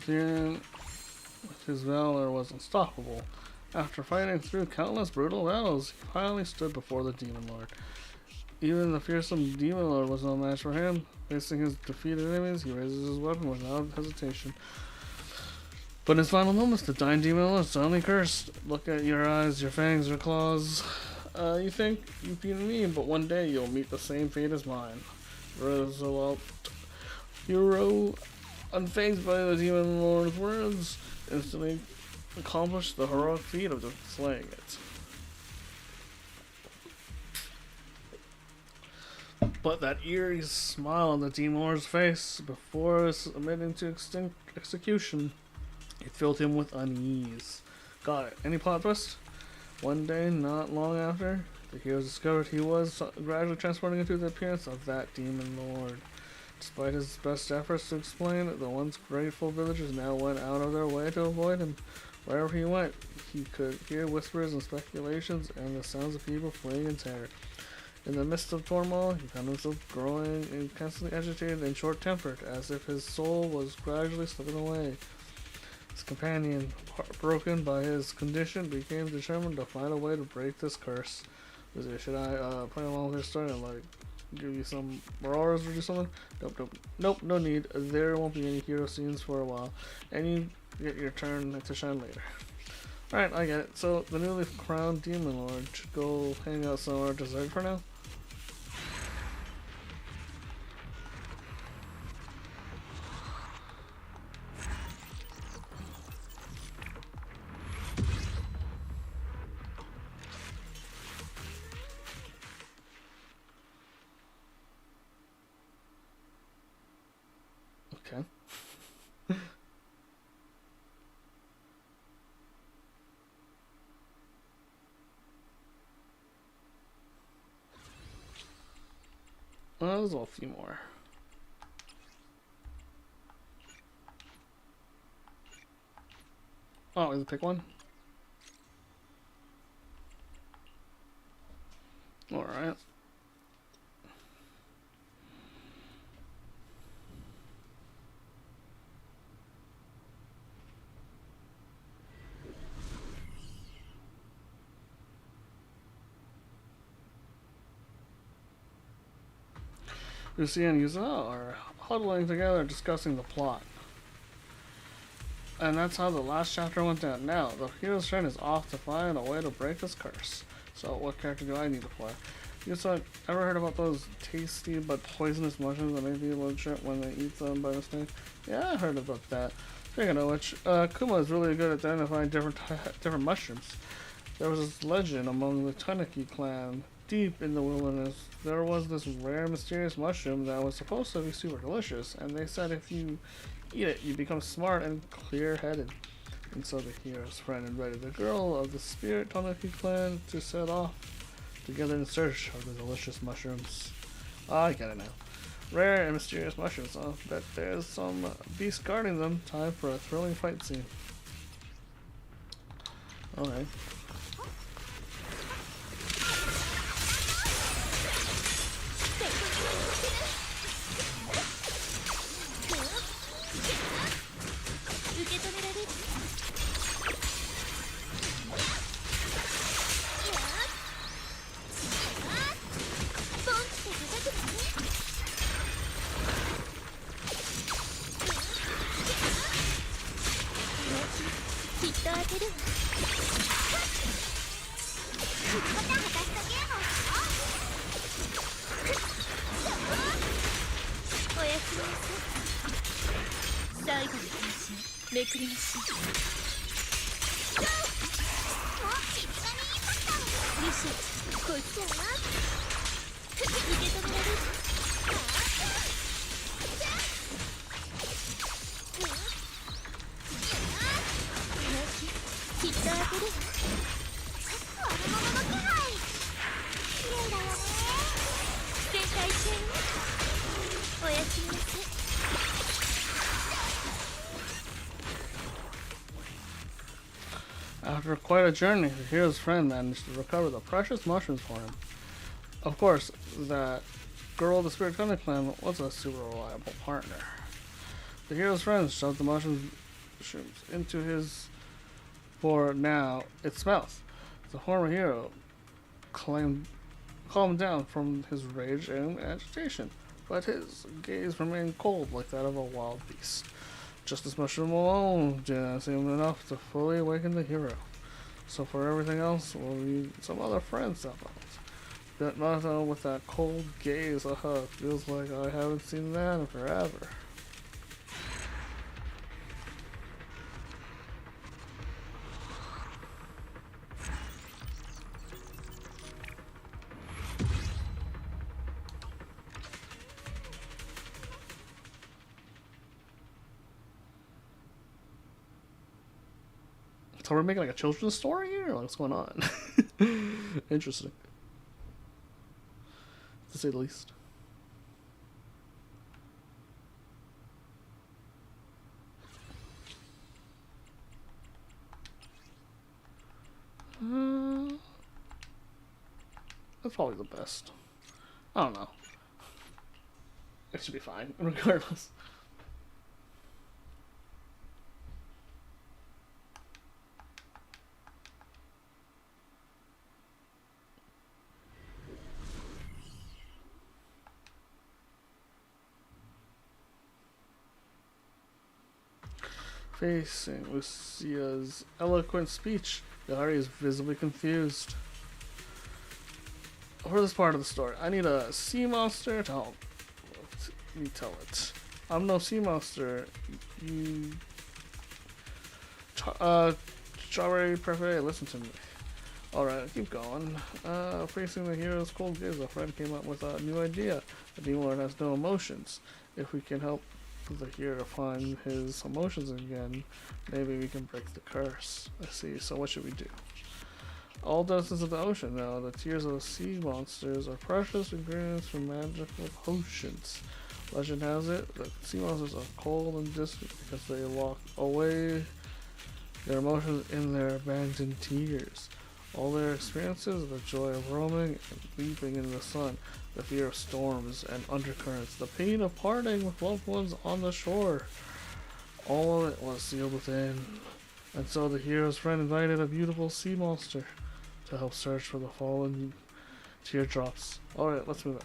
Theron, with his valor, was unstoppable. After fighting through countless brutal battles, he finally stood before the Demon Lord. Even the fearsome Demon Lord was no match for him. Facing his defeated enemies, he raises his weapon without hesitation. But in his final moments, the dying Demon Lord suddenly cursed. Look at your eyes, your fangs, your claws. You think you've beaten me, but one day you'll meet the same fate as mine. Resolute hero, unfazed by the Demon Lord's words, instantly accomplished the heroic feat of slaying it. But that eerie smile on the Demon Lord's face before submitting to execution, it filled him with unease. Got it. Any plot twist? One day, not long after, the heroes discovered he was gradually transforming into the appearance of that Demon Lord. Despite his best efforts to explain, the once grateful villagers now went out of their way to avoid him. Wherever he went, he could hear whispers and speculations and the sounds of people fleeing in terror. In the midst of turmoil, he found himself growing intensely agitated and short-tempered, as if his soul was gradually slipping away. His companion, heartbroken by his condition, became determined to find a way to break this curse. Should I play along with this story and like give you some roars or do something? Nope, no need. There won't be any hero scenes for a while, and you get your turn to shine later. Alright, I get it. So the newly crowned Demon Lord should go hang out somewhere deserted for now. Okay. Well, there's a few more. Oh, is it pick one? Alright. Lucia and Yuzo are huddling together discussing the plot. And that's how the last chapter went down. Now, the hero's friend is off to find a way to break this curse. So, what character do I need to play? Yuzo, ever heard about those tasty but poisonous mushrooms that make people trip when they eat them by mistake? Yeah, I heard about that. Speaking of which, Kuma is really good at identifying different mushrooms. There was this legend among the Tanaki clan. Deep in the wilderness, there was this rare, mysterious mushroom that was supposed to be super delicious, and they said if you eat it, you become smart and clear-headed. And so the hero's friend invited the girl of the spirit Tanaki clan to set off together in search of the delicious mushrooms. I get it now. Rare and mysterious mushrooms, huh? Bet there's some beast guarding them. Time for a thrilling fight scene. Alright. After quite a journey, the hero's friend managed to recover the precious mushrooms for him. Of course, that girl of the Spirit Thunder clan was a super reliable partner. The hero's friend shoved the mushrooms into his, for now, its mouth. The former hero calmed down from his rage and agitation, but his gaze remained cold like that of a wild beast. Just this mushroom alone didn't seem enough to fully awaken the hero. So for everything else, we'll need some other friends to help out. But not with that cold gaze, feels like I haven't seen that in forever. So we're making like a children's story here? Like, what's going on? Interesting. To say the least. That's probably the best. I don't know. It should be fine, regardless. Facing Lucia's eloquent speech, Yari is visibly confused. For this part of the story, I need a sea monster to help me tell it. I'm no sea monster. You... Strawberry Parfait, listen to me. Alright, keep going. Facing the hero's cold gaze, a friend came up with a new idea. The demon has no emotions. If we can help the hero find his emotions again, maybe we can break the curse. I see, so what should we do? All denizens of the ocean know the tears of the sea monsters are precious ingredients for magical potions. Legend has it that sea monsters are cold and distant because they lock away their emotions in their abandoned tears. All their experiences are the joy of roaming and leaping in the sun, the fear of storms and undercurrents, the pain of parting with loved ones on the shore. All of it was sealed within. And so the hero's friend invited a beautiful sea monster to help search for the fallen teardrops. Alright, let's move on.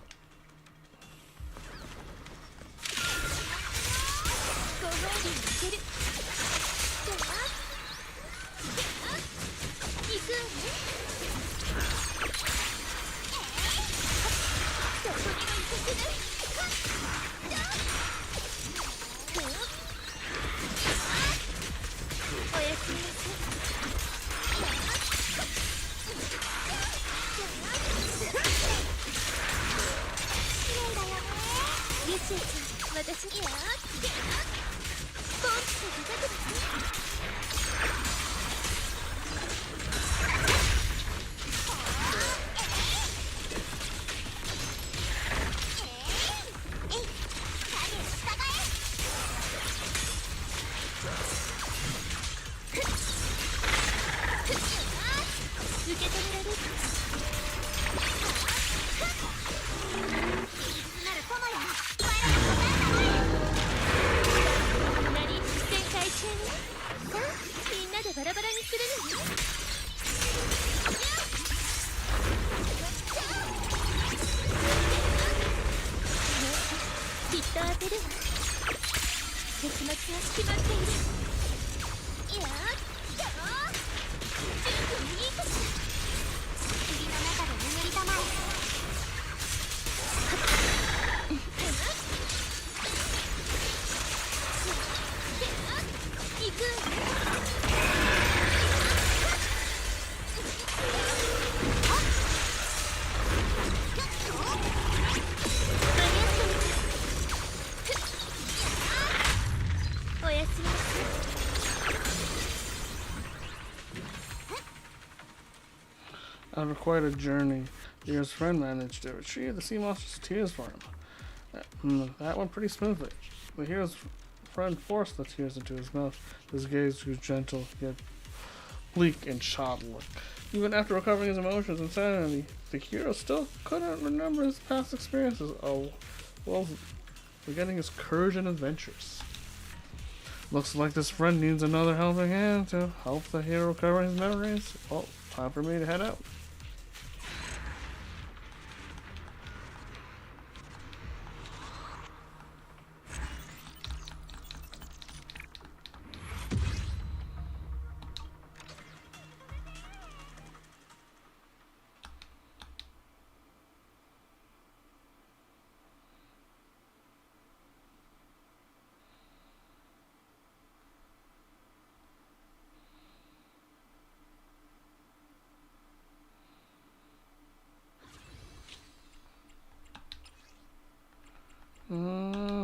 After quite a journey, the hero's friend managed to retrieve the sea monster's tears for him. That went pretty smoothly. The hero's friend forced the tears into his mouth. His gaze grew gentle, yet bleak and childlike. Even after recovering his emotions and sanity, the hero still couldn't remember his past experiences. Oh, well, forgetting his courage and adventures. Looks like this friend needs another helping hand to help the hero recover his memories. Well, time for me to head out.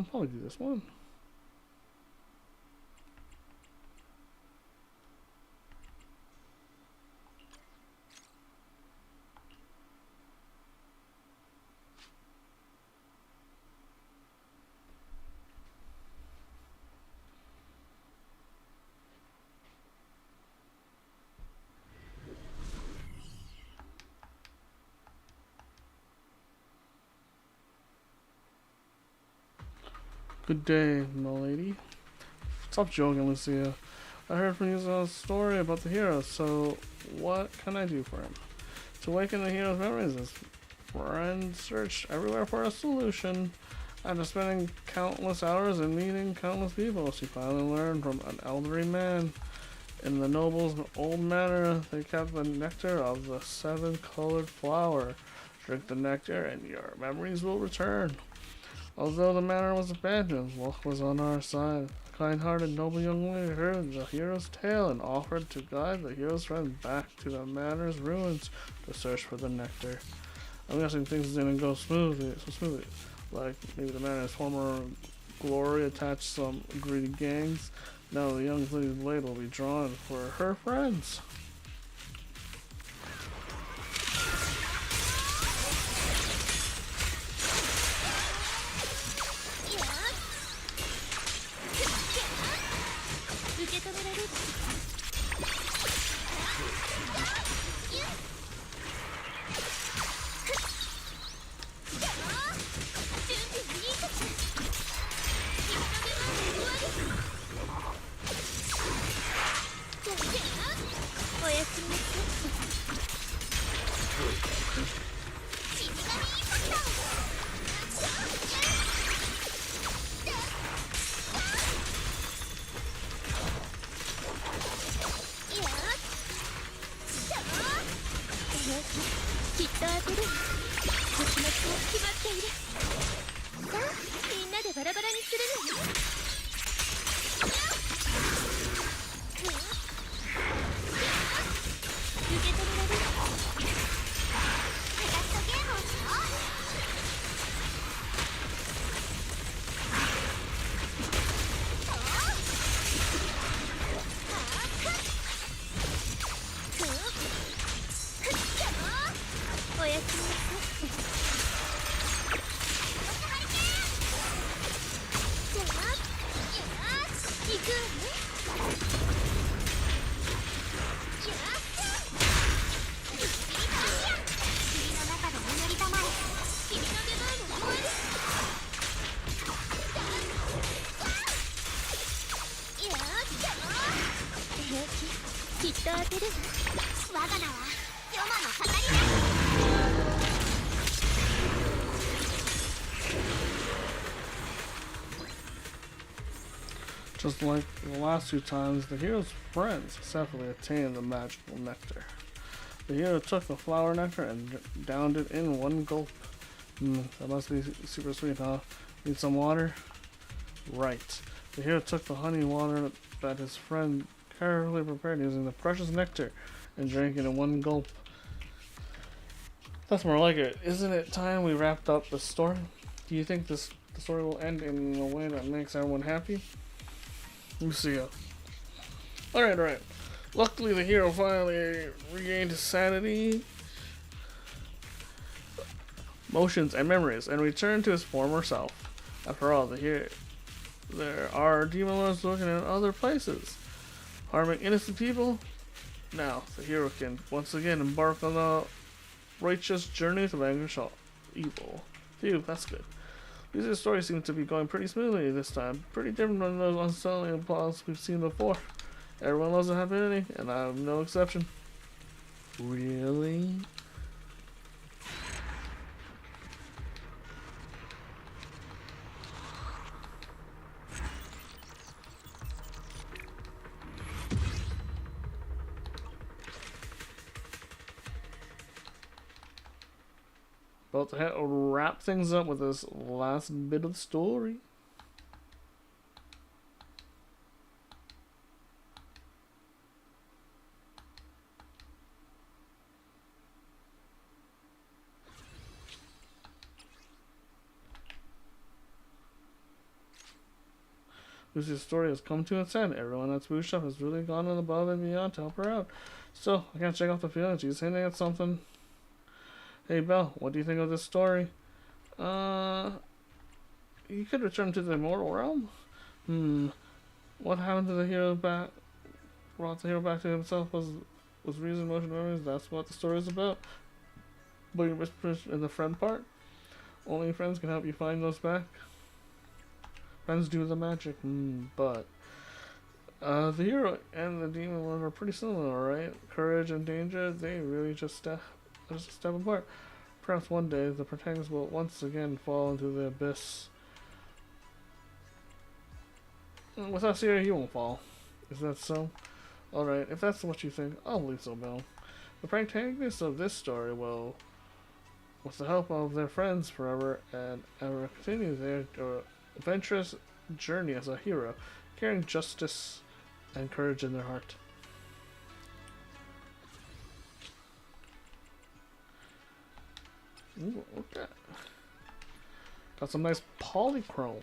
Probably do this one. Good day, milady. Stop joking, Lucia. I heard from you a story about the hero, so what can I do for him? To awaken the hero's memories, his friend searched everywhere for a solution. After spending countless hours and meeting countless people, she finally learned from an elderly man. In the noble's old manor, they kept the nectar of the 7-colored flower. Drink the nectar and your memories will return. Although the manor was abandoned, luck was on our side. A kind-hearted noble young lady heard the hero's tale and offered to guide the hero's friend back to the manor's ruins to search for the nectar. I'm guessing things didn't go smoothly. Like maybe the manor's former glory attached some greedy gangs. Now the young lady's blade will be drawn for her friends. 決まっている。さあみんなでバラバラにするのよ。受け止められる。ペタッとゲームをしよう。おやすみなさい。じゃあ、よし、行くわね。よし、君の中で眠りたまえ。君の出番も終わる。よし、平気、きっと当てるわ。我が名はヨマの語りだ。Just like the last two times, the hero's friends successfully attained the magical nectar. The hero took the flower nectar and downed it in one gulp. That must be super sweet, huh? Need some water? Right. The hero took the honey water that his friend carefully prepared using the precious nectar and drank it in one gulp. That's more like it. Isn't it time we wrapped up the story? Do you think the story will end in a way that makes everyone happy? We'll see. Alright. Luckily, the hero finally regained his sanity, motions, and memories, and returned to his former self. After all, there are demon lords lurking in other places, harming innocent people. Now, the hero can once again embark on the righteous journey to vanquish all evil. Phew, that's good. These stories seem to be going pretty smoothly this time. Pretty different from those unsettling plots we've seen before. Everyone loves a happy ending, and I'm no exception. Really? About to wrap things up with this last bit of the story. Lucy's story has come to its end. Everyone at Boo Shop has really gone above and beyond to help her out. Still, I can't shake off the feeling she's hinting at something. Hey Belle, what do you think of this story? You could return to the immortal realm? What happened to the hero back? Brought the hero back to himself was reason, motion, memories. That's what the story is about. But you whispers in the friend part? Only friends can help you find those back. Friends do the magic. But the hero and the demon one are pretty similar, right? Courage and danger, they really just step apart. Perhaps one day the protagonist will once again fall into the abyss. With us here, he won't fall. Is that so? Alright, if that's what you think, I'll believe so, Bill. The protagonist of this story will, with the help of their friends forever and ever, continue their adventurous journey as a hero, carrying justice and courage in their heart. Ooh, okay. Got some nice polychrome.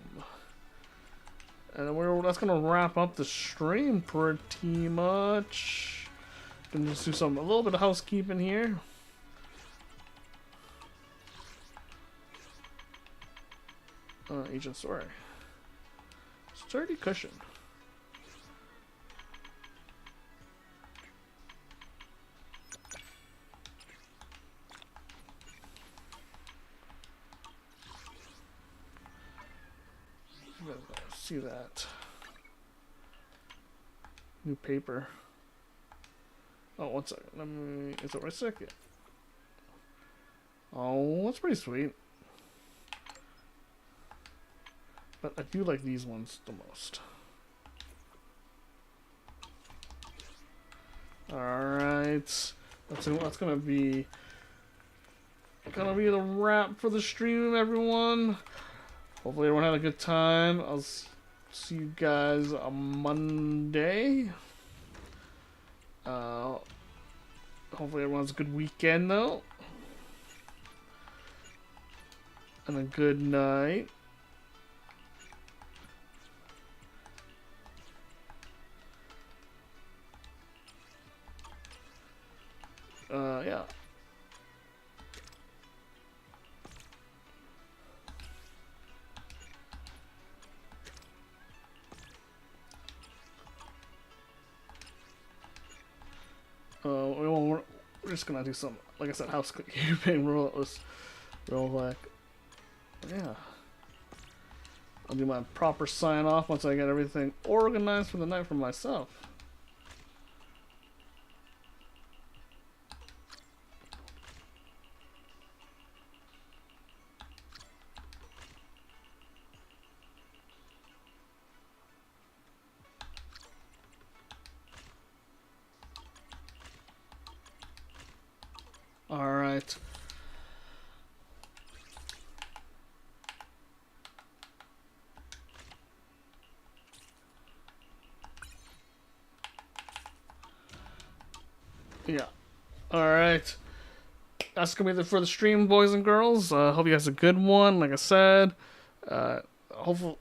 And that's gonna wrap up the stream pretty much. Gonna just do a little bit of housekeeping here. Agent Story. Sturdy cushion. See that. New paper. Oh, 1 second. Let me. Is it right second? Oh, that's pretty sweet. But I do like these ones the most. Alright. That's gonna be gonna be the wrap for the stream, everyone. Hopefully everyone had a good time. I'll see you guys on Monday. Hopefully everyone has a good weekend, though. And a good night. Yeah. We're just gonna do some, like I said, housekeeping real quick. Yeah. I'll do my proper sign off once I get everything organized for the night for myself. Alright. Yeah. Alright. That's gonna be it for the stream, boys and girls. Hope you guys have a good one. Like I said, hopefully,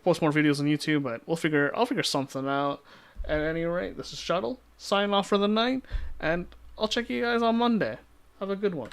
post more videos on YouTube, but I'll figure something out. At any rate, this is Shuttle, signing off for the night, and I'll check you guys on Monday. Have a good one.